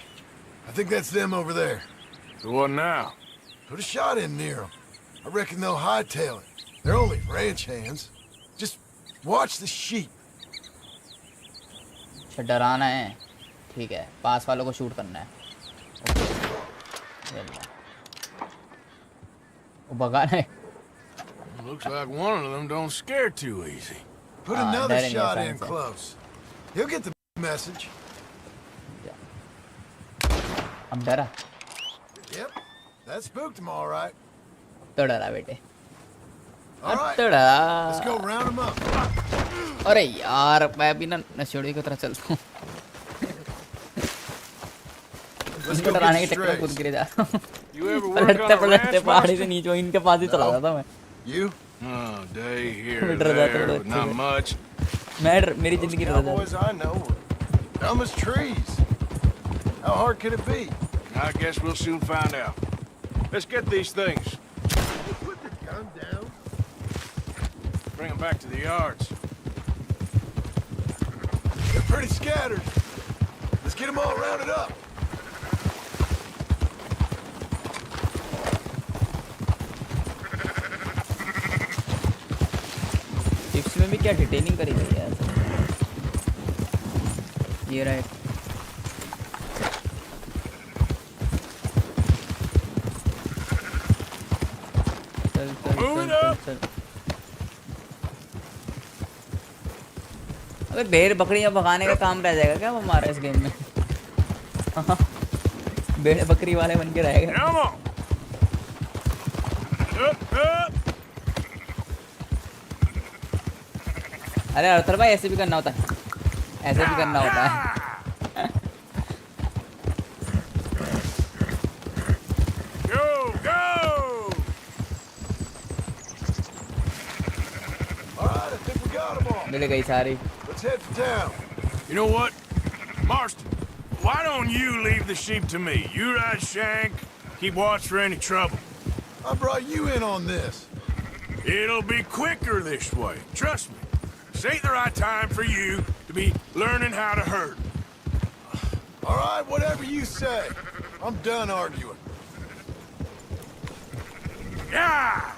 I think that's them over there. So what now? Put a shot in near them. I reckon they'll hightail it. They're only ranch hands. Just watch the sheep. डराना है, ठीक है, पास वालों को शूट करना है। वो भगाना है। Looks like one of them don't scare too easy. Put another shot in close. He'll get the message. अब डरा? Yep, that spooked him all right. तो डरा बेटे। All right, तो डरा। let's go round him up. अरे यार मैं भी ना नशेड़ी की तरह चलता हूँ। इनको डराने के चक्कर में खुद गिरे जाता हूँ। पलटते पहाड़ी से नीचे इनके पास ही चला जाता मैं। You? Oh, day here, there, not much. मेरी जिंदगी डर जाती है। Boys I know are dumb as trees. How hard could it be? I guess we'll soon find out. Let's get these things. Put the gun down. Bring them back to the yards. They're pretty scattered. Let's get them all rounded up. में भी क्या detailing करी गई है। ये right, चल चल चल चल चल। अबे भेड़ बकरियां भगाने का काम रह जाएगा क्या वो हमारा इस गेम में? भेड़ बकरी वाले बन के रहेगा। अरे अर्थर भाई ऐसे भी करना होता है, ऐसे भी करना होता है। मिल गई सारी। Let's head to town. You know what, Marston? Why don't you leave the sheep to me? You ride Shank, keep watch for any trouble. I brought you in on this. It'll be quicker this way. Trust me. This ain't the right time for you to be learning how to herd. All right, whatever you say. I'm done arguing. Yeah.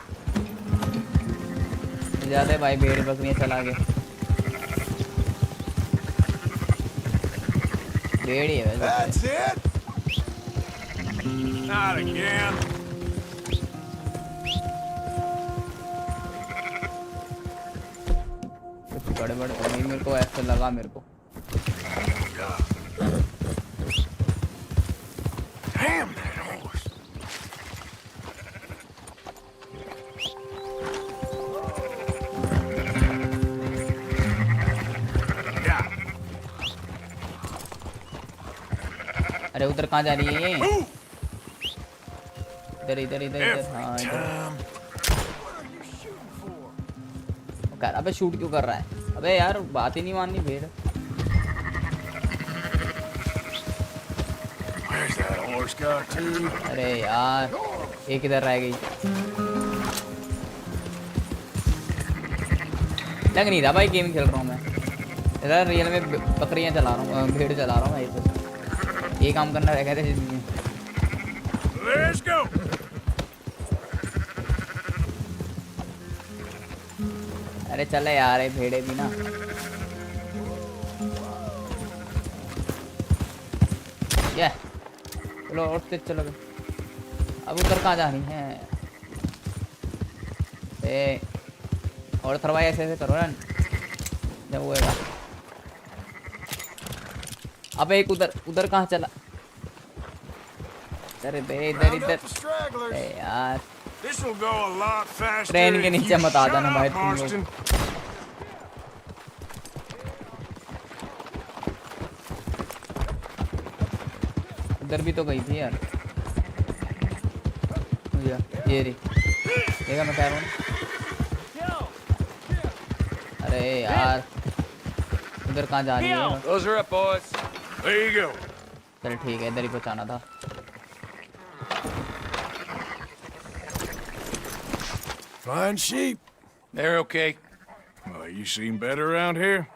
जाते भाई भेड़ बकरियां चला के। भेड़ ही है वैसे। That's it. Not again. बड़े बड़े तो नहीं, मेरे को ऐसा लगा मेरे को। Damn that horse. अरे उधर कहाँ जा रही है ये? इधर इधर इधर इधर। हाँ इधर। अबे शूट क्यों कर रहा है? अबे यार बात ही नहीं माननी भेड़। अरे यार एक इधर रह गई। लग नहीं रहा भाई गेम खेल रहा हूँ मैं, इधर रियल में बकरियाँ चला रहा हूँ, भेड़ चला रहा हूँ भाई। ये काम करना रह गया था जिंदगी में। Let's go. अरे चले यार ये भेड़े भी ना। ये चलो और तेज चलो। अब उधर कहाँ जा रही है? ए और थरवाई ऐसे ऐसे करो ना जब वो होगा। अब एक उधर उधर कहाँ चला? अरे बे इधर इधर। ए यार ट्रेन के नीचे मत आ जाना भाई तुम लोग। उधर भी तो गई थी यार। ये रही देखा मैं कह रहा हूँ। अरे यार उधर कहाँ जा रही है? Those are up, boys. There you go. चल ठीक है इधर ही पहुँचाना था। Fine sheep. They're okay. Well, you seen better around here?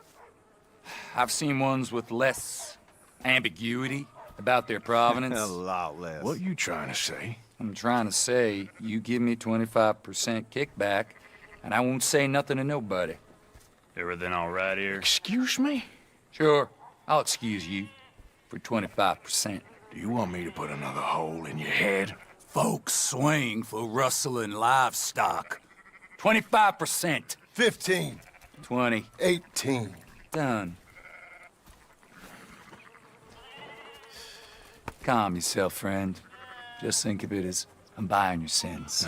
I've seen ones with less ambiguity about their provenance. A lot less. What you trying to say? I'm trying to say you give me 25% kickback, and I won't say nothing to nobody. Everything all right here? Excuse me? Sure, I'll excuse you for 25%. Do you want me to put another hole in your head? Folks swing for rustling livestock. 25%. 15. 20. 18. Done. Calm yourself, friend. Just think of it as I'm buying your sins.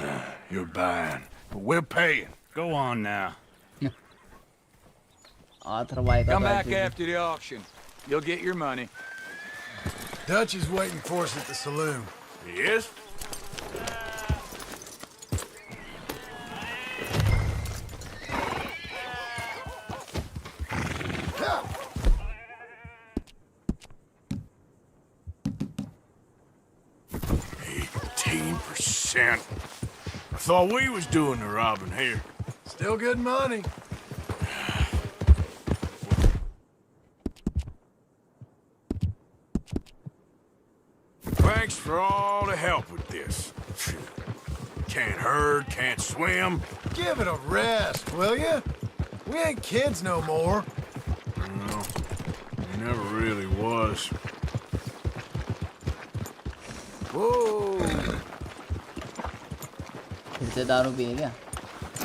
You're buying, but we're paying. Go on now. Come back after the auction. You'll get your money. Dutch is waiting for us at the saloon. He is? I thought we was doing the robbing here. Still good money. Thanks for all the help with this. Can't herd, can't swim. Give it a rest, will you? We ain't kids no more. No, he never really was. Whoa. फिर से दारू पिए क्या?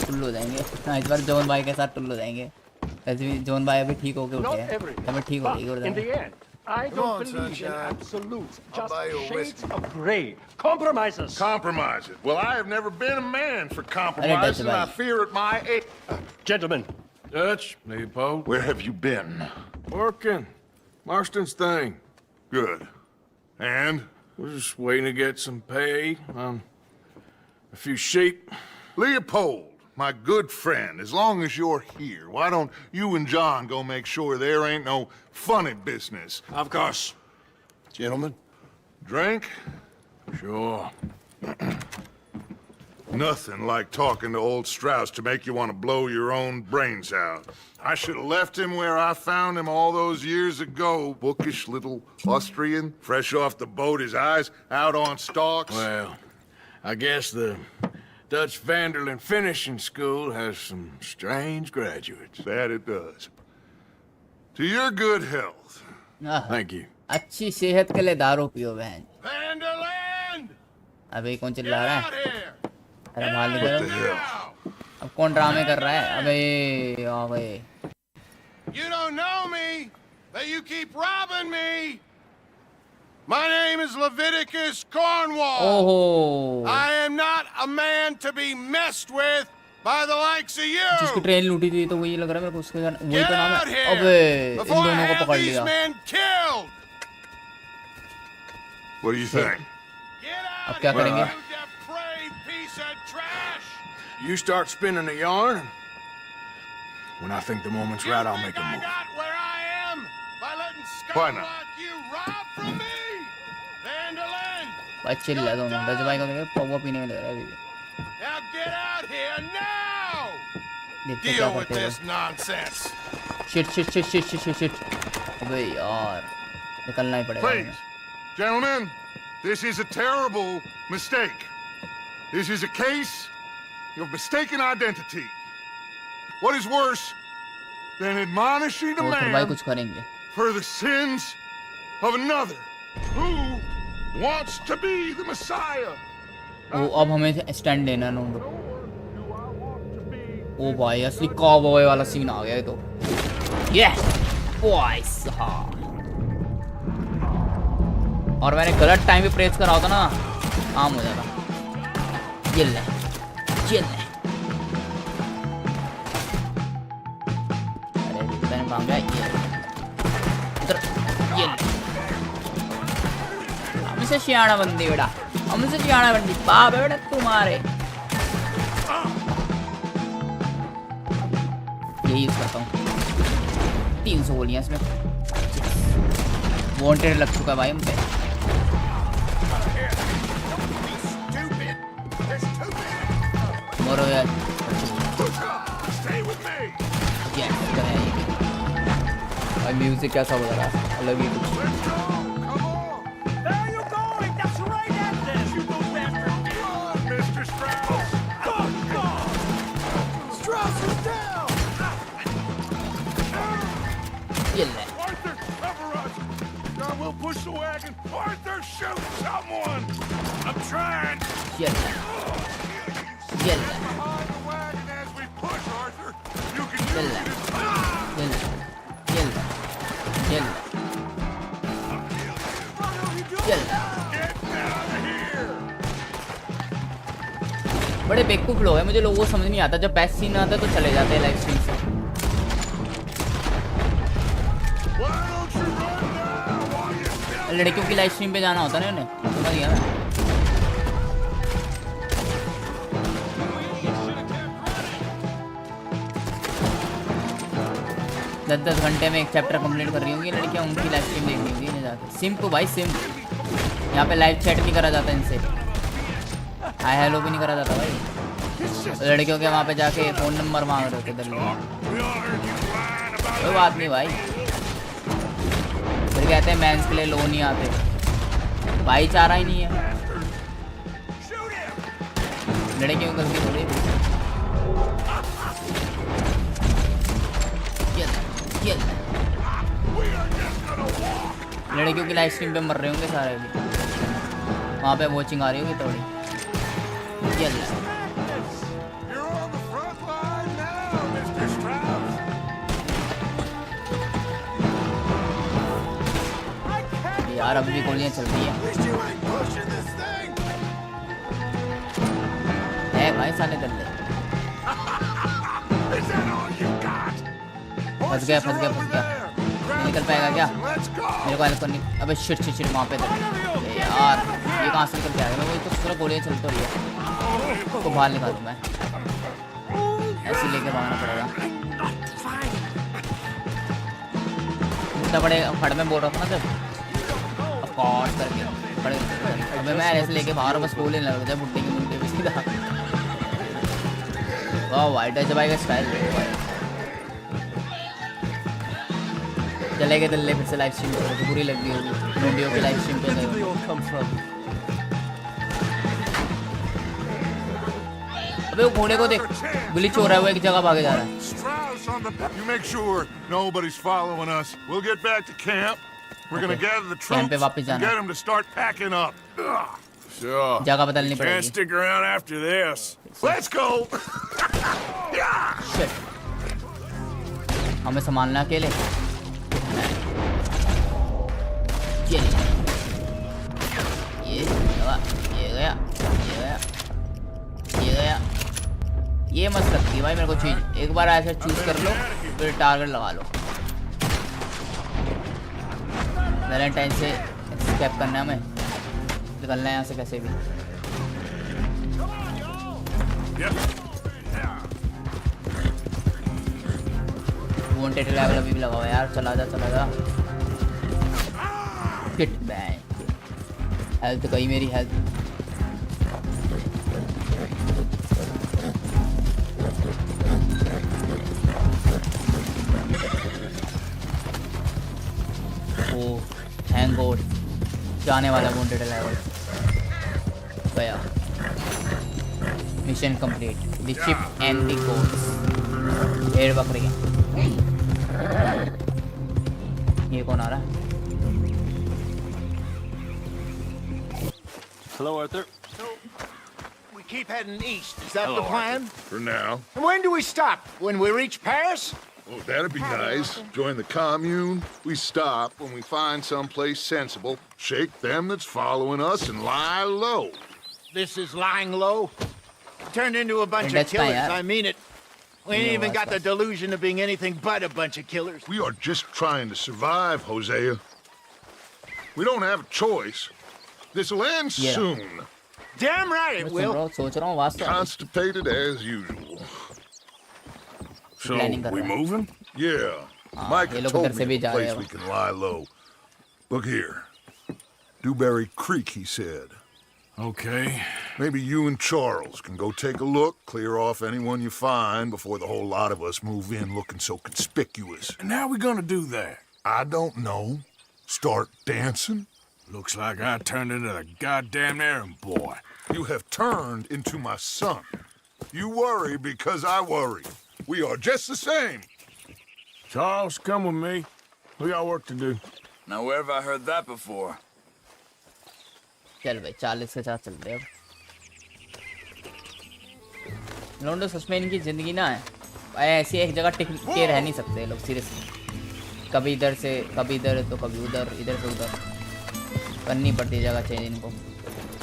टुल्लू हो जाएंगे। हाँ इस बार John भाई के साथ टुल्लू हो जाएंगे। ऐसे भी जोन भाई अभी ठीक होके उठे हैं, तब ठीक हो गई In the end, I don't believe in absolutes, just shades of gray. Compromises. Compromises. Well, I have never been a man for compromise, and I fear at my age. Gentlemen. Dutch, Leopold. Where have you been? Working. Marston's thing. Good. And? We're just waiting to get some pay on a few sheep. Leopold, my good friend, as long as you're here, why don't you and John go make sure there ain't no funny business? Of course. Gentlemen, drink? Sure. Nothing like talking to old Strauss to make you want to blow your own brains out. I should have left him where I found him all those years ago. Bookish little Austrian, fresh off the boat, his eyes out on stalks. Well, I guess the Dutch Vanderlyn Finishing School has some strange graduates. That it does. To your good health. Thank you. अच्छी सेहत के लिए दारू पियो बहन। Vanderlyn! अबे कौन चिल्ला रहा है? अरे माल निकलो। अब कौन ड्रामे कर रहा है? अबे अबे। You don't know me, but you keep robbing me. My name is Leviticus Cornwall. Oh. I am not a man to be messed with by the likes of you. जिसकी ट्रेन लूटी थी तो वही लग रहा है मेरे को उसका वही का नाम है। अबे इन दोनों को पकड़ लिया। What do you think? अब क्या करेंगे? You start spinning the yarn. When I think the moment's right, I'll make a move. Why not? भाई चिल्ला है दोनों। दस भाई को देखे पौवा पीने में लग रहा है अभी। Now get out here now. देखते क्या Deal with करते हैं। this nonsense. Shit. अबे यार निकलना ही पड़ेगा। Please, gentlemen, this is a terrible mistake. This is a case of mistaken identity. What is worse than admonishing a man for the sins of another who wants to be the Messiah? वो अब हमें stand लेना है नोंडो। ओ भाई असली cowboy वाला scene आ गया है तो। ये बॉयस हाँ। और मैंने गलत टाइम पे प्रेस करा होता ना आम हो जाता। ये ले। अरे मैंने काम किया ये। उधर ये ले। हमसे सियाना बंदी बेटा। हमसे सियाना बंदी बाप है बेटा तुम्हारे। यही यूज करता हूँ। 300 गोलियां इसमें। वांटेड लग चुका है भाई हम पे। मरो यार। भाई म्यूजिक कैसा बज रहा है? अलग ही कुछ। Arthur, cover us! John will push the wagon. Arthur, shoot someone! I'm trying. Get Behind the wagon as we push, Arthur. You can use it. बड़े बेवकूफ लोग हैं। मुझे लोगों को समझ नहीं आता जब बेस्ट सीन आता है तो चले जाते हैं लाइव स्ट्रीम से। लड़कियों की लाइव स्ट्रीम पे जाना होता है ना उन्हें। समझ गया मैं। दस घंटे में एक चैप्टर कंप्लीट कर रही होंगी लड़कियां। उनकी लाइव स्ट्रीम देखनी होगी इन्हें जाके। सिम्प भाई सिम्प। यहाँ पे लाइव चैट नहीं करा जाता इनसे। हाय हेलो भी नहीं करा जाता भाई। लड़कियों के वहाँ पे जाके फ़ोन नंबर मांग रहे थे दल्लू। कोई बात नहीं भाई। फिर कहते हैं मेंस के लिए लोन नहीं आते। भाईचारा ही नहीं है। लड़कियों की गलती थोड़ी। लड़कियों की लाइव स्ट्रीम पे मर रहे होंगे सारे भी। वहाँ पे वॉचिंग आ रही होगी थोड़ी। यार अभी भी गोलियां चल रही है भाई साले दल्ले। फंस गया नहीं निकल पाएगा क्या? मेरे को हेल्प करनी। अबे शिट वहाँ पे यार ये कहाँ से निकल के आएगा? मैं वही तो पूरा गोलियां चलती रही है तो बाहर निकाल दूँ मैं, ऐसे लेके भागना पड़ेगा। इतना बड़े फड़ में बोल रहा था ना जब कॉर्ड करके बड़े, अबे मैं ऐसे लेके बाहर बस गोली लग जाए बुड्ढे की मुंडे पे सीधा। वाह वाइट है भाई का स्टाइल। चले गए दल्ले फिर से लाइव स्ट्रीम पे, तो बुरी लग गई होगी वीडियो के लाइव स्ट्रीम पे गए। अबे वो घोड़े को देख, ग्लिच हो रहा है, वो एक जगह भागे जा रहा है। You make sure nobody's following us. We'll get back to camp. We're gonna gather the troops and get them to start packing up. Sure. जगह बदलनी पड़ेगी। Can't stick around after this. Let's go. Shit. हमें संभालना अकेले। ये गया। ये मत सकती भाई मेरे को चीज, एक बार ऐसे चूज कर लो फिर टारगेट लगा लो। वैलेंटाइन से स्केप करना है, हमें निकलना है यहाँ से कैसे भी। वांटेड लेवल अभी भी लगा हुआ है यार, चला जा। किट बैन हेल्थ गई मेरी हेल्थ। थैंक गॉड जाने वाला वांटेड लेवल गया। Mission complete. The chip and the codes. भेड़ बकरियां। ये कौन आ रहा है? Hello, Arthur. So, we keep heading east. Is that the plan? For now. And when do we stop? When we reach Paris? Oh, that'd be nice. Join the commune. We stop when we find someplace sensible, shake them that's following us, and lie low. This is lying low? Turned into a bunch of killers, I mean it. We ain't even got the delusion of being anything but a bunch of killers. We are just trying to survive, Hosea. We don't have a choice. This'll end soon. Damn right it will. Constipated as usual. So, we moving? Yeah. Mike told me of a place we can lie low. Look here. Dewberry Creek, he said. Okay. Maybe you and Charles can go take a look, clear off anyone you find before the whole lot of us move in looking so conspicuous. And how we gonna do that? I don't know. Start dancing? Looks like I turned into the goddamn errand boy. You have turned into my son. You worry because I worry. We are just the same. Charles, come with me. We got work to do. Now, where have I heard that before? चल भाई 40 के साथ चलते हैं अब। लोंडो सच में इनकी जिंदगी ना है ऐसी एक जगह टिक के रह नहीं सकते लोग सीरियसली। कभी इधर से कभी इधर तो कभी उधर, इधर से उधर करनी पड़ती है जगह चेंज इनको।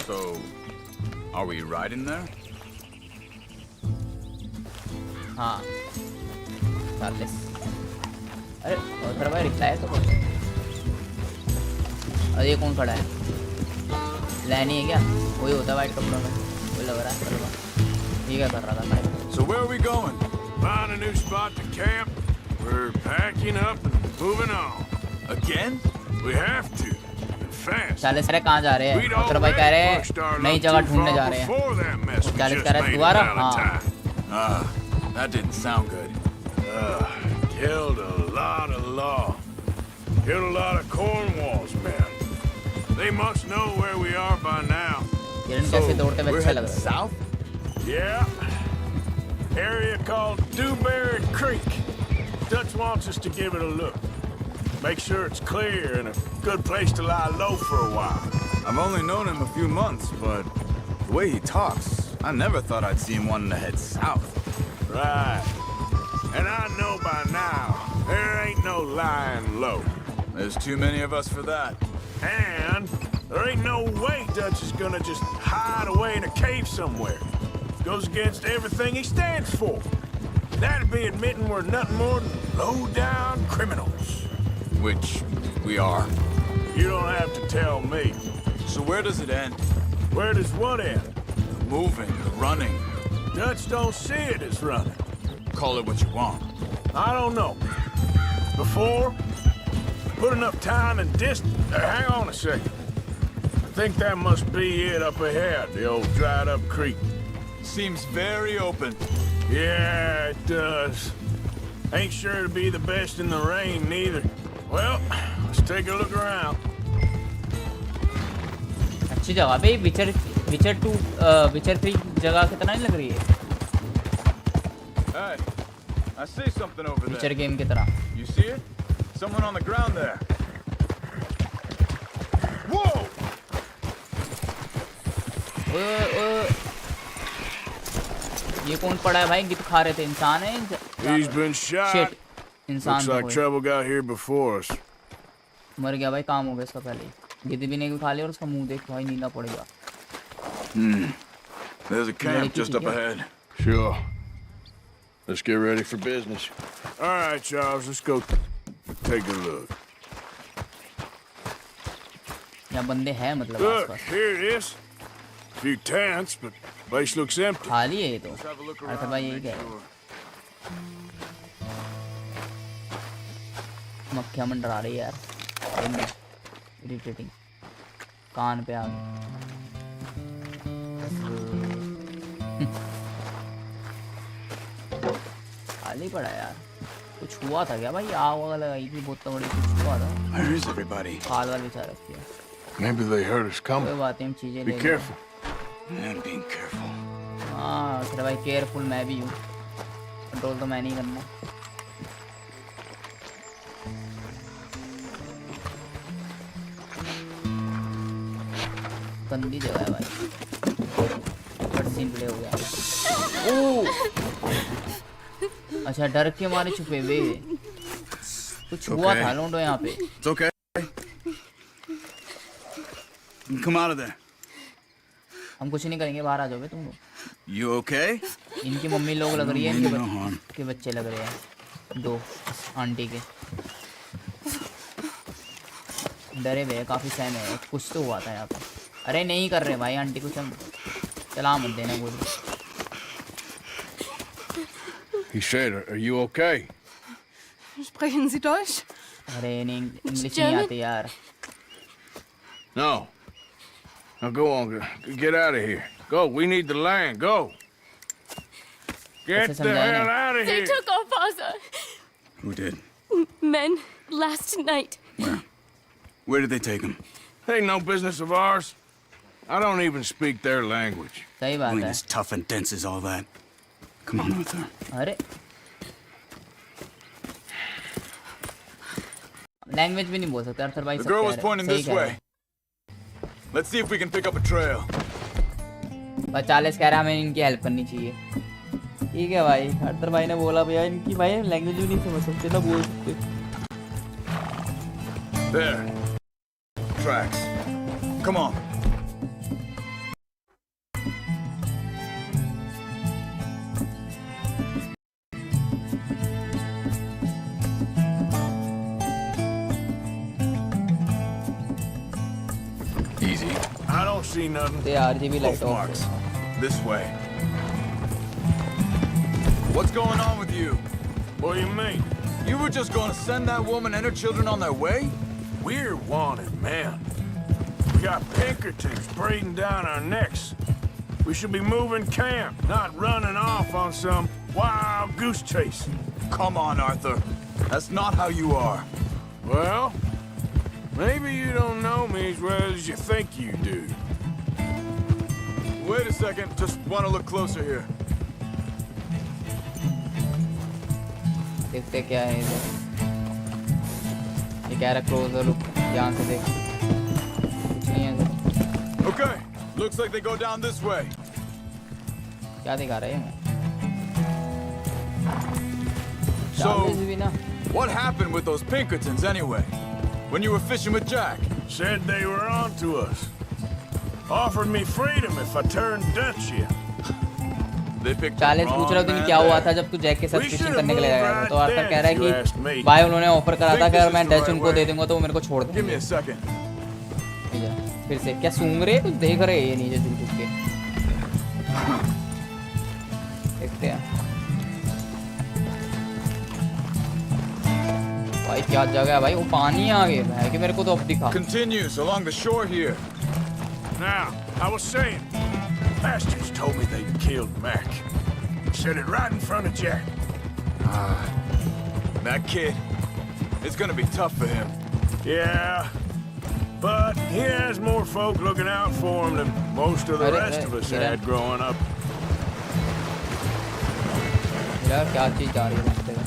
So, are we riding there? हाँ 40। अरे और भाई रिप्लाई तो बोल। और ये कौन खड़ा है? लैनी है क्या? वही होता है वाइट कपड़ों में, वही लग रहा है। चलो ठीक है कर रहा था मैं। So where are we going? Find a new spot to camp. We're packing up and moving on. Again? We have to. Fast. 40 अरे कहाँ जा रहे हैं? उत्तर भाई कह रहे हैं नई जगह ढूंढने जा रहे हैं। 40 कह रहे हैं दोबारा? हाँ। That didn't sound good. Killed a lot of law. Killed a lot of Cornwall's men. They must know where we are by now. So, we're heading south? Yeah. Area called Dewberry Creek. Dutch wants us to give it a look. Make sure it's clear and a good place to lie low for a while. I've only known him a few months, but the way he talks, I never thought I'd see him wanting to head south. Right. And I know by now, there ain't no lying low. There's too many of us for that. And there ain't no way Dutch is gonna just hide away in a cave somewhere. Goes against everything he stands for. That'd be admitting we're nothing more than low-down criminals. Which we are. You don't have to tell me. So where does it end? Where does what end? The moving, the running. Dutch don't see it as running. Call it what you want. I don't know. Before, put enough time and distance. Hang on a second. I think that must be it up ahead, the old dried-up creek. Seems very open. Yeah, it does. Ain't sure to be the best in the rain, neither. Well, let's take a look around. अच्छी जगह पे विचर 3 जगह कितना नहीं लग रही है? Hey, I see something over there. विचर गेम की तरह. You see it? Someone on the ground there. Whoa! ये कौन पड़ा है भाई? गिफ्ट खा रहे थे. इंसान है? He's been shot. Shit. इंसान. Looks like trouble got here before us. मर गया भाई. काम हो गया इसका पहले. गिद्ध भी नहीं खा लिया और उसका मुंह देख भाई नीला पड़ गया. There's a camp just up ahead. Sure. Let's get ready for business. All right, Charles, let's go take a look. यहाँ बंदे हैं मतलब Look, आसपास. here it is. Few tents, but place looks empty. खाली है ये तो. अरे भाई यही क्या है? मक्खियाँ मंडरा रही है यार. इरिटेटिंग. कान पे आ गई. खाली पड़ा यार. कुछ हुआ था क्या भाई? आग वगैरह लगाई थी बहुत बड़ी. कुछ हुआ था. Where is everybody? खाल वाल बिछा रखी है. Maybe they heard us coming. कोई बात नहीं, हम चीजें ले. Be careful. I'm being careful. हाँ अरे भाई केयरफुल मैं भी हूँ. कंट्रोल तो मैं नहीं करना. गंदी जगह है भाई. कट सीन प्ले हो गया. ओह अच्छा डर के मारे छुपे हुए. कुछ हुआ था लोंडो यहाँ पे. It's okay. Come out of there. हम कुछ नहीं करेंगे. बाहर आ जाओ तुम लोग. You okay? इनकी मम्मी लोग लग रही है. इनके बच्चे लग रहे हैं. 2 आंटी के डरे हुए काफी सहमे है. कुछ तो हुआ था यहाँ पे. अरे नहीं कर रहे भाई आंटी कुछ. हम चला मत देना बोल. He said, "Are you okay?" Sprechen Sie Deutsch? अरे नहीं इंग्लिश नहीं आती यार. No. Now go on, get out of here. Go, we need the land. Go. Get the hell out of They here. took our father. Who did? Men last night. Where? Where did they take him? Ain't no business of ours. I don't even speak their language. सही बात है. As tough and dense as all that. Come on, Arthur. अरे language भी नहीं बोल सकते अर्थर भाई. The girl was pointing this way. Let's see if we can pick up a trail. 40 कह रहा हमें इनकी हेल्प करनी चाहिए. ठीक है भाई. अर्थर भाई ने बोला भैया इनकी भाई लैंग्वेज भी नहीं समझ सकते ना बोल सकते. There. Tracks. Come on. Easy. I don't see nothing. They RGB light off. Marks. This way. What's going on with you? What do you mean? You were just going to send that woman and her children on their way? We're wanted, man. We got Pinkertons breathing down our necks. We should be moving camp, not running off on some wild goose chase. Come on, Arthur. That's not how you are. Well, maybe you don't know me as well as you think you do. Wait a second. Just want to look closer here. देखते क्या है इधर. ये कह रहा closure look. ध्यान से देख. कुछ नहीं है इधर. Okay. Looks like they go down this way. क्या दिखा रहे हैं? So, what happened with those Pinkertons anyway? When you were fishing with Jack? Said they were on to us. Offered me freedom if I turned Dutch here. Charles पूछ रहा था कि क्या हुआ था जब तू जैक के साथ फिशिंग करने के लिए गया था, तो आर्थर कह रहा है कि भाई उन्होंने ऑफर करा था कि अगर मैं डच उनको दे दूंगा तो वो मेरे को छोड़ देंगे। फिर से क्या सूंघ रहे कुछ देख रहे ये नीचे झुक झुक के देखते हैं भाई क्या जगह है भाई, वो पानी आ गया है कि मेरे को तो अब दिखा। Continues along the shore here. Now, I was saying, bastards told me they killed Mac. Said it right in front of Jack. That kid, it's gonna be tough for him. Yeah, but he has more folk looking out for him than most of the rest of us had growing up. यार क्या चीज जा रही है रास्ते में,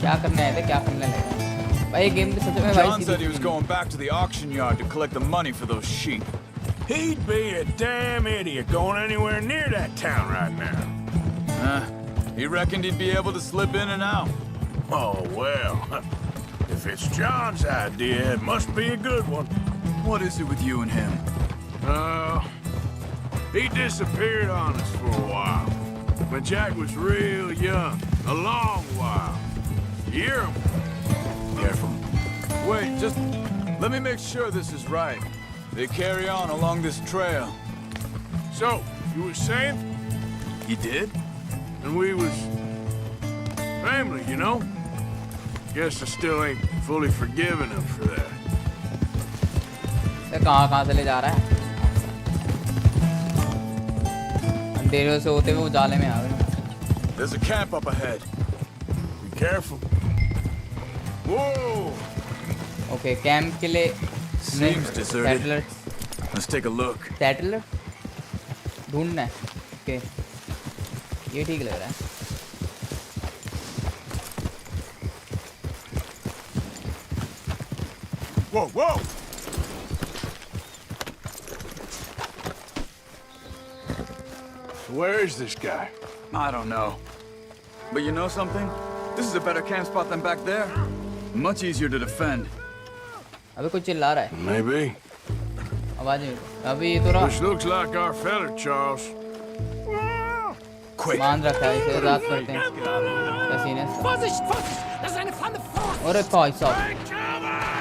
क्या करने आए थे क्या करने लगे भाई। गेम में सच में भाई John said he was going back to the auction yard to collect the money for those sheep. He'd be a damn idiot going anywhere near that town right now. He reckoned he'd be able to slip in and out. Oh, well. If it's John's idea, it must be a good one. What is it with you and him? He disappeared on us for a while. When Jack was real young. A long while. You hear him? Careful. Wait, just let me make sure this is right. They carry on along this trail. So, you were saying? He did? And we was family, you know? Guess I still ain't fully forgiven him for that. कहाँ से ले जा रहा है? अंधेरे से होते हुए उजाले में आ गए। There's a camp up ahead. Be careful. Whoa! Okay, camp के लिए Seems deserted. Let's take a look. Settler? ढूंढना है। Okay. ये ठीक लग रहा है। Whoa, whoa! Where is this guy? I don't know. But you know something? This is a better camp spot than back there. Much easier to defend. अबे कुछ चिल्ला रहा है। Maybe. आवाज नहीं। अभी ये तो रहा। This looks like our fella, Charles. Quick. मान रखा है इसे रात करते हैं। कैसी ने? अरे भाई साहब।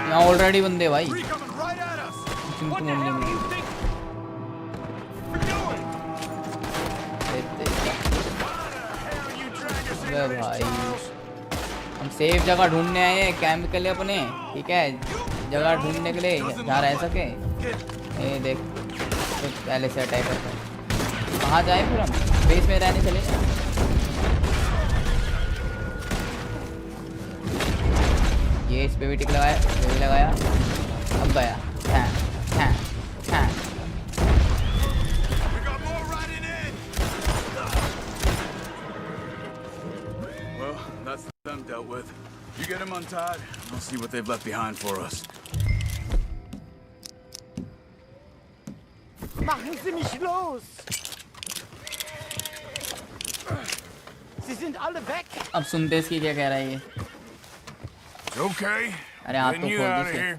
यहाँ ऑलरेडी बंदे भाई। अरे भाई। हम सेफ जगह ढूंढने आए हैं कैंप के लिए अपने, ठीक है? जगह ढूंढने के लिए जहाँ रह सके। ये देख तो पहले से अटैक करते हैं। कहाँ जाए फिर हम? बेस में रहने चले जाए। ये इस पे भी टिक लगाया, ये भी लगाया। अब गया। हाँ, हाँ, हाँ। Well, that's them dealt with. You get them untied, I'll see what they've left behind for us. Machen Sie mich los! Sie sind alle weg! अब सुनते इसकी क्या कह रहा है ये? Okay. अरे आप तो Getting you खोल out of दीजिए। here.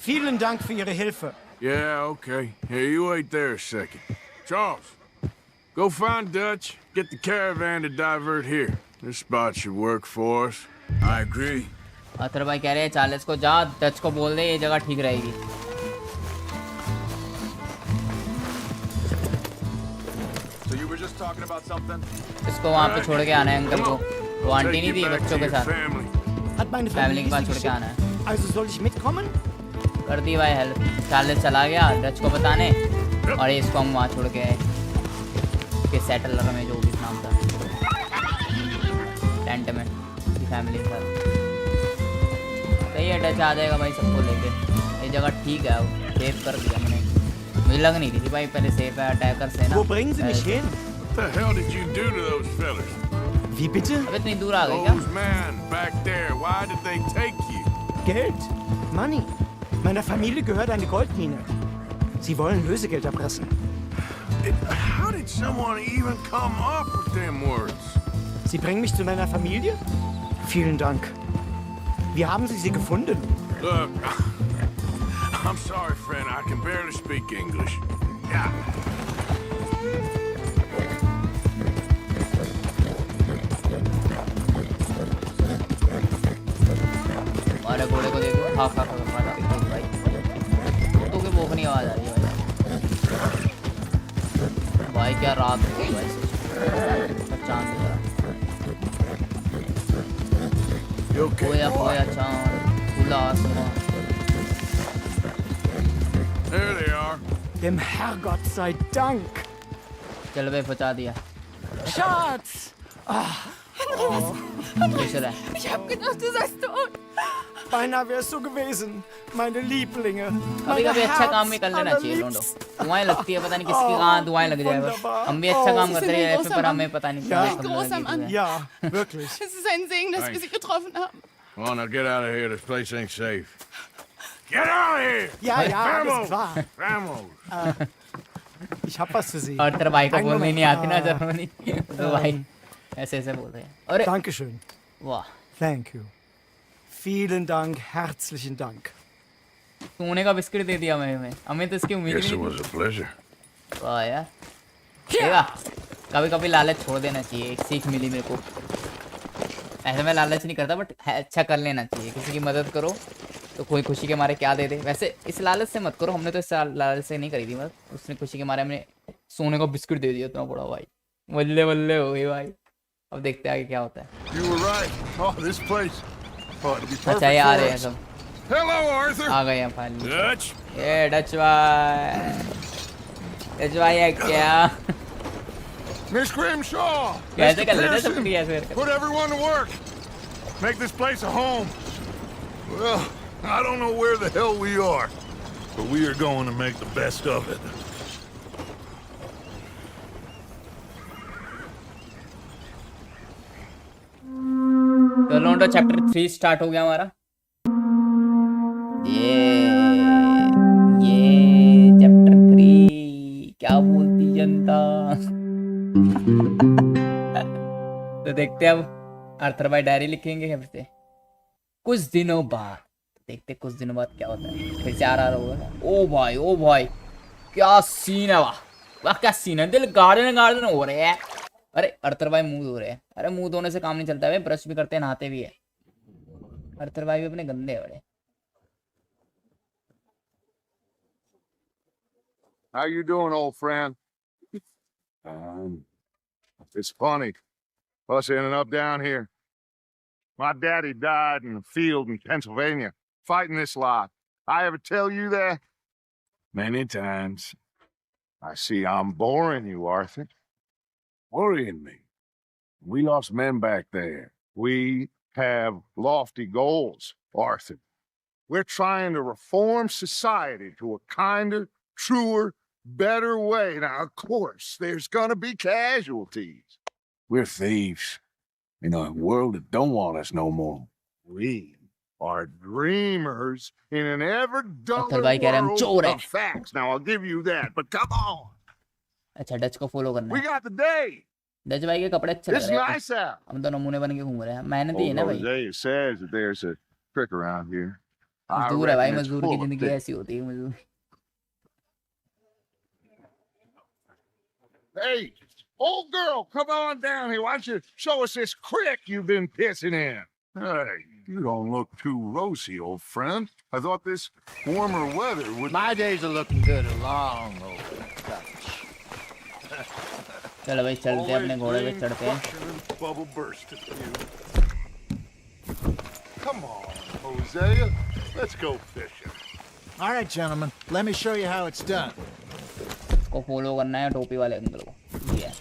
Vielen Dank für Ihre Hilfe. Yeah, okay. Here, you wait there a second. Charles, go find Dutch. Get the caravan to divert here. This spot should work for us. I agree. Arthur भाई कह रहे हैं Charles को जा, Dutch को बोल दे ये जगह ठीक रहेगी। So you were just talking about something? इसको वहाँ पे छोड़ के आना है अंकल को। वो आंटी नहीं थी बच्चों के साथ। Hat meine फैमिली के Familie पास छोड़ के आना है। Also soll ich mitkommen? कर दी भाई हेल्प। चार्ल्स चला गया डच को बताने और इसको हम वहाँ छोड़ के आए के सेटलर में जो भी नाम था टेंट में फैमिली के साथ। सही है डच आ जाएगा भाई सबको लेके। ये जगह ठीक है, सेव कर दिया मैंने। मुझे लग नहीं रही थी भाई पहले सेफ है अटैकर से ना। Wo bringen Sie mich hin? What the hell did you do to those fellas? Wie bitte? अबे इतनी दूर आ गए क्या? Those men back there, why did they take you? Geld. Money. Meiner Familie gehört eine Goldmine. Sie wollen Lösegeld erpressen. How did someone even come up with them words? Sie bringen mich zu meiner Familie? Vielen Dank. Wie haben Sie sie gefunden? Look, I'm sorry, friend. I can barely speak English. Yeah. हमारे घोड़े को देखो, हाँ हाँ हाँ मारा भाई, तो के भूख नहीं आवाज आ रही भाई क्या रात हो गई भाई, चांद दिख रहा, खोया चांद, खुला आसमान। There they are. Dem Herrgott sei Dank. चल भाई बचा दिया। Schatz! Ich hab gedacht, du seist tot. Beinahe wär's so gewesen. Meine Lieblinge. कभी कभी अच्छा काम भी कर लेना चाहिए लोगों। दुआएं लगती है, पता नहीं किसकी कहाँ दुआएं लग जाए। हम भी अच्छा काम करते रहे पर हमें पता नहीं क्या Mann. Ja, wirklich. Es ist ein Segen, dass wir sie getroffen haben. Come on, now get out of here. This place ain't safe. Get out of here! Ja, alles klar. Vamos! Ich hab was für Sie. और तेरे भाई को बोलने नहीं आती ना Germany, तो भाई ऐसे ऐसे बोल रहे हैं। अरे Dankeschön. वाह, Thank you. Vielen Dank, herzlichen Dank. सोने का बिस्किट दे दिया हमें तो इसकी उम्मीद Yes, it नहीं was a pleasure. थी। वाह यार, देखा कभी कभी लालच छोड़ देना चाहिए, एक सीख मिली मेरे को। ऐसे मैं लालच नहीं करता बट अच्छा कर लेना चाहिए, किसी की मदद करो तो कोई खुशी के मारे क्या दे दे। वैसे इस लालच से मत करो, हमने तो इस लालच से नहीं करी थी, मतलब उसने खुशी के मारे हमें सोने का बिस्किट दे दिया इतना बड़ा भाई। बल्ले बल्ले हो गई भाई, अब देखते हैं आगे क्या होता है। You were right. Oh, this place. Oh, it'll be perfect अच्छा ये आ for रहे हैं us. सब, Hello, Arthur. आ गए हैं फाइनली। Dutch? ये डच भाई है क्या? Miss Grimshaw. कैसे Mr. कर लेते Pearson, सब ऐसे? put everyone to work. Make this place a home. Well, I don't know where the hell we are, but we are going to make the best of it. तो लोंडो chapter 3 start हो गया हमारा। ये chapter 3 क्या बोलती जनता। तो देखते हैं अब आर्थर भाई डायरी लिखेंगे फिर से कुछ दिनों बाद। देखते कुछ दिनों बाद क्या होता है, फिर से आ रहा होगा। ओ भाई क्या सीन है, वाह क्या सीन है, दिल गार्डन हो रहे हैं। अरे अर्थर भाई मुंह धो रहे हैं। अरे मुंह धोने से काम नहीं चलता है, ब्रश भी करते हैं, नहाते भी है। अर्थर भाई भी अपने गंदे है बड़े। How you doing, old friend? It's funny, us ending up down here. My daddy died in the field in Pennsylvania, fighting this lot. I ever tell you that? Many times. I see I'm boring you, Arthur. Worrying me. We lost men back there. We have lofty goals, Arthur. We're trying to reform society to a kinder, truer, better way. Now, of course, there's gonna be casualties. We're thieves. In a world that don't want us no more. We are dreamers in an ever duller भाई कह रहे हैं हम चोर world हैं। of facts. Now, I'll give you that, but come on. अच्छा Dutch को follow करना We है। got the day. डच भाई के कपड़े अच्छे लग It's रहे हैं, nice out. हम तो नमूने बन के घूम रहे हैं। मेहनती है Old ना भाई, Hosea says that there's a trick around here. I मजदूर है भाई, reckon it's मजदूर की full of जिंदगी tricks. ऐसी होती है मजदूर। Hey, old girl, come on down here. Why don't you show us this crick you've been pissing in? Hey, you don't look too rosy, old friend. I thought this warmer weather would... My days are looking good along over Dutch. चलो भाई चलते हैं, अपने घोड़े पे चढ़ते हैं। Bubble burst at you. Come on, Hosea. Let's go fishing. All right, gentlemen, let me show you how it's done. को फॉलो करना है टोपी वाले अंकल को। ये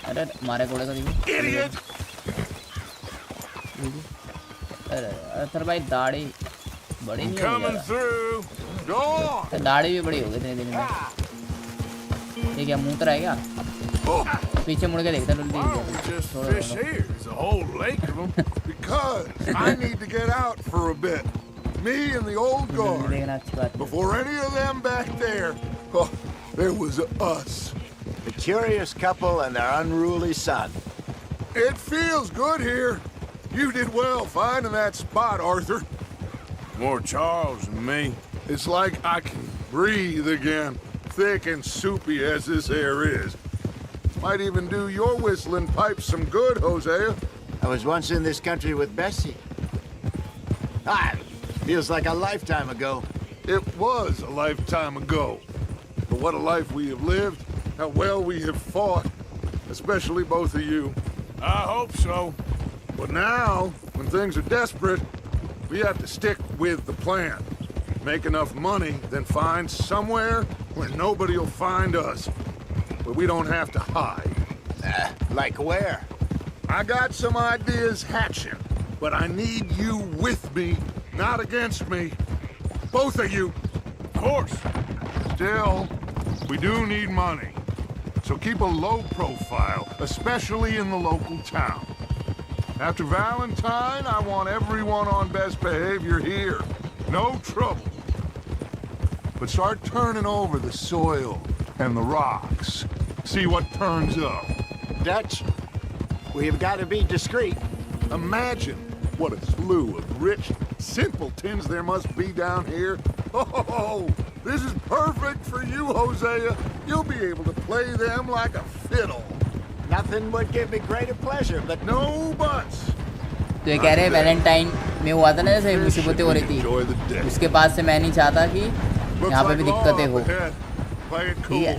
अरे हमारे घोड़े को देखिए। Idiot! अरे अर्थर भाई दाढ़ी बड़ी नहीं हो Coming through. Go on. दाढ़ी भी बड़ी हो गई धीरे धीरे। ये क्या मुंह तरह है क्या? पीछे मुड़ के देखता Just fish here. There's a whole lake of them. Because I need to get out for a bit. Me and the old guard. Before any of them back there, there was us. The curious couple and their unruly son. It feels good here. You did well finding that spot, Arthur. More Charles than me. It's like I can breathe again, thick and soupy as this air is. Might even do your whistling pipes some good, Hosea. I was once in this country with Bessie. Feels like a lifetime ago. It was a lifetime ago. But what a life we have lived, how well we have fought, especially both of you. I hope so. But now, when things are desperate, we have to stick with the plan. Make enough money, then find somewhere where nobody will find us. Where we don't have to hide. Like where? I got some ideas hatching, but I need you with me, not against me. Both of you. Of course. Still, we do need money. So keep a low profile, especially in the local town. After Valentine, I want everyone on best behavior here. No trouble. But start turning over the soil and the rocks. See what turns up. Dutch, we've got to be discreet. Imagine what a slew of rich simpletons there must be down here. Oh, this is perfect for you, Hosea. You'll be able to play them like a fiddle. Nothing would give me greater pleasure, but no buts. तो ये कह रहे हैं Valentine में हुआ था ना जैसे मुसीबतें हो रही थी उसके बाद से मैं नहीं चाहता कि यहाँ पे भी दिक्कतें हो ठीक है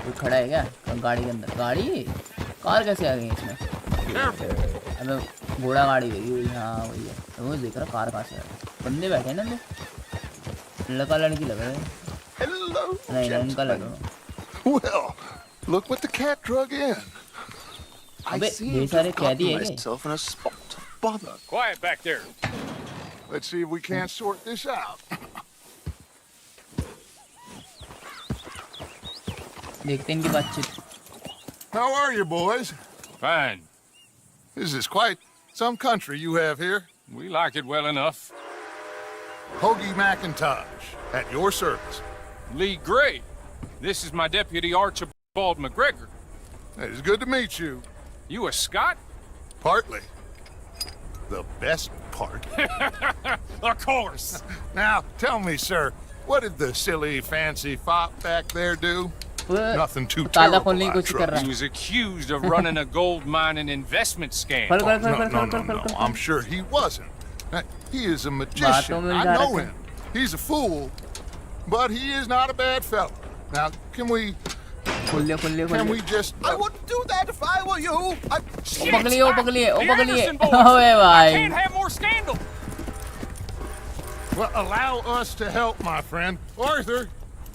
वो खड़ा है क्या गाड़ी के अंदर गाड़ी कार कैसे आ गई इसमें अबे घोड़ा गाड़ी गई हाँ वही है वो देख रहा कार कहाँ से आ गई बंदे बैठे हैं ना अंदर लड़का लड़की लग रहे हैं नहीं उनका लग रहा Well, look what the cat drug in. I seem to have gotten myself in a spot of bother. Quiet back there. Let's see if we can't sort this out. देखते हैं इनकी बातचीत How are you, boys? Fine. This is quite some country you have here. We like it well enough. Hoagie McIntosh, at your service. Lee Gray. This is my deputy Archibald McGregor. It is good to meet you. You a Scot? Partly. The best part. Of course. Now, tell me, sir, what did the silly, fancy fop back there do? Nothing too terrible, I trust. He was accused of running a gold mine and investment scam. No. I'm sure he wasn't. He is a magician. I know him. He's a fool, but he is not a bad fellow. Now, can we just... I wouldn't do that if I were you. पकड़िए I can't have more scandal. Well, allow us to help, my friend. Arthur.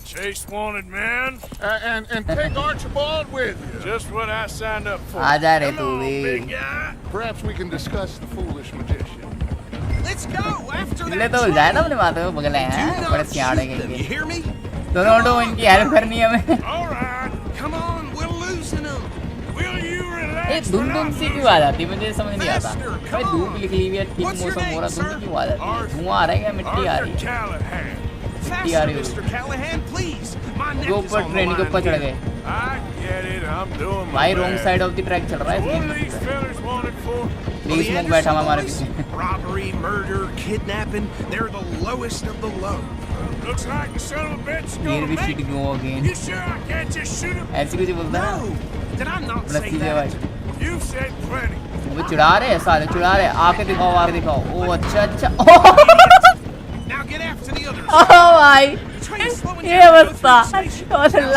Chase wanted man. And take Archibald with you. Just what I signed up for. आजा रे Come तू on, भी big guy. Perhaps we can discuss the foolish magician. Let's go after ले that. तो जाए ना अपने बातों में पकड़े हैं बड़े सियाड़े के You hear me? दोनों इनकी हेल्प करनी है हमें All right. Come on, we're losing them. Will you relax? ये धुंध सी क्यों आ जाती है मुझे समझ नहीं आता भाई धूप निकली हुई है ठीक मौसम हो रहा धुंध क्यों आ जाती है धुआं आ रहा है क्या मिट्टी आ रही है मिट्टी आ रही है जो ऊपर ट्रेन के ऊपर चढ़ गए भाई wrong side of the track चल रहा है प्लीज स्मोक बैठा हुआ हमारे पीछे Robbery, murder, kidnapping, they're the lowest of the low. Looks like the son of a bitch is Here gonna we make should it. go again. You sure I can't just shoot him? ऐसी कुछ बोलता है No, did I not बड़ा say सीधे भाई that? You've said plenty. वो चिढ़ा रहे हैं सारे चिढ़ा रहे हैं आके दिखाओ ओ अच्छा Now get after the others. ओ भाई ये बस्ता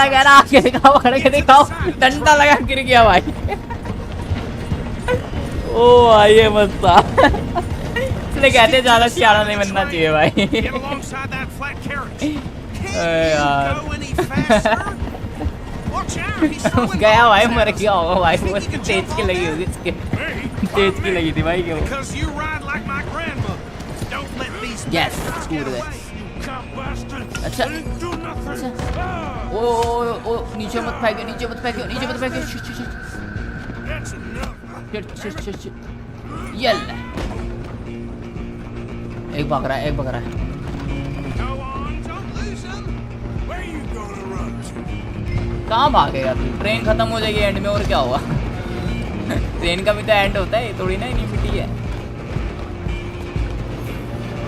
लगा रहा आके दिखाओ खड़े दिखाओ डंडा लगा गिर गया भाई ओ भाई ये बस्ता इसलिए कहते ज्यादा सियारा नहीं बनना चाहिए भाई Get alongside that flat carriage. यार Go any faster? Watch out, he's throwing गया भाई bombs मर at us. गया होगा भाई वो तेज की लगी होगी इसके तेज की लगी थी भाई क्यों Because you ride like my grandmother. Don't let these Yes, bastards let's get do away. You come bastard. अच्छा Didn't do nothing. ओ नीचे मत फेंको नीचे मत फेंको That's enough. शिट यल्ला एक भाग रहा है Go on, don't lose them. Where you gonna run? कहाँ भागेगा तू? ट्रेन खत्म हो जाएगी एंड में और क्या होगा? ट्रेन का भी तो एंड होता है, थोड़ी ना इनिफिटी है।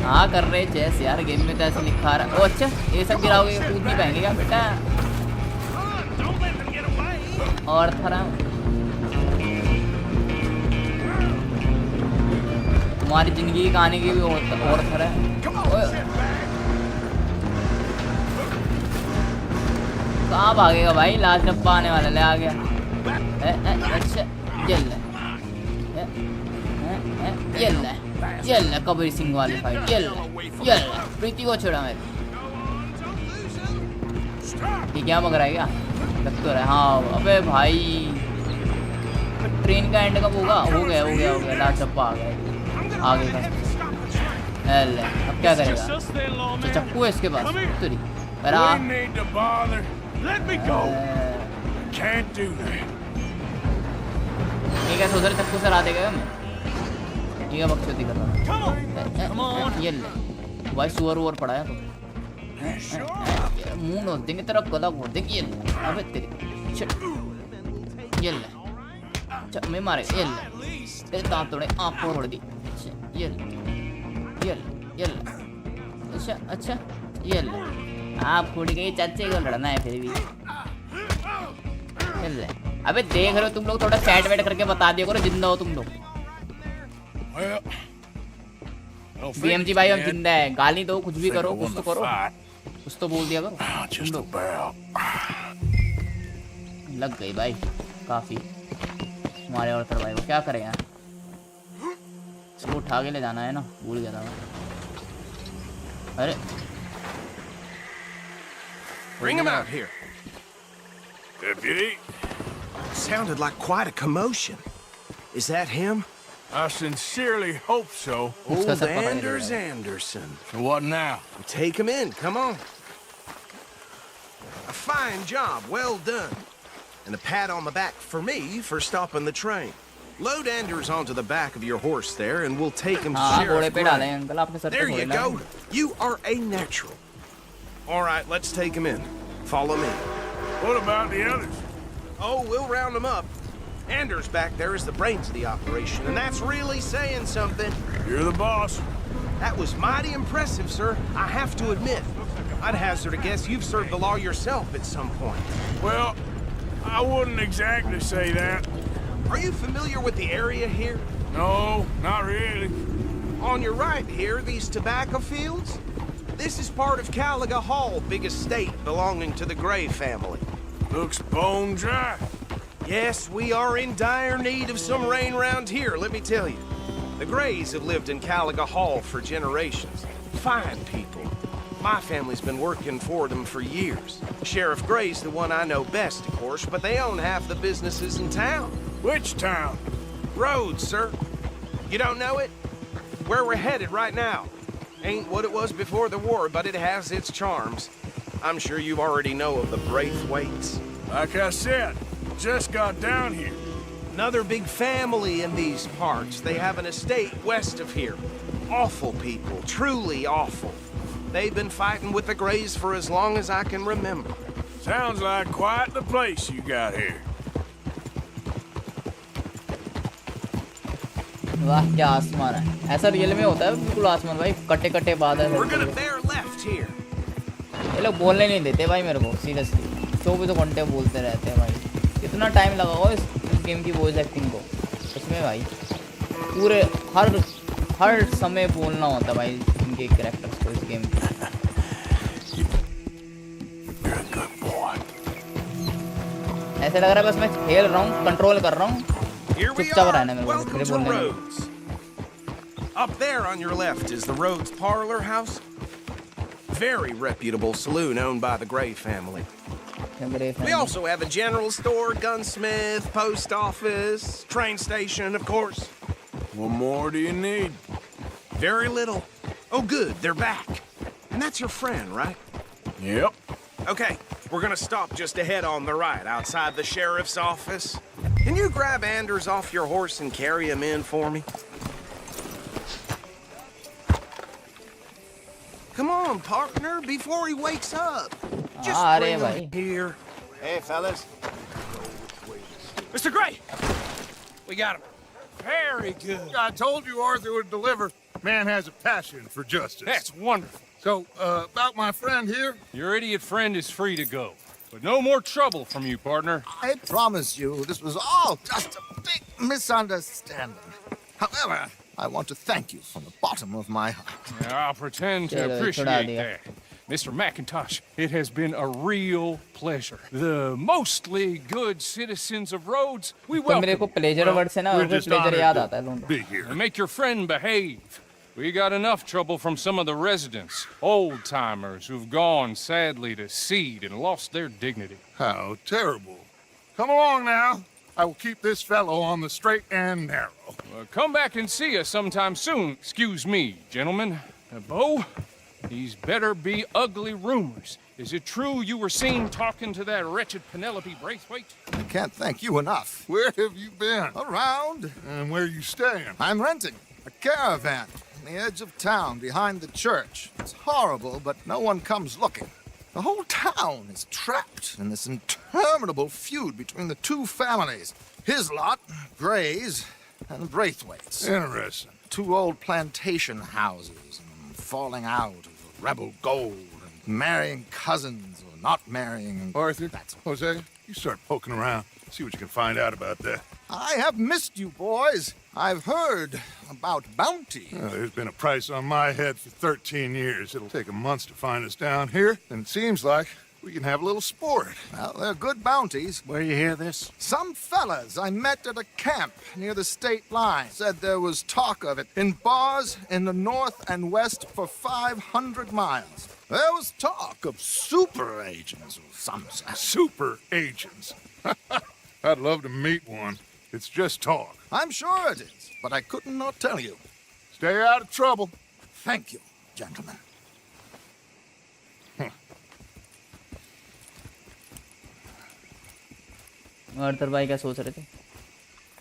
हाँ कर रहे चेस यार, गेम में तो ऐसे लिखा रहा। ओ अच्छा, ये सब गिराओगे कूद नहीं पाएंगे क्या बेटा? और थरा तुम्हारी जिंदगी की कहानी की भी और थरा है। कहाँ भागेगा भाई? लास्ट डब्बा आने वाला, ले आ गया। अच्छा ये ले कबीर सिंह वाली फाइट। ये ले प्रीति को छोड़ा मैं। ये क्या बग रहा है क्या? लग तो रहा है। हाँ अबे भाई, ट्रेन का एंड कब होगा? हो गया लास्ट डब्बा आ गया, आगे का। ले अब क्या करेगा? चक्कू है इसके पास। तेरी ये क्या सोच रहे? चक्कू से ला देगा मैं? ये बकचोदी कर रहा। ये ले भाई, सुअर वुअर पड़ा है तो मुंह नोच देंगे, तेरा गला घोट देंगे। ये ले अबे तेरी। ये ले मैं मारे। ये ले तेरे दांत तोड़े, आँख फोड़ दी। ये ले अच्छा ये ले आप फूट गई। चाचे को लड़ना है फिर भी। ये ले अबे देख रहे हो तुम लोग, थोड़ा चैट वेट करके बता दिया करो जिंदा हो तुम लोग। BMG भाई हम जिंदा है, गाली दो कुछ भी करो, कुछ तो करो, कुछ तो बोल दिया करो। लग गई भाई काफी हमारे और भाई को। क्या करें यार, इसको उठा के ले जाना है ना, भूल गया था मैं। अरे Bring him out here. Deputy? Sounded like quite a commotion. Is that him? I sincerely hope so. Old Anders Anderson. So what now? Take him in, come on. A fine job, well done. And a pat on the back for me for stopping the train. Load Anders onto the back of your horse there, and we'll take him to Sheriff Gray. There you go. You are a natural. All right, let's take him in. Follow me. What about the others? Oh, we'll round them up. Anders back there is the brains of the operation, and that's really saying something. You're the boss. That was mighty impressive, sir. I have to admit. I'd hazard a guess you've served the law yourself at some point. Well, I wouldn't exactly say that. Are you familiar with the area here? No, not really. On your right here, these tobacco fields? This is part of Caliga Hall, big estate belonging to the Gray family. Looks bone dry. Yes, we are in dire need of some rain round here, let me tell you. The Grays have lived in Caliga Hall for generations. Fine people. My family's been working for them for years. Sheriff Gray's the one I know best, of course, but they own half the businesses in town. Which town? Rhodes, sir. You don't know it? Where we're headed right now. Ain't what it was before the war, but it has its charms. I'm sure you already know of the Braithwaites. Like I said, just got down here. Another big family in these parts. They have an estate west of here. Awful people, truly awful. They've been fighting with the Grays for as long as I can remember. Sounds like quite the place you got here. वाह क्या आसमान है, ऐसा real में होता है बिल्कुल आसमान भाई, कटे कटे बादल है। ये लोग बोलने नहीं देते भाई मेरे को, सीरियसली 24 घंटे बोलते रहते हैं भाई। कितना टाइम लगा हो इस गेम की वॉइस एक्टिंग को, उसमें भाई पूरे हर समय बोलना होता भाई इनके कैरेक्टर्स को इस गेम में। ऐसे लग रहा है बस मैं खेल रहा हूँ, कंट्रोल कर रहा हूँ, चुपचाप रहना मेरे को, मेरे बोलने में। Up there on your left is the Rhodes Parlor House. Very reputable saloon owned by the Gray family. We also have a general store, gunsmith, post office, train station, of course. What more do you need? Very little. Oh, good, they're back. And that's your friend, right? Yep. Okay, we're gonna stop just ahead on the right, outside the sheriff's office. Can you grab Anders off your horse and carry him in for me? Come on, partner, before he wakes up. Just bring him here. Hey, fellas. Mr. Gray! We got him. Very good. I told you Arthur would deliver. Man has a passion for justice. That's wonderful. So, about my friend here? Your idiot friend is free to go. But no more trouble from you, partner. I promise you, this was all just a big misunderstanding. However, I want to thank you from the bottom of my heart. I'll pretend to appreciate that. Mr. McIntosh, it has been a real pleasure. The mostly good citizens of Rhodes, we welcome मेरे को pleasure word से ना We're वो just pleasure honored याद to आता है लोगों को. be here. And make your friend behave. We got enough trouble from some of the residents, old-timers who've gone, sadly, to seed and lost their dignity. How terrible. Come along now. I will keep this fellow on the straight and narrow. Come back and see us sometime soon. Excuse me, gentlemen. Bo, these better be ugly rumors. Is it true you were seen talking to that wretched Penelope Braithwaite? I can't thank you enough. Where have you been? Around. And where are you staying? I'm renting a caravan on the edge of town behind the church. It's horrible, but no one comes looking. The whole town is trapped in this interminable feud between the two families. His lot, Gray's, and Braithwaite's. Interesting. Two old plantation houses, and falling out of rebel gold, and marrying cousins or not marrying. Arthur, Jose, you start poking around. See what you can find out about that. I have missed you, boys. I've heard about bounty. There's been a price on my head for 13 years. It'll take 'em months to find us down here, and it seems like we can have a little sport. Well, they're good bounties. Where you hear this? Some fellas I met at a camp near the state line said there was talk of it in bars in the north and west for 500 miles. There was talk of super agents or some such. Super agents. I'd love to meet one. It's just talk. I'm sure it is, but I couldn't not tell you. Stay out of trouble. Thank you, gentlemen. Arthur भाई क्या सोच रहे थे?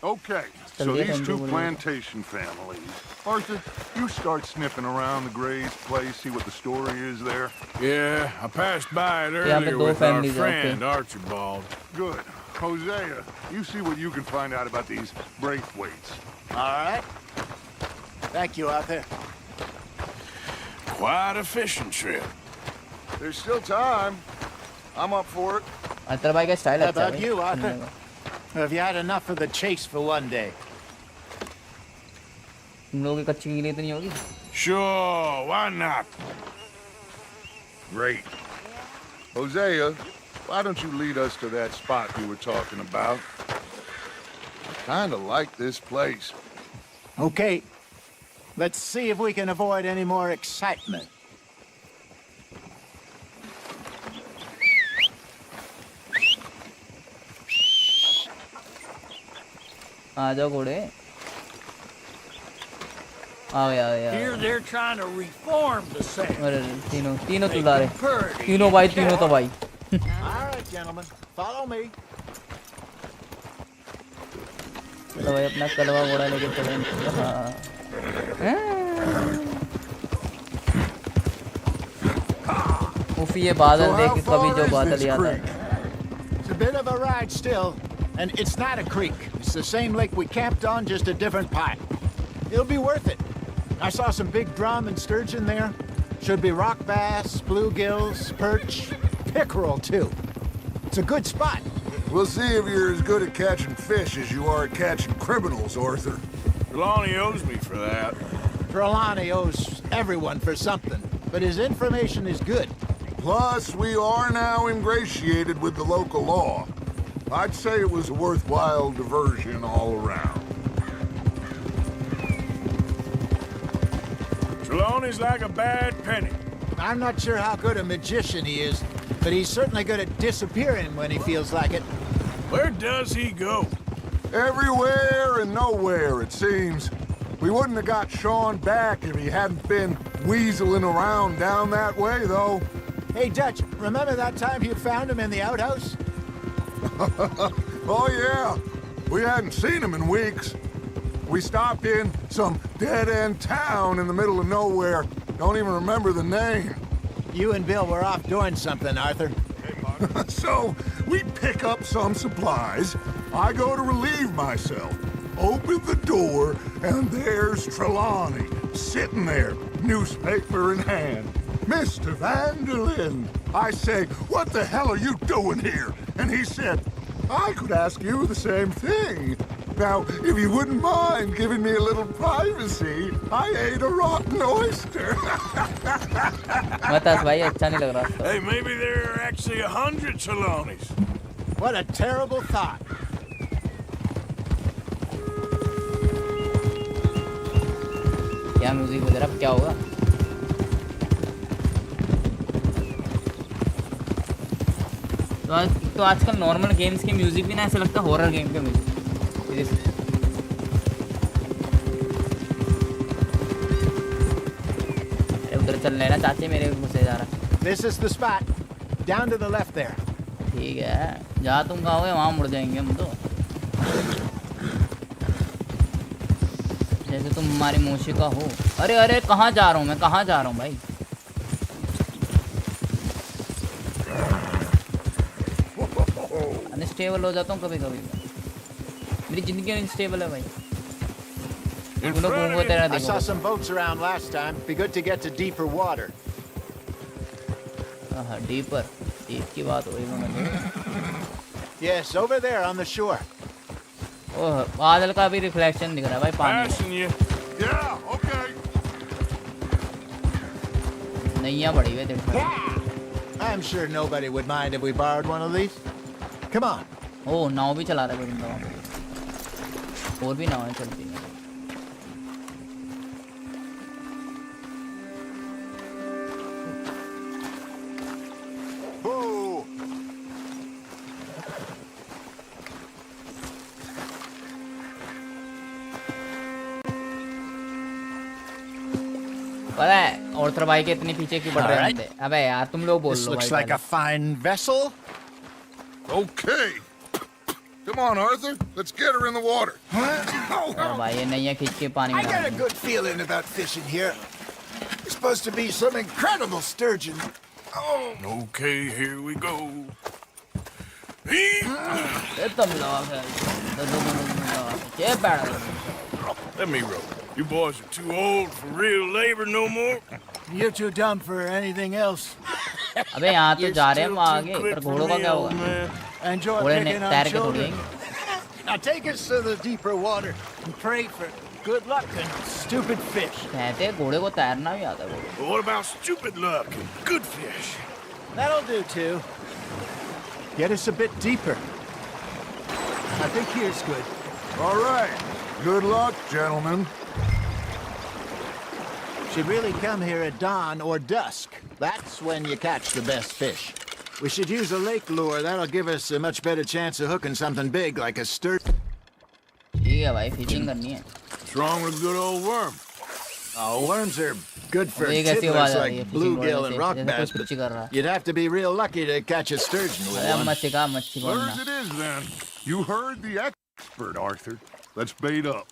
Okay, so these two plantation families. Arthur, you start sniffing around the Gray's place, see what the story is there. Yeah, I passed by it earlier with our friend Archibald. Good. Hosea, you see what you can find out about these Braithwaites. All right. Thank you, Arthur. Quite a fishing trip. There's still time. I'm up for it. Arthur भाई का style How अच्छा है. about you, Arthur? Have you had enough of the chase for one day? तुम लोगों की कच्ची गिरी तो नहीं होगी? Sure, why not? Great. Hosea, why don't you lead us to that spot you were talking about? I kind of like this place. Okay. Let's see if we can avoid any more excitement. आ जाओ घोड़े. आ गया. Here they're trying to reform the South. अरे तीनों तुला रहे. तीनों भाई तो भाई. All right, gentlemen. Follow me. चलो भाई अपना कलवा घोड़ा लेके चले. उफ़ ये बादल देख के कभी जो बादल याद आए. It's a bit of a ride still, and it's not a creek. It's the same lake we camped on, just a different part. It'll be worth it. I saw some big drum and sturgeon there. Should be rock bass, bluegills, perch, pickerel too. It's a good spot. We'll see if you're as good at catching fish as you are at catching criminals, Arthur. Trelawney owes me for that. Trelawney owes everyone for something, but his information is good. Plus, we are now ingratiated with the local law. I'd say it was a worthwhile diversion all around. Trelawney's like a bad penny. I'm not sure how good a magician he is, but he's certainly good at disappearing when he feels like it. Where does he go? Everywhere and nowhere, it seems. We wouldn't have got Sean back if he hadn't been weaseling around down that way, though. Hey, Dutch, remember that time you found him in the outhouse? Oh, yeah. We hadn't seen him in weeks. We stopped in some dead-end town in the middle of nowhere. Don't even remember the name. You and Bill were off doing something, Arthur. Hey, Mark. So, we pick up some supplies. I go to relieve myself. Open the door, and there's Trelawney, sitting there, newspaper in hand. Mr. Vanderlyn. I say, what the hell are you doing here? And he said, I could ask you the same thing. Now, if you wouldn't mind giving me a little privacy, I ate a rotten oyster. Hey, maybe there are actually 100 Trelawneys. What a terrible thought. क्या music बज रहा है, अब क्या होगा? तो आजकल normal games के म्यूजिक भी ना ऐसा लगता है हॉरर गेम के म्यूजिक। अरे उधर चल लेना चाचे, मेरे घुसे जा रहा। This is the spot. Down to the left there. ठीक है, जहाँ तुम कहोगे वहाँ मुड़ जाएंगे हम तो। जैसे तुम हमारी मौशिका हो। अरे अरे कहाँ जा रहा हूँ मैं, कहाँ जा रहा हूँ भाई? अनस्टेबल हो जाता हूँ कभी कभी। मेरी जिंदगी अनस्टेबल है भाई। I saw some boats around last time. Be good to get to deeper water. Deeper. Deep की बात हो रही है। Yes, over there on the shore. ओह, बादल का भी रिफ्लेक्शन दिख रहा है भाई पानी। Yeah, okay. नैया बड़ी हुई देखो। I'm sure nobody would mind if we borrowed one of these. Come on. ओह, नाव भी चला रहा है बंदा। और भी नावें चलती हैं। पता है और भाई के इतने पीछे क्यों बढ़ रहे हैं? अबे यार तुम लोग बोल लो भाई। Looks like a fine vessel. Okay. Come on, Arthur. Let's get her in the water. भाई ये नैया खींच के पानी में। I got a good feeling about fishing here. It's supposed to be some incredible sturgeon. Oh. Okay, here we go. तुम लोग Let me row. You boys are too old for real labor no more. You're too dumb for anything else. अबे यहाँ तो जा रहे हैं हम आगे, पर घोड़ों का क्या होगा? Enjoy picking on children. Now take us to the deeper water and pray for good luck and stupid fish. कहते हैं घोड़े को तैरना भी आता है। What about stupid luck and good fish? That'll do too. Get us a bit deeper. I think here's good. All right. Good luck, gentlemen. Should really come here at dawn or dusk. That's when you catch the best fish. We should use a lake lure. That'll give us a much better chance of hooking something big like a sturgeon. ठीक है भाई, fishing करनी है। What's wrong with good old worm? Oh, worms are good for tiddlers like bluegill and rock bass, but you'd have to be real lucky to catch a sturgeon with one. Where's it is then? You heard the expert, Arthur. Let's bait up.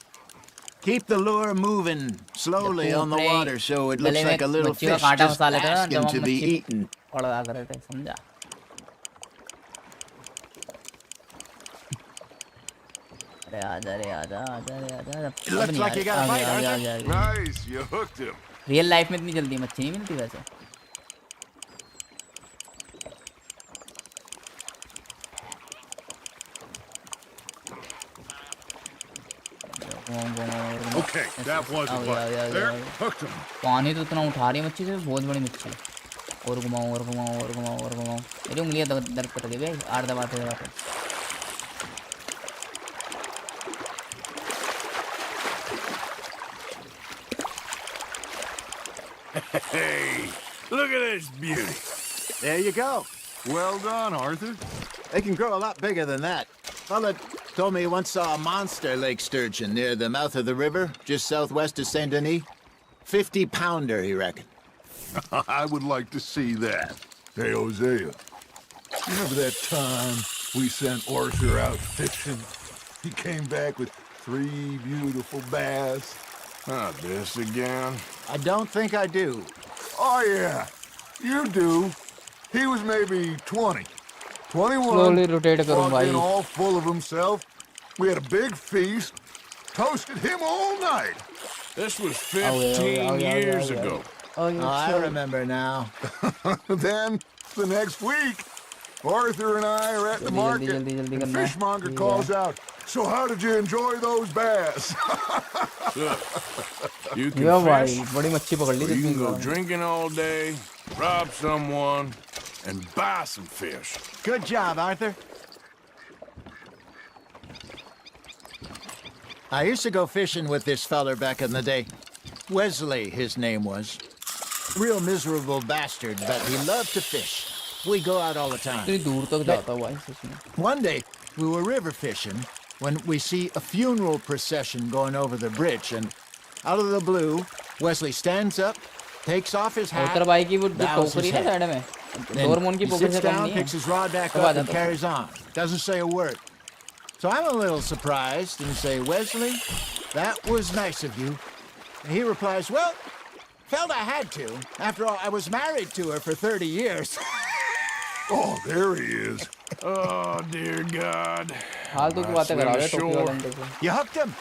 Keep the lure moving slowly on the water so it looks like a little fish just asking to be eaten. समझा? अरे आजा रे आजा आजा रे आजा। It looks like you got a bite, Arthur. Nice, you hooked him. Real life में इतनी जल्दी मच्छी नहीं मिलती वैसे। Okay, that was a bite. There, hooked him. पानी तो इतना उठा रही है मच्छी से, बहुत बड़ी मच्छी। और घुमाओ और घुमाओ और घुमाओ और घुमाओ। मेरी उंगलियां दर्द कर रही है भाई, आड़ दबाते दबाते। Hey, look at this beauty. There you go. Well done, Arthur. They can grow a lot bigger than that. Fella told me he once saw a monster lake sturgeon near the mouth of the river, just southwest of Saint Denis. 50-pounder, he reckoned. I would like to see that. Hey, Hosea, remember that time we sent Arthur out fishing? He came back with 3 beautiful bass. Not this again. I don't think I do. Oh, yeah, you do. He was maybe 20. 21. Slowly rotate करूँ Walked भाई. in all full of himself. We had a big feast. Toasted him all night. This was 15 years ago. Oh, I remember now. Then, the next week, Arthur and I are at the market, and fishmonger calls out, "So how did you enjoy those bass?" You can fish, or you can go drinking all day, rob someone, and buy some fish. Good job, Arthur. I used to go fishing with this feller back in the day. Wesley, his name was. Real miserable bastard, but he loved to fish. We go out all the time. One day, we were river fishing when we see a funeral procession going over the bridge, and out of the blue, Wesley stands up, takes off his hat, bows his head. Then he sits down, picks his rod back up, and carries on. Doesn't say a word. So I'm a little surprised and say, "Wesley, that was nice of you." And he replies, "Well, felt I had to. After all, I was married to her for 30 years. Oh, there he is. Oh, dear God. You hooked him.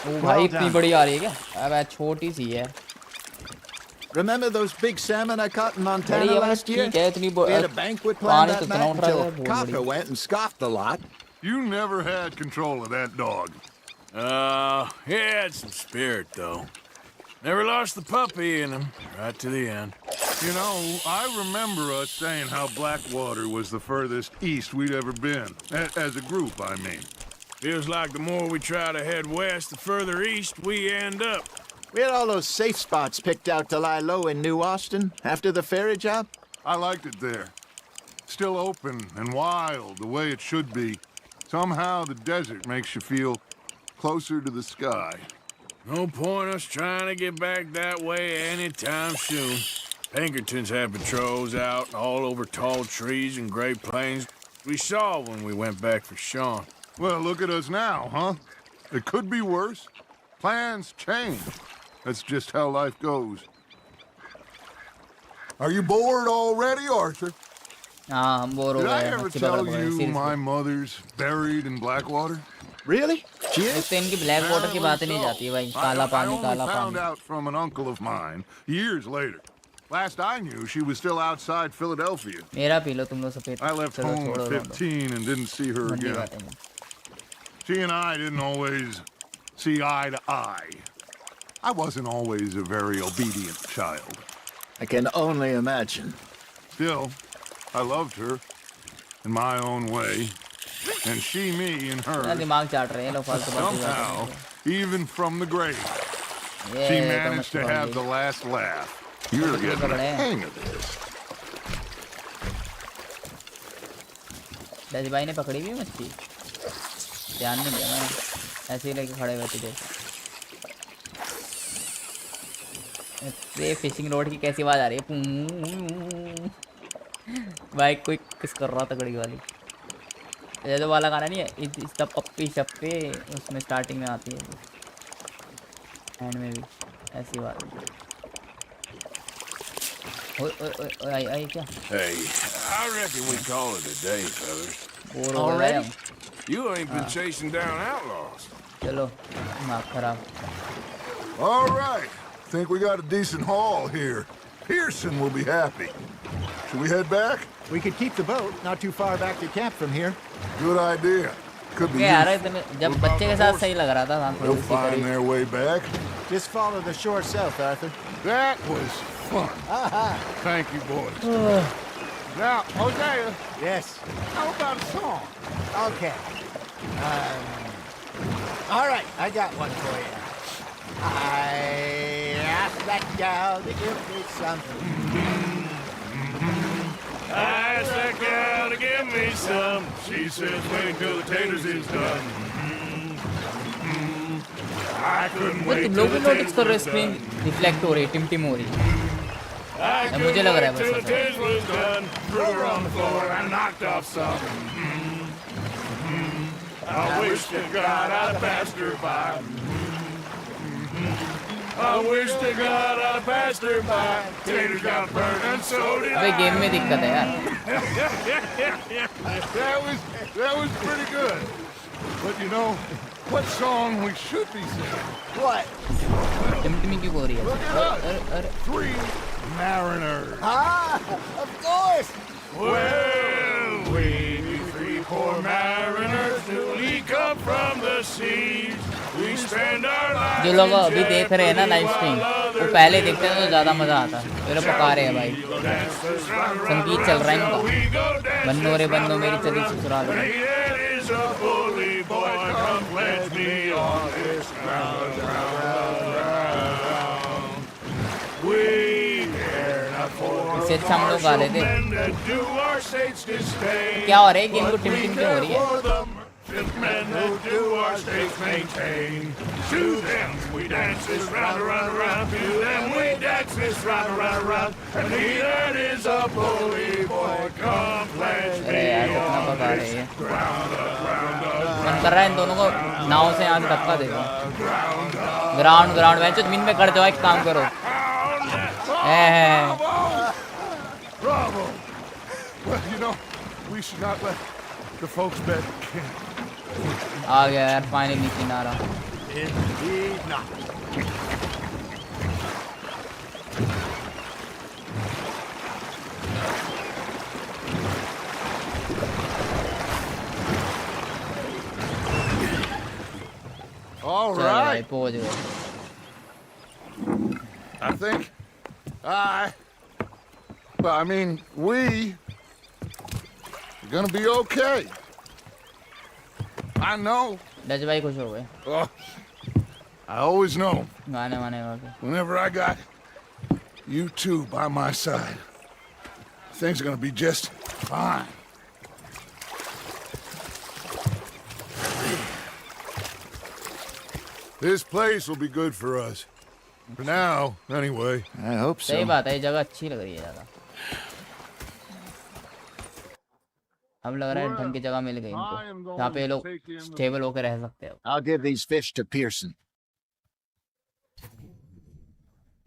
ओ भाई इतनी बड़ी आ रही है क्या? अब छोटी सी है. Remember those big salmon I caught in Montana last year? We had a banquet planned that night until Copper went and scoffed a lot. You never had control of that dog. He had some spirit, though. Never lost the puppy in him, right to the end. You know, I remember us saying how Blackwater was the furthest east we'd ever been. As a group, I mean. Feels like the more we try to head west, the further east we end up. We had all those safe spots picked out to lie low in New Austin after the ferry job. I liked it there. Still open and wild, the way it should be. Somehow the desert makes you feel closer to the sky. No point us trying to get back that way anytime soon. Pinkertons had patrols out all over tall trees and Great Plains. We saw when we went back for Sean. Well, look at us now, huh? It could be worse. Plans change. That's just how life goes. Are you bored already, Arthur? I'm bored. Did I ever tell you my mother's buried in Blackwater? Really? She is? इनकी Blackwater की बातें नहीं जाती भाई. काला पानी, काला I found पानी. out from an uncle of mine years later. Last I knew, she was still outside Philadelphia. मेरा पी लो तुम लोग सफेद. I left home at 15 and didn't see her again. She and I didn't always see eye to eye. I wasn't always a very obedient child. I can only imagine. Still, I loved her in my own way, and she me in her. Somehow, even from the grave, she managed to have the last laugh. You're getting the hang of this. दादी भाई ने पकड़ी भी मछली. ध्यान नहीं दिया मैंने. ऐसे ही लेके खड़े हुए थे जैसे. ये फिशिंग रोड की कैसी आवाज आ रही है? भाई कोई किस कर रहा था तगड़ी वाली. ये जो वाला गाना नहीं है, इस द पप्पी शप्पी, उसमें स्टार्टिंग में आती है. एंड में भी ऐसी बात. आई क्या? Hey, I reckon we call it a day, fellas. Already? You ain't been chasing down outlaws. चलो, माफ खराब. All right. Think we got a decent haul here. Pearson will be happy. Should we head back? We could keep the boat not too far back to camp from here. Good idea. Could be यार useful. जब बच्चे के साथ सही लग रहा था. They'll find their way back. Just follow the shore south, Arthur. That was fun. Thank you, boys. Now, Hosea. Yes. How about a song? Okay. All right, I got one for you. I asked that gal to give me something. I asked that gal to give me some. She says wait till the taters is done. I couldn't wait तुम till लोग the भी notice taters कर रहे हो was screen done. Reflect हो रही है, Tim हो रही है. I मुझे couldn't लग रहा है wait till the बस. taters was done. Threw her on the floor and knocked off some. I wish to God I'd passed her by. I wish to God I passed her by. Taters got burnt and so did I. अबे game में दिक्कत है यार. That was pretty good. But you know, what song we should be singing? What? टिमटिमी क्यों हो रही है? Look it up. Three Mariners. Of course. Well, we three poor mariners newly come from the seas. We spend our lives. जो लोग अभी देख रहे हैं ना लाइव स्ट्रीम, वो पहले देखते हैं तो ज़्यादा मज़ा आता. मेरे पुकारे हैं भाई. संगीत चल रहा है इनका. बन्नो रे बन्नो मेरी चली ससुराल में. इससे अच्छा हम लोग गा लेते. क्या हो रहा है गेम को टिम क्यों हो रही है? Men who do our states maintain. To them we dance this round, around, around. To them we dance this round, around, around. And he that is a bully boy, come pledge me on this ground up, ground up. मन कर रहा है इन दोनों को नाव से यहाँ से धक्का देगा. ग्राउंड वैसे जमीन में कर जाओ, एक काम करो. Bravo. Well, you know, we should not let the folks bet. आ गया यार फाइनली किनारा. Indeed not. All right. पहुंच गए. I think I mean, we're gonna be okay. I know. Dutch भाई खुश हो गए. I always know. गाने वाने गा के. Whenever I got you two by my side, things are gonna be just fine. This place will be good for us. For now, anyway. I hope so. सही बात है, ये जगह अच्छी लग रही है ज़्यादा. अब लग रहा है ढंग की जगह मिल गई इनको, जहाँ पे ये लोग स्टेबल होकर रह सकते हैं. I'll give these fish to Pearson.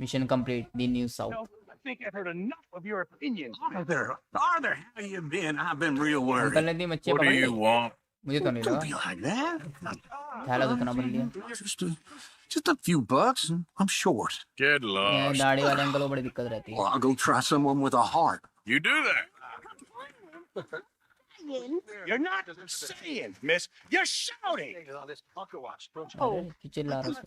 Mission complete. The new south. I think I've heard enough of your opinions. Arthur, how you been? I've been real worried. Uncle ने दी मच्छी पकड़ ली. want? मुझे तो नहीं Don't be लगा. like that. थैला तो इतना बन लिया. Just a few bucks. I'm short. Get lost. दाढ़ी वाले अंकल को बड़ी दिक्कत रहती है. Well, I'll go try someone with a heart. You do that. You're not saying, miss. You're shouting. Oh,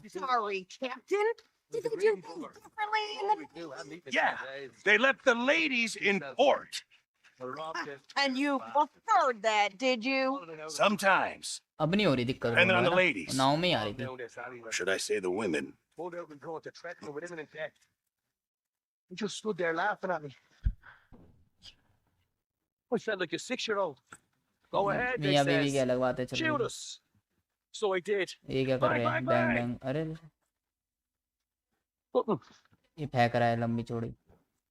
sorry, Captain. Did they do things differently in the... Yeah, they left the ladies in port. And you preferred that, did you? Sometimes. अब नहीं हो रही दिक्कत. And then on the ladies. नाव में ही आ रही थी. Should I say the women? You just stood there laughing at me. I felt like a 6-year-old. Go ahead, they मियाँ बीवी की says. अलग बातें चल Shoot रही us. So I did. है. ये क्या कर रहे हैं? Bang bang. अरे ये फेंक रहा है लंबी चौड़ी.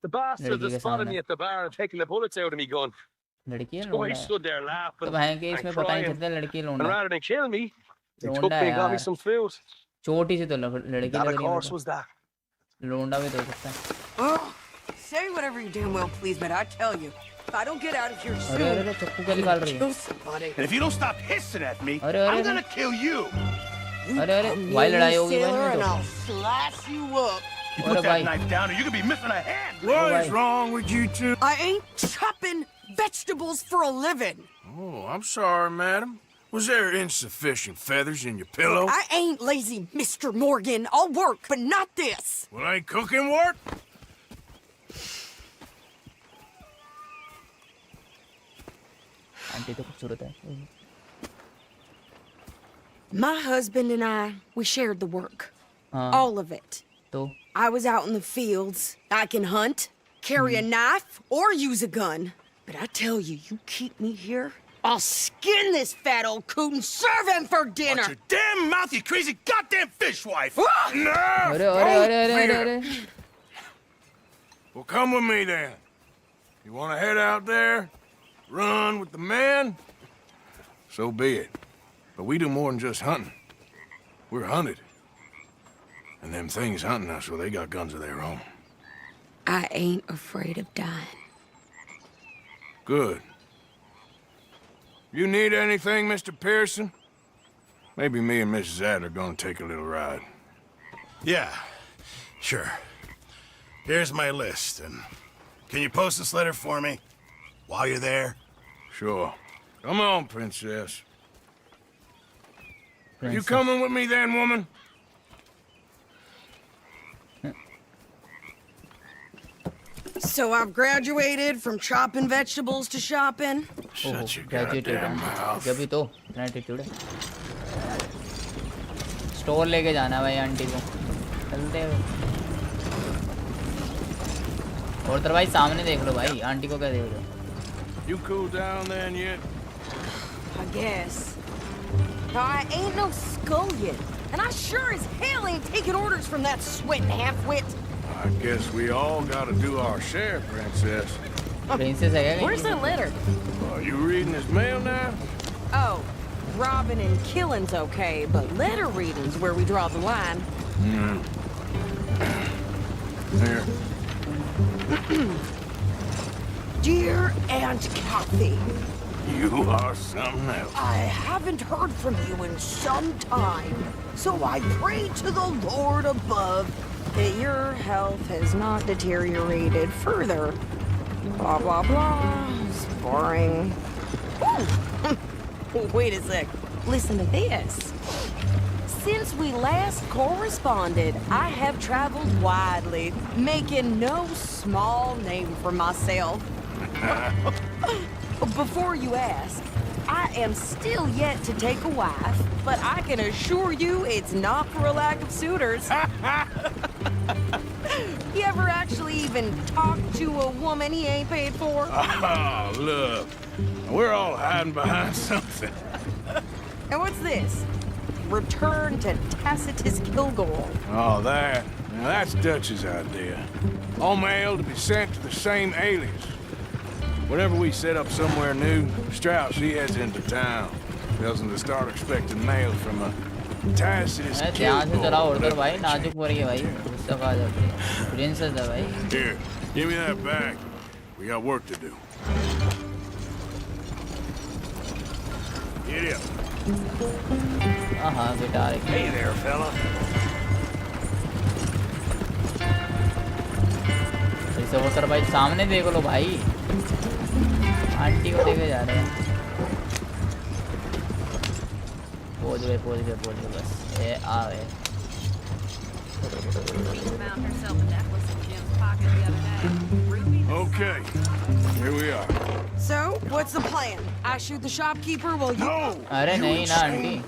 The bastard लड़की that के spotted सामने. me at the bar and taking the bullets out of me gun. लड़की है So I लोंडा है. stood there laughing तो भाई के and इसमें पता नहीं crying. चलता लड़की And लोंडा. rather than kill me, they took लोंडा me है and got me यार. some food. छोटी सी तो लड़की That, लग of रही course, है. was that. लोंडा भी तो हो सकता है. Oh, say whatever you damn well please, but I tell you, if I don't get out of here अरे soon, अरे चक्कू क्या निकाल रही है? kill somebody. And if you don't stop hissing at me, अरे अरे I'm gonna kill you. अरे अरे भाई लड़ाई होगी भाई Sailor, में and तो. I'll slice you up. You What put that about- knife down or you could be missing a hand. What is wrong with you two? I ain't chopping vegetables for a living. Oh, I'm sorry, madam. Was there insufficient feathers in your pillow? I ain't lazy, Mr. Morgan. I'll work, but not this. Well, ain't cooking work? Aunty तो खूबसूरत है. My husband and I, we shared the work. हाँ. All of it. तो I was out in the fields. I can hunt, carry a knife, or use a gun. But I tell you, you keep me here, I'll skin this fat old coot and serve him for dinner. Watch your damn mouth, you crazy goddamn fishwife. No! अरे अरे अरे अरे अरे अरे. Well, come with me then. You want to head out there, run with the men? So be it. But we do more than just hunting. We're hunted. And them things hunting us, well, they got guns of their own. I ain't afraid of dying. Good. You need anything, Mr. Pearson? Maybe me and Mrs. Adler gonna take a little ride. Yeah, sure. Here's my list, and can you post this letter for me while you're there? Sure. Come on, Princess. Are you coming with me then, woman? So I've graduated from chopping vegetables to shopping. Shut your goddamn mouth. जब भी तो इतना attitude है store लेके जाना है भाई aunty को चलते हैं और तो भाई सामने देख लो भाई आंटी को क्या देख रहे हो You cooled down then yet? I guess. Now, I ain't no skull yet, and I sure as hell ain't taking orders from that sweating half-wit. I guess we all gotta do our share, Princess. Princess है क्या? Where's that letter? Are you reading his mail now? Oh, robbing and killing's okay, but letter reading's where we draw the line. Here. Dear Aunt Kathy, You are something else. I haven't heard from you in some time, so I pray to the Lord above that your health has not deteriorated further. Blah, blah, blah. It's boring. Ooh. Wait a sec. Listen to this. Since we last corresponded, I have traveled widely, making no small name for myself. Before you ask, I am still yet to take a wife, but I can assure you it's not for a lack of suitors. You ever actually even talk to a woman he ain't paid for? Oh, look. We're all hiding behind something. And what's this? Return to Tacitus Kilgore. Oh, that. Now, that's Dutch's idea. All mail to be sent to the same alias. Whenever we set up somewhere new, Strauss, he heads into town. Tells them to start expecting mail from a Tacitus ध्यान से चलाओ Kilgore. उधर भाई नाजुक हो रही है भाई गुस्सा आ जाती है प्रिंसेस है भाई Here, give me that back. We got work to do. Get up. हाँ बेटा Hey there, fella. ऐसे वो सर भाई सामने देख लो भाई आंटी को देखे जा रहे हैं पहुंच गए बस ये आ गए Okay, here we are. So, what's the plan? I shoot the shopkeeper while you... No! अरे नहीं ना aunty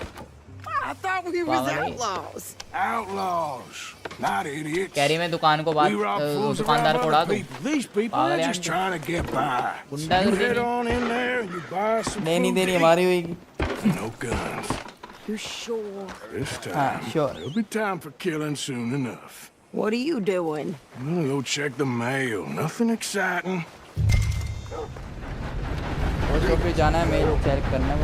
I thought we was पागल है। outlaws. Outlaws, not idiots. Carry में दुकान को बात We rob fools दुकानदार around को उड़ा other दूं people. These people पागल are है just aunty trying to get by. You गुंडागर्दी head नहीं on in there, you buy some नहीं food दे रही to हमारी eat. होगी No guns. You sure? This time, sure. There'll be time for killing soon enough. What are you doing? I'm gonna go check the mail. Nothing exciting. और तो भी जाना है mail check करना है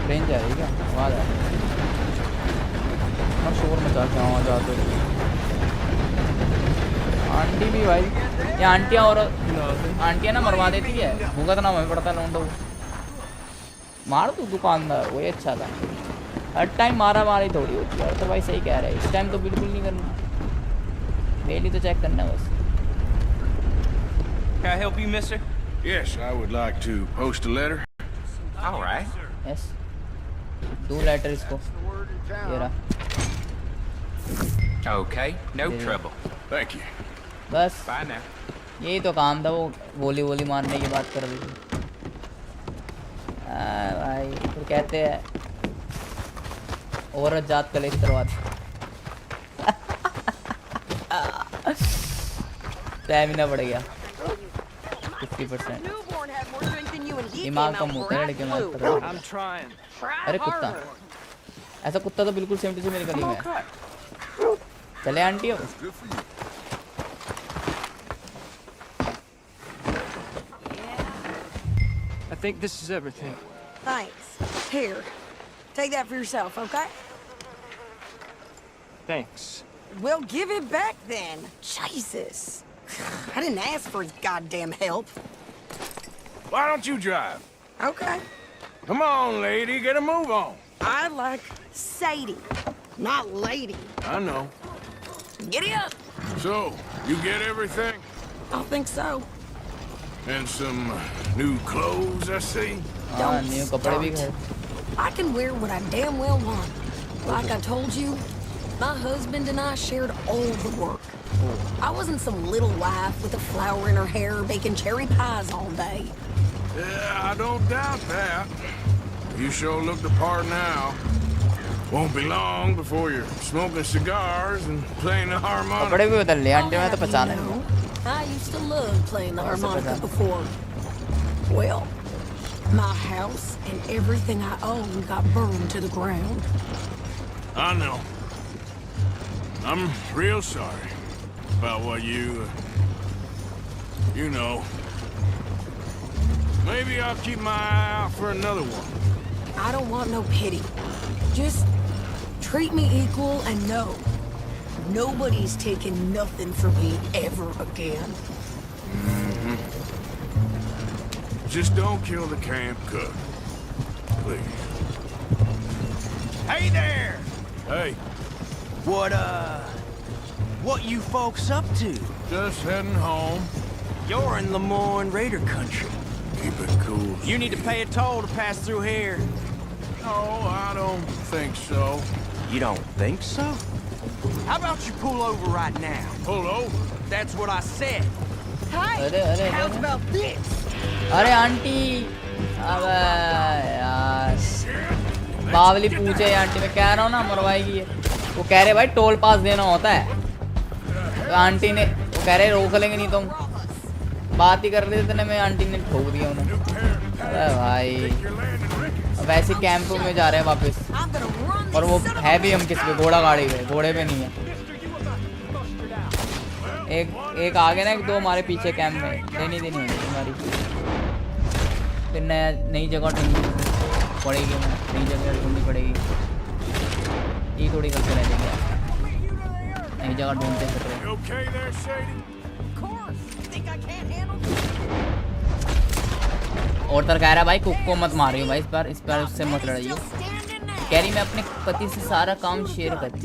ट्रेन जा रही है क्या आवाज़ आ रही है और शोर मचा के आवाज़ आते आंटी भी भाई ये आंटियाँ और आंटियाँ ना मरवा देती है भुगतना हमें पड़ता है लौंडो मार दो दुकानदार वही अच्छा था हर टाइम मारा मारी थोड़ी होती है तो भाई सही कह रहा है इस टाइम तो बिल्कुल नहीं करना डेली तो चेक करना है बस Can I help you, mister? Yes, I would like to post a letter. All right. Yes दो लेटर इसको ये रहा Okay, no trouble. Thank you. बस Bye now. यही तो काम था वो गोली मारने की बात कर रही थी भाई तो कहते हैं औरत जात कलेश करवाती स्टैमिना बढ़ गया 50% दिमाग कम होता है लड़के में I'm trying. अरे कुत्ता ऐसा कुत्ता तो बिल्कुल सेम टू सेम मेरी गली में है चले आंटी अब I think this is everything. Thanks. Here, take that for yourself, okay? Thanks. Well, give it back then. Jesus. I didn't ask for his goddamn help. Why don't you drive? Okay. Come on, lady, get a move on. I like Sadie, not lady. I know. Giddy up. So, you get everything? I think so. And some new clothes, I see? Don't new start. कपड़े भी खरीद. I can wear what I damn well want. Like I told you, my husband and I shared all the work. I wasn't some little wife with a flower in her hair baking cherry pies all day. Yeah, I don't doubt that. You sure look the part now. Won't be long before you're smoking cigars and playing the harmonica. कपड़े भी बदल लिए aunty में तो पहचाने नहीं. I used to love playing the harmonica before. Well, my house and everything I owned got burned to the ground. I know. I'm real sorry about what you know. Maybe I'll keep my eye out for another one. I don't want no pity. Just treat me equal and know nobody's taking nothing from me ever again. Just don't kill the camp cook. Please. Hey there! Hey, What you folks up to? just heading home. You're in Lemoyne Raider country. Keep it cool. You need to pay a toll to pass through here. No, I don't think so. You don't think so? How about you pull over right now? Pull over? That's what I said. Hey, how's about this? अरे aunty अबे यार बावली पूछे aunty मैं कह रहा हूँ ना मरवाएगी ये. वो कह रहे भाई टोल पास देना होता है. तो आंटी ने वो कह रहे रोक लेंगे नहीं तुम. बात ही कर रहे थे इतने में आंटी ने ठोक दिया उन्हें. अरे भाई वैसे कैंप में जा रहे हैं वापस. और वो है भी हम किस पे घोड़ा गाड़ी पे घोड़े पे नहीं है. एक आगे ना एक दो हमारे पीछे कैंप में देनी है हमारी. फिर नई जगह ढूंढनी पड़ेगी. नई जगह ढूंढनी पड़ेगी. ये थोड़ी करते रह जाएंगे. नई जगह ढूंढते फिर रहे. और तर कह रहा भाई कुक को मत मारियो भाई. इस बार उससे मत लड़ाइयो. कह रही मैं अपने पति से सारा काम शेयर करती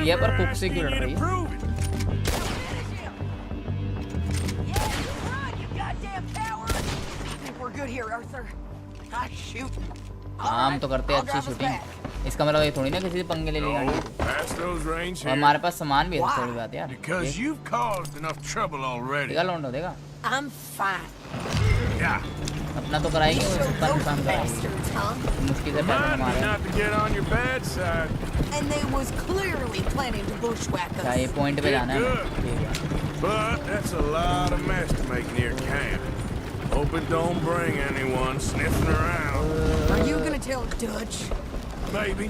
है पर कुक से क्यों लड़ रही है. हम तो करते हैं अच्छी शूटिंग. इसका मतलब ये थोड़ी ना किसी से पंगे ले लेगा. और हमारे पास सामान भी है. थोड़ी बात यार. देगा लौंडो देगा. अपना तो कराएंगे उसका नुकसान कराएंगे. मुश्किल से पैसे कमा रहे हैं. क्या ये पॉइंट पे जाना है. But that's a lot of mess to make near camp. Hope it don't bring anyone sniffing around. Are you gonna tell Dutch? Maybe,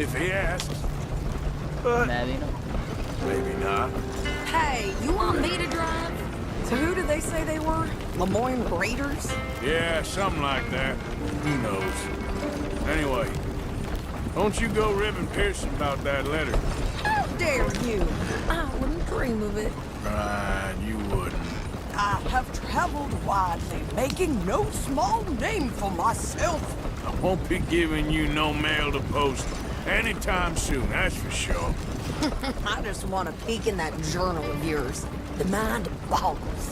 if he asks. But maybe not. Hey, you want me to drive? So who did they say they were? Lemoyne Raiders? Yeah, something like that. Who knows? Anyway, don't you go ribbing Pearson about that letter. How dare you? I wouldn't dream of it. Right, you wouldn't. I have traveled widely, making no small name for myself. I won't be giving you no mail to post anytime soon, that's for sure. I just want to peek in that journal of yours. The mind boggles.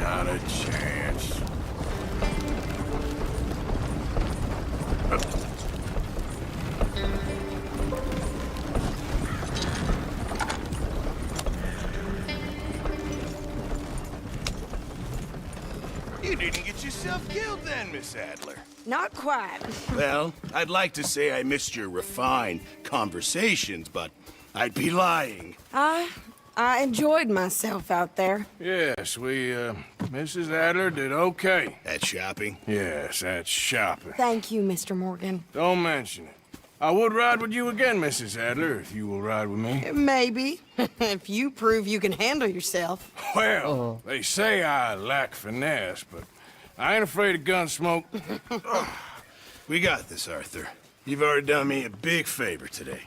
Not a chance. You didn't get yourself killed then, Miss Adler. Not quite. Well, I'd like to say I missed your refined conversations, but I'd be lying. I enjoyed myself out there. Yes, Mrs. Adler did okay. At shopping? Yes, that's shopping. Thank you, Mr. Morgan. Don't mention it. I would ride with you again, Mrs. Adler, if you will ride with me. Maybe. If you prove you can handle yourself. Well, they say I lack finesse, but I ain't afraid of gun smoke. We got this, Arthur. You've already done me a big favor today.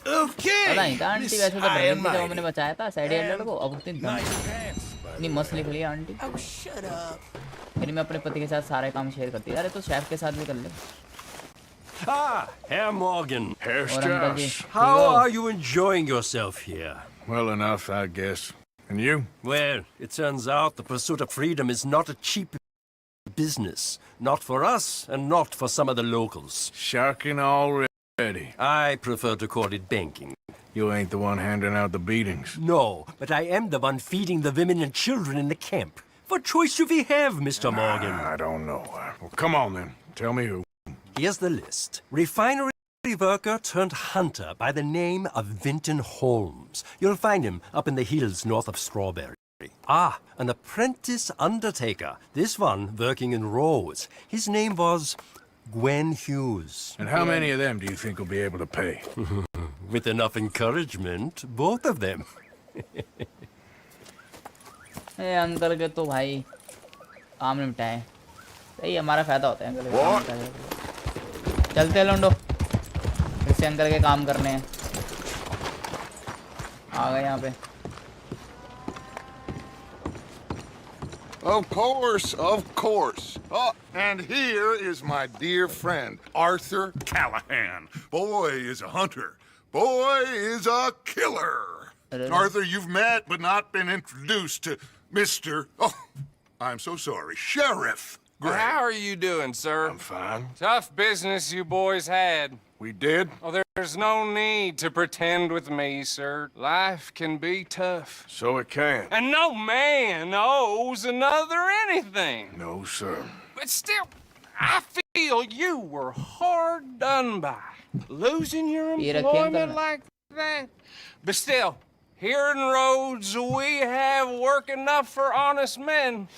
पता नहीं था aunty वैसे तो बढ़िया थी जब हमने बचाया था सैडी एडलर को, अब उतनी इतनी मस्त निकली है आंटी। फिर मैं अपने पति के साथ सारे काम शेयर करती, अरे तो शेफ के साथ भी कर ले। Ah, Herr Morgan. Herr और uncle ji, Strauss. How are you enjoying yourself here? Well enough, I guess. And you? Well, it turns out the pursuit of freedom is not a cheap business. Not for us, and not for some of the locals. Shocking already. I prefer to call it banking. You ain't the one handing out the beatings. No, but I am the one feeding the women and children in the camp. What choice do we have, Mr. Morgan? I don't know. Well, come on then. Tell me who. Here's the list. Refinery worker turned hunter by the name of Vinton Holmes. You'll find him up in the hills north of Strawberry. Ah, an apprentice undertaker. This one working in Rhodes. His name was Gwen Hughes. And how many of them do you think will be able to pay? With enough encouragement, both of them. A uncle के तो भाई काम निपटाए, सही हमारा फायदा होता है अंकल के काम निपटाए। चलते हैं लोंडो, फिर से अंकल के काम करने हैं। आ गए यहाँ पे। Of course, of course. Oh, and here is my dear friend, Arthur Callahan. Boy is a hunter. Boy is a killer. Arthur, you've met but not been introduced to Mr. Oh, I'm so sorry, Sheriff Gray. How are you doing, sir? I'm fine. Tough business you boys had. We did? Oh, there's no need to pretend with me, sir. Life can be tough. So it can. And no man owes another anything. No, sir. But still, I feel you were hard done by. Losing your employment like that. But still, here in Rhodes, we have work enough for honest men.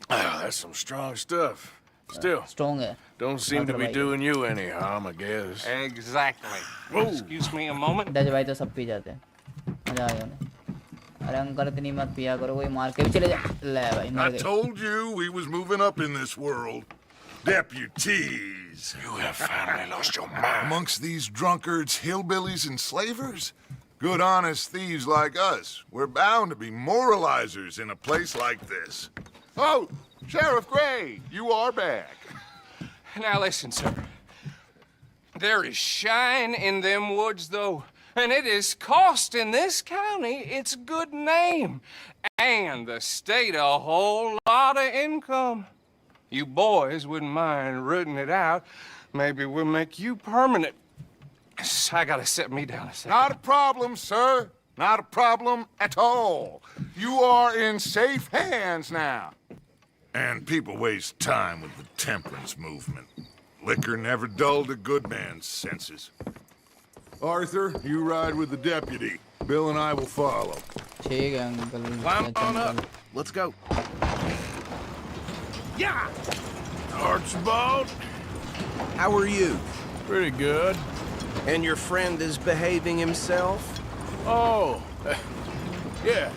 Oh, that's some strong stuff. Still, strong. Don't seem to be doing you any harm, I guess. Exactly. Excuse me a moment. दज भाई तो सब P जाते हैं, मजा आ गया उन्हें। अरे अंकल इतनी मत पिया करो, कोई मार के भी चले जा। ले भाई मर गए। I told you we was moving up in this world. Deputies. You have finally lost your mind. Amongst these drunkards, hillbillies, and slavers? Good honest thieves like us. We're bound to be moralizers in a place like this. Oh, Sheriff Gray, you are back. Now listen, sir. There is shine in them woods, though, and it is costing this county its good name and the state a whole lot of income. You boys wouldn't mind rooting it out. Maybe we'll make you permanent. I gotta sit me down a second. Not a problem, sir. Not a problem at all. You are in safe hands now. And people waste time with the temperance movement. Liquor never dulled a good man's senses. Arthur, you ride with the deputy. Bill and I will follow. Climb on up. Let's go. Yeah! Archibald? How are you? Pretty good. And your friend is behaving himself? Oh, yes.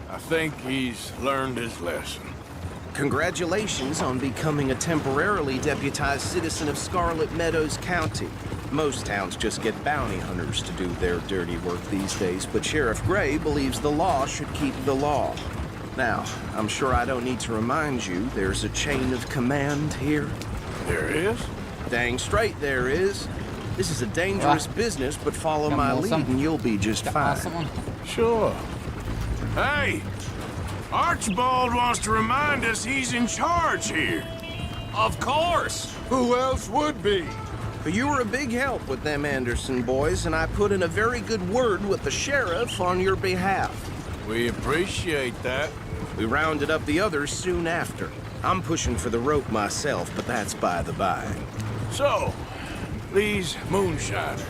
I think he's learned his lesson. Congratulations on becoming a temporarily deputized citizen of Scarlet Meadows County. Most towns just get bounty hunters to do their dirty work these days, but Sheriff Gray believes the law should keep the law. Now, I'm sure I don't need to remind you, there's a chain of command here. There is? Dang straight there is. This is a dangerous business, but follow my lead and you'll be just fine. Sure. Hey! Archibald wants to remind us he's in charge here. Of course. Who else would be? But you were a big help with them Anderson boys, and I put in a very good word with the sheriff on your behalf. We appreciate that. We rounded up the others soon after. I'm pushing for the rope myself, but that's by the by. So, these moonshiners.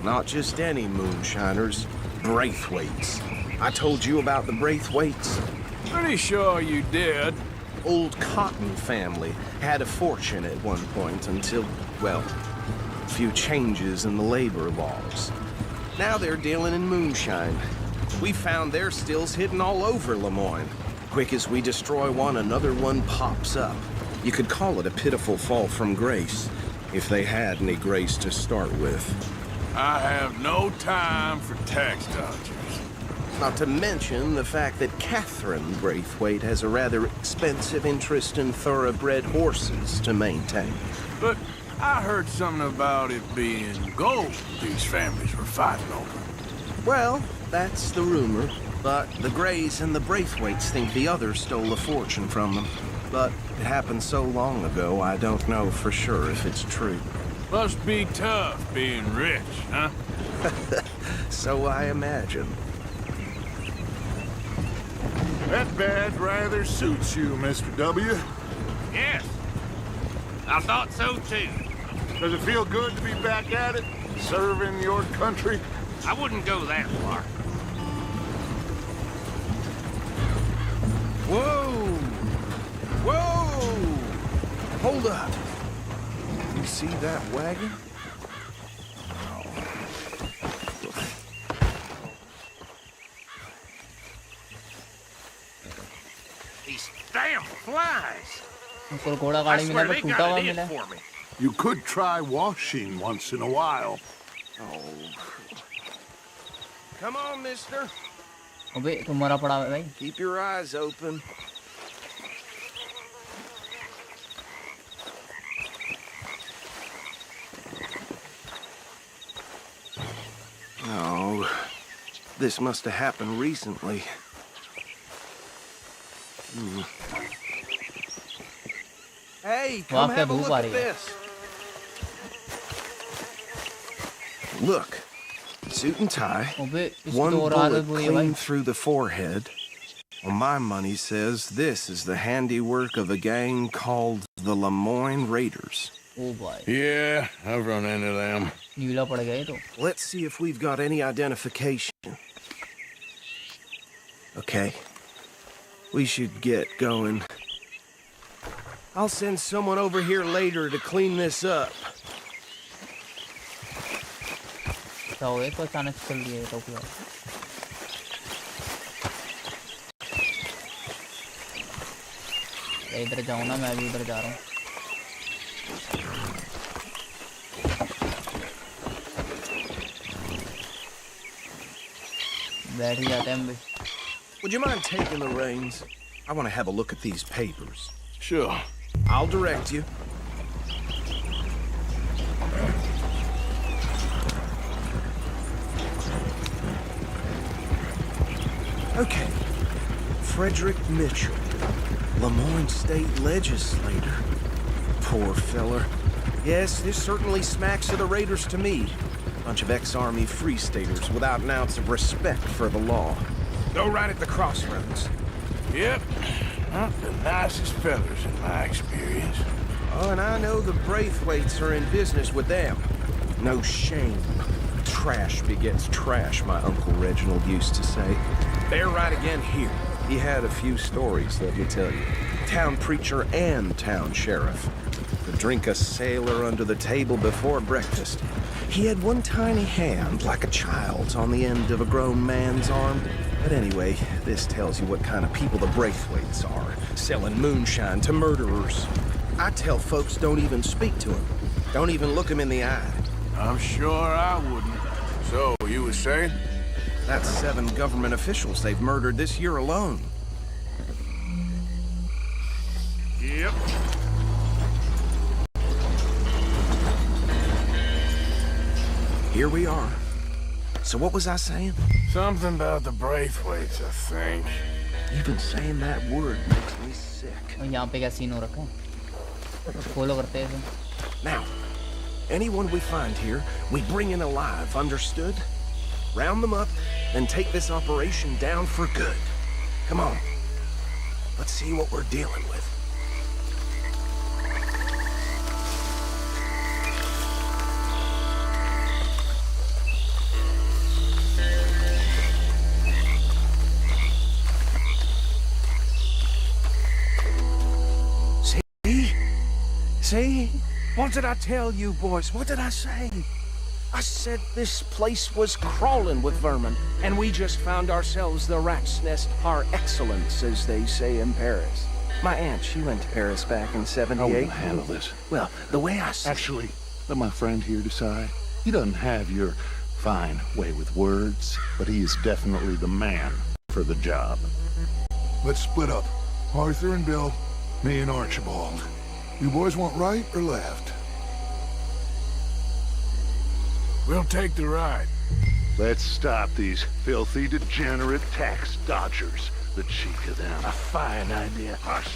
Not just any moonshiners, Braithwaites. I told you about the Braithwaites. Pretty sure you did. Old Cotton family had a fortune at one point until, well, a few changes in the labor laws. Now they're dealing in moonshine. We found their stills hidden all over Lemoyne. Quick as we destroy one, another one pops up. You could call it a pitiful fall from grace, if they had any grace to start with. I have no time for tax dodgers. Not to mention the fact that Catherine Braithwaite has a rather expensive interest in thoroughbred horses to maintain. But I heard something about it being gold these families were fighting over. Well, that's the rumor. But the Greys and the Braithwaites think the others stole a fortune from them. But it happened so long ago, I don't know for sure if it's true. Must be tough being rich, huh? So I imagine. That badge rather suits you, Mr. W. Yes. I thought so too. Does it feel good to be back at it? Serving your country? I wouldn't go that far. Whoa! Whoa! Hold up. You see that wagon? These damn flies. उसको घोड़ा गाड़ी मिला पर टूटा हुआ मिला. You could try washing once in a while. Oh. Come on, mister. अबे तुम मरा पड़ा है भाई. Keep your eyes open. Oh, this must have happened recently. Hey, come have a look at this. Look, suit and tie, one bullet clean through the forehead. Well, my money says this is the handiwork of a gang called the Lemoyne Raiders. Oh boy. Yeah, I've run into them. नीला पड़ गया ये तो. Let's see if we've got any identification. Okay. We should get going. I'll send someone over here later to clean this up. तो एक अचानक चल दिया ये तो क्या. इधर जाऊँ ना, मैं भी इधर जा रहा हूँ. बैठ ही जाते हैं हम भी. Would you mind taking the reins? I want to have a look at these papers. Sure. I'll direct you. Okay. Frederick Mitchell, Lemoyne State Legislator. Poor feller. Yes, this certainly smacks of the Raiders to me. Bunch of ex-Army Free Staters without an ounce of respect for the law. Go right at the crossroads. Yep. Not the nicest fellas in my experience. Oh, and I know the Braithwaites are in business with them. No shame. Trash begets trash, my Uncle Reginald used to say. They're right again here. He had a few stories, let me tell you. Town preacher and town sheriff. Could drink a sailor under the table before breakfast. He had one tiny hand, like a child's, on the end of a grown man's arm. But anyway, this tells you what kind of people the Braithwaites are, selling moonshine to murderers. I tell folks don't even speak to him. Don't even look him in the eye. I'm sure I wouldn't. So, you were saying? That's 7 government officials they've murdered this year alone. Yep. Here we are. So what was I saying? Something about the Braithwaites, I think. Even saying that word makes me sick. यहाँ पे क्या scene हो रखा है? Follow करते हैं. Now, anyone we find here, we bring in alive, understood? Round them up, and take this operation down for good. Come on. Let's see what we're dealing with. See? What did I tell you, boys? What did I say? I said this place was crawling with vermin, and we just found ourselves the rat's nest par excellence, as they say in Paris. My aunt, she went to Paris back in '78. I will handle this. Well, the way I see Actually, let my friend here decide. He doesn't have your fine way with words, but he is definitely the man for the job. Let's split up. Arthur and Bill, me and Archibald. You boys want right or left? We'll take the ride. Let's stop these filthy, degenerate tax dodgers. The cheek of them. A fine idea. Hush.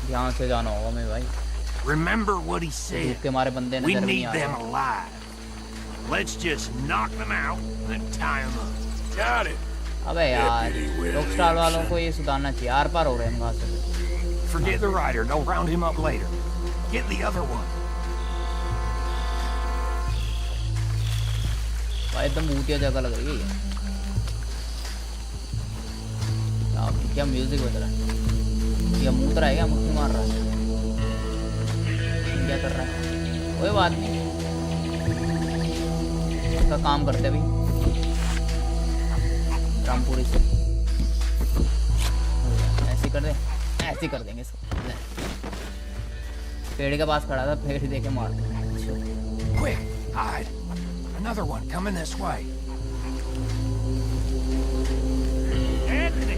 यहाँ से जाना होगा मैं भाई. Remember what he said. भूख के मारे बंदे We नजर नहीं need आ them रहे. alive. Let's just knock them out and tie them up. Got it. अबे यार, Rockstar वालों को ये सुधारना चाहिए. आर पार हो रहे हैं वहाँ से. Forget the rider. Go round him up later. Get the other one. भाई एकदम भूतिया जगह लग रही है ये. क्या म्यूजिक बज रहा है? ये मूत रहा है क्या? मुक्की मार रहा है? क्या कर रहा है? कोई बात नहीं. इसका काम करते अभी. रामपुरी से ऐसे कर दे. ऐसे कर देंगे इसको. पेड़ के पास खड़ा था. पेड़ देके मार दे. Quick, hide. Another one coming this way. Anthony!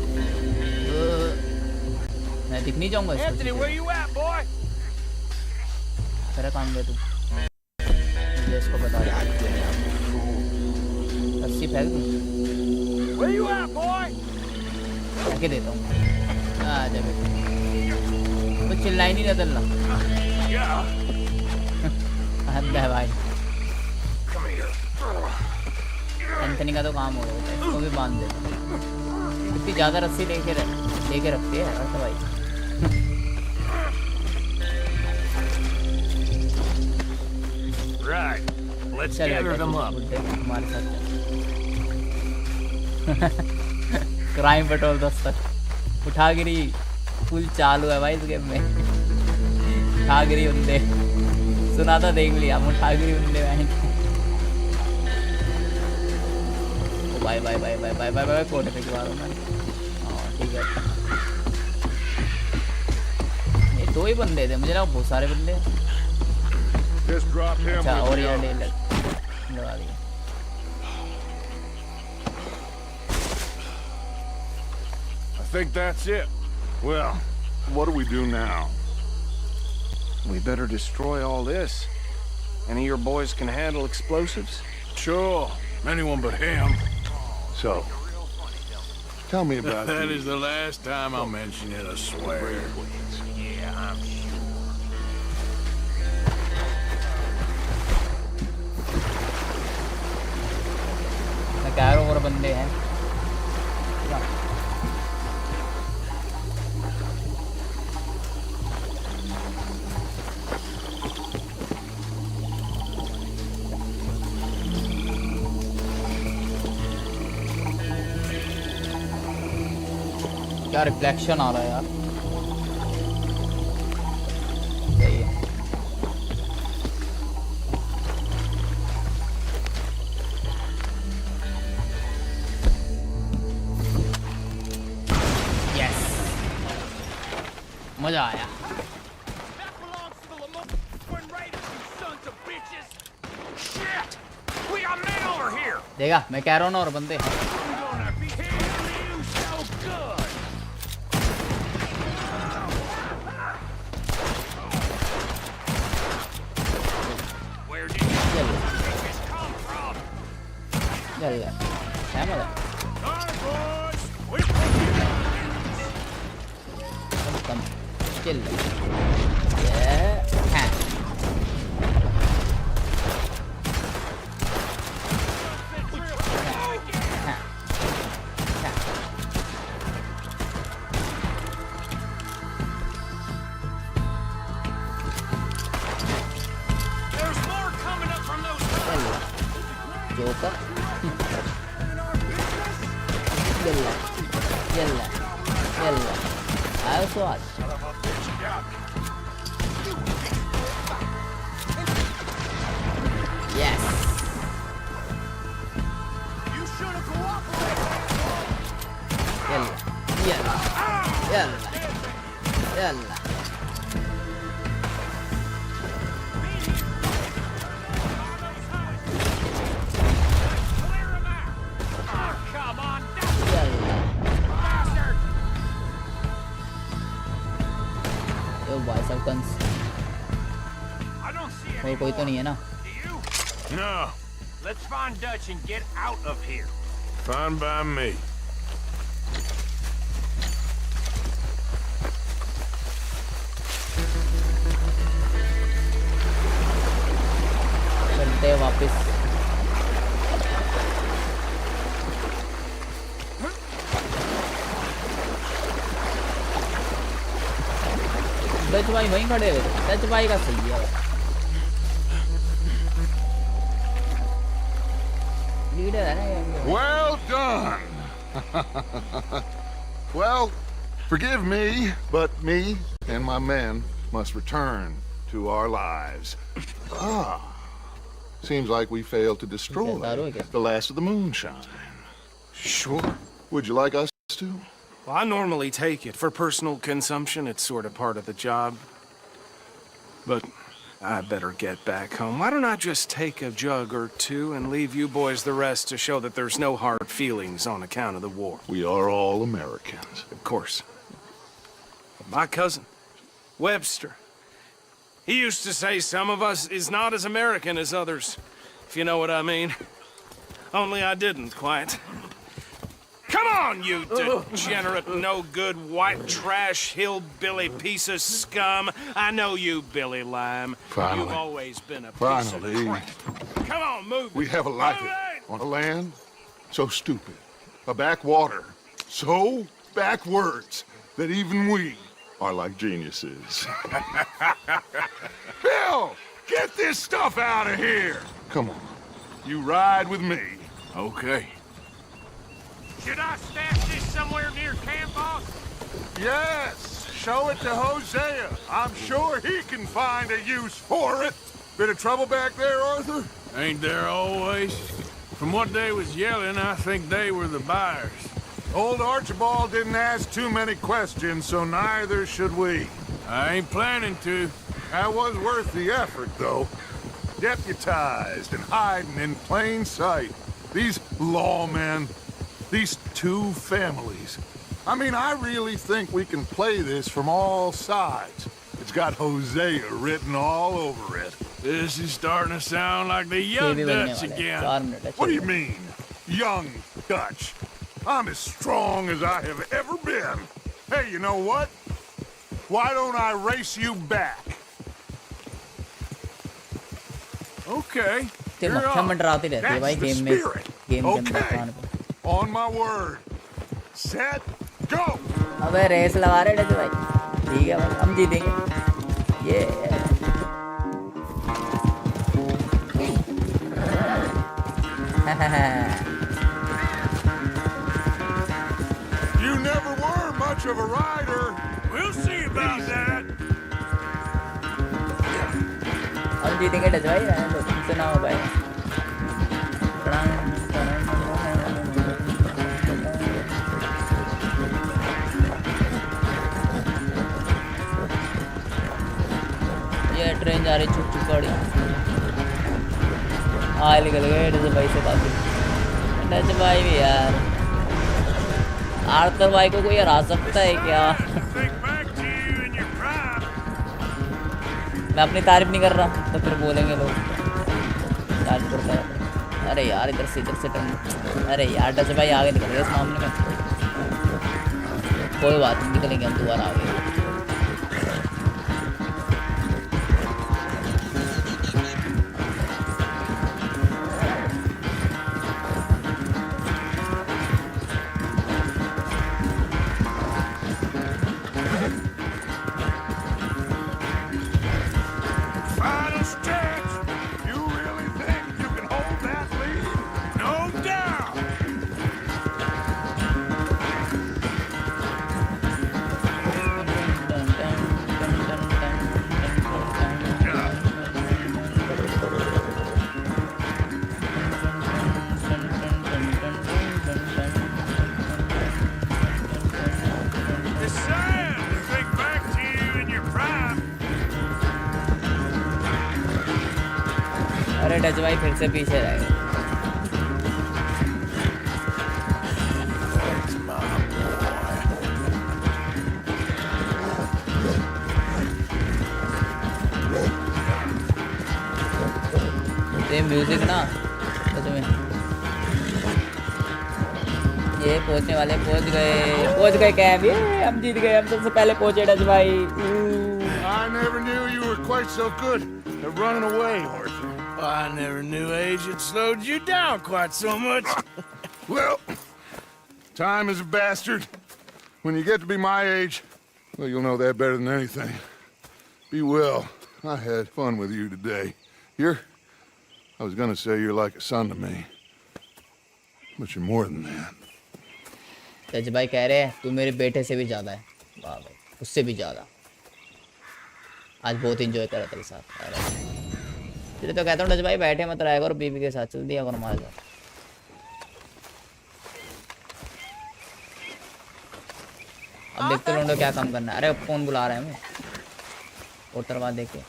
मैं दिख नहीं जाऊंगा इसको. Anthony, where you at, boy? तेरा काम दे तू. मुझे इसको बता दे. रस्सी फेंक दूँ. Where you at, boy? फेंके देता हूँ. आ जा बेटा. कुछ चिल्लाई नहीं रहा दल्ला. हद है भाई. एंथनी का तो काम हो गया है. इसको भी बांध देता हूँ. इतनी ज़्यादा रस्सी लेके रखते हैं अर्थ भाई. Right. Let's gather them up. हमारे साथ क्राइम पेट्रोल दस्तर. उठागिरी फुल चालू है भाई इस गेम में. उठागिरी बंदे सुना था देख लिया. हम उठागिरी बंदे हैं. Bye bye bye bye bye bye bye. कोने पे की बात है. हाँ ठीक है. ये दो ही बंदे थे. मुझे लगा बहुत सारे बंदे. अच्छा और यहाँ ले लगा दिया. I think that's it. Well, what do we do now? We better destroy all this. Any of your boys can handle explosives? Sure. Anyone but him. So, tell me about That is the last time I'll mention it, I swear. Yeah, I'm sure. कैरो और बंदे हैं. क्या reflection आ रहा है यार. सही है. यस मजा आया. देखा मैं कह रहा हूँ ना. और बंदे चल है मजा. कम chill. Joker. Yalla. I'll swat. Yes. You should have cooperated. Yalla. और कोई तो नहीं है ना? No. Let's find Dutch and get out of here. Fine by me. चलते हैं वापस। डच भाई वहीं खड़े हुए थे। डच भाई का सही है। लीडर है ना ये। Well done. Well, forgive me, but me and my men must return to our lives. Seems like we failed to destroy the last of the moonshine. Sure. Would you like us to? Well, I normally take it. For personal consumption, it's sort of part of the job. But I better get back home. Why don't I just take a jug or two and leave you boys the rest to show that there's no hard feelings on account of the war? We are all Americans. Of course. My cousin, Webster, he used to say some of us is not as American as others, if you know what I mean. Only I didn't quite. Come on, you degenerate, no-good, white trash, hillbilly piece of scum. I know you, Billy Lime. Finally. You've always been a piece of crap. Come on, move it. We have a life on a land so stupid, a backwater so backwards that even we are like geniuses. Bill, get this stuff out of here. Come on, you ride with me. Okay. Should I stash this somewhere near camp, boss? Yes, show it to Hosea. I'm sure he can find a use for it. Bit of trouble back there, Arthur? Ain't there always? From what they was yelling, I think they were the buyers. Old Archibald didn't ask too many questions, so neither should we. I ain't planning to. That was worth the effort, though. Deputized and hiding in plain sight. These lawmen, these two families. I mean, I really think we can play this from all sides. It's got Hosea written all over it. This is starting to sound like the young Dutch again. What do you mean, young Dutch? I'm as strong as I have ever been. Hey, you know what? Why don't I race you back? Okay. ते मक्खन मंडराती रहती है भाई game में के अंदर। On my word. Set, go. अबे रेस लगा रहे डच भाई। ठीक है भाई, हम जीतेंगे। ये You never were much of a rider. We'll see about that. हम जीतेंगे डच भाई, रहने दो, तुमसे ना हो पाएगा। ये ट्रेन जा रही छुप छुप गाड़ी। निकल गए डच भाई से काफी। डच भाई भी यार, आर्थर भाई को कोई हरा सकता है क्या? मैं अपनी तारीफ नहीं कर रहा तो फिर बोलेंगे लोग तारीफ करता है। अरे यार इधर से टर्न। अरे यार डच भाई आगे निकल गए इस मामले में। कोई बात नहीं, निकलेंगे हम दोबारा आगे। अरे डच भाई फिर से पीछे रह गए। ये म्यूजिक ना सच में ये पहुंच गए कैंप, ये हम जीत गए, हम सबसे पहले पहुंचे डच भाई। I never knew you were quite so good at running away, Arthur. I never knew age had slowed you down quite so much. Well, time is a bastard. When you get to be my age, well, you'll know that better than anything. Be well. I had fun with you today. I was gonna say you're like a son to me, but you're more than that. Dutch भाई कह रहे हैं तू मेरे बेटे से भी ज्यादा है। वाह भाई, उससे भी ज्यादा। आज बहुत एंजॉय करा तेरे साथ। फिर तो कहता हूँ डच भाई बैठे मत रहेगा और बीबी के साथ चल दिया करो मार जाओ। अब देखते रहो क्या काम करना है। अरे कौन बुला रहा है हमें? और तरवा देखे।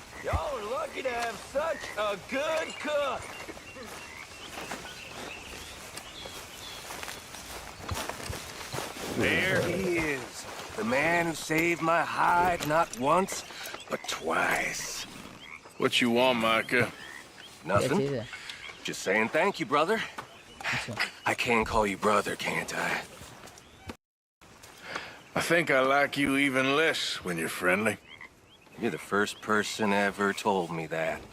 There he is, the man who saved my hide not once, but twice. What you want, Micah? Nothing. Just saying thank you, brother. I can call you brother, can't I? I think I like you even less when you're friendly. You're the first person ever told me that.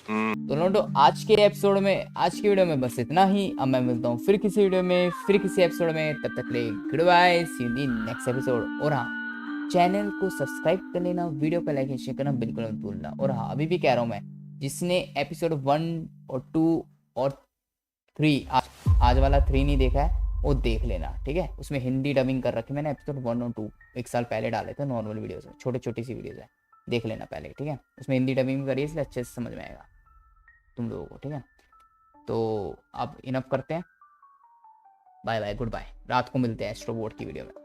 तो Noto आज के episode में, आज की video में बस इतना ही। अब मैं मिलता हूँ फिर किसी वीडियो में, फिर किसी एपिसोड में। तब तक के लिए good bye, see you in next episode. और हाँ, चैनल को सब्सक्राइब कर लेना, वीडियो को लाइक एंड शेयर करना बिल्कुल मत भूलना। और हाँ, अभी भी कह रहा हूँ मैं, जिसने एपिसोड 1 और 2 और 3 आज वाला 3 नहीं देखा है वो देख लेना, ठीक है। उसमें हिंदी डबिंग कर रखी मैंने। एपिसोड 1 और 2 एक साल पहले डाले थे, नॉर्मल वीडियोस, छोटी सी वीडियोस है, देख लेना पहले, ठीक है। उसमें हिंदी डबिंग भी करी है, इसलिए अच्छे से समझ में आएगा तुम लोगों को, ठीक है। तो अब इनफ करते हैं, बाय बाय, गुड बाय। रात को मिलते हैं एस्ट्रोबोट की वीडियो में।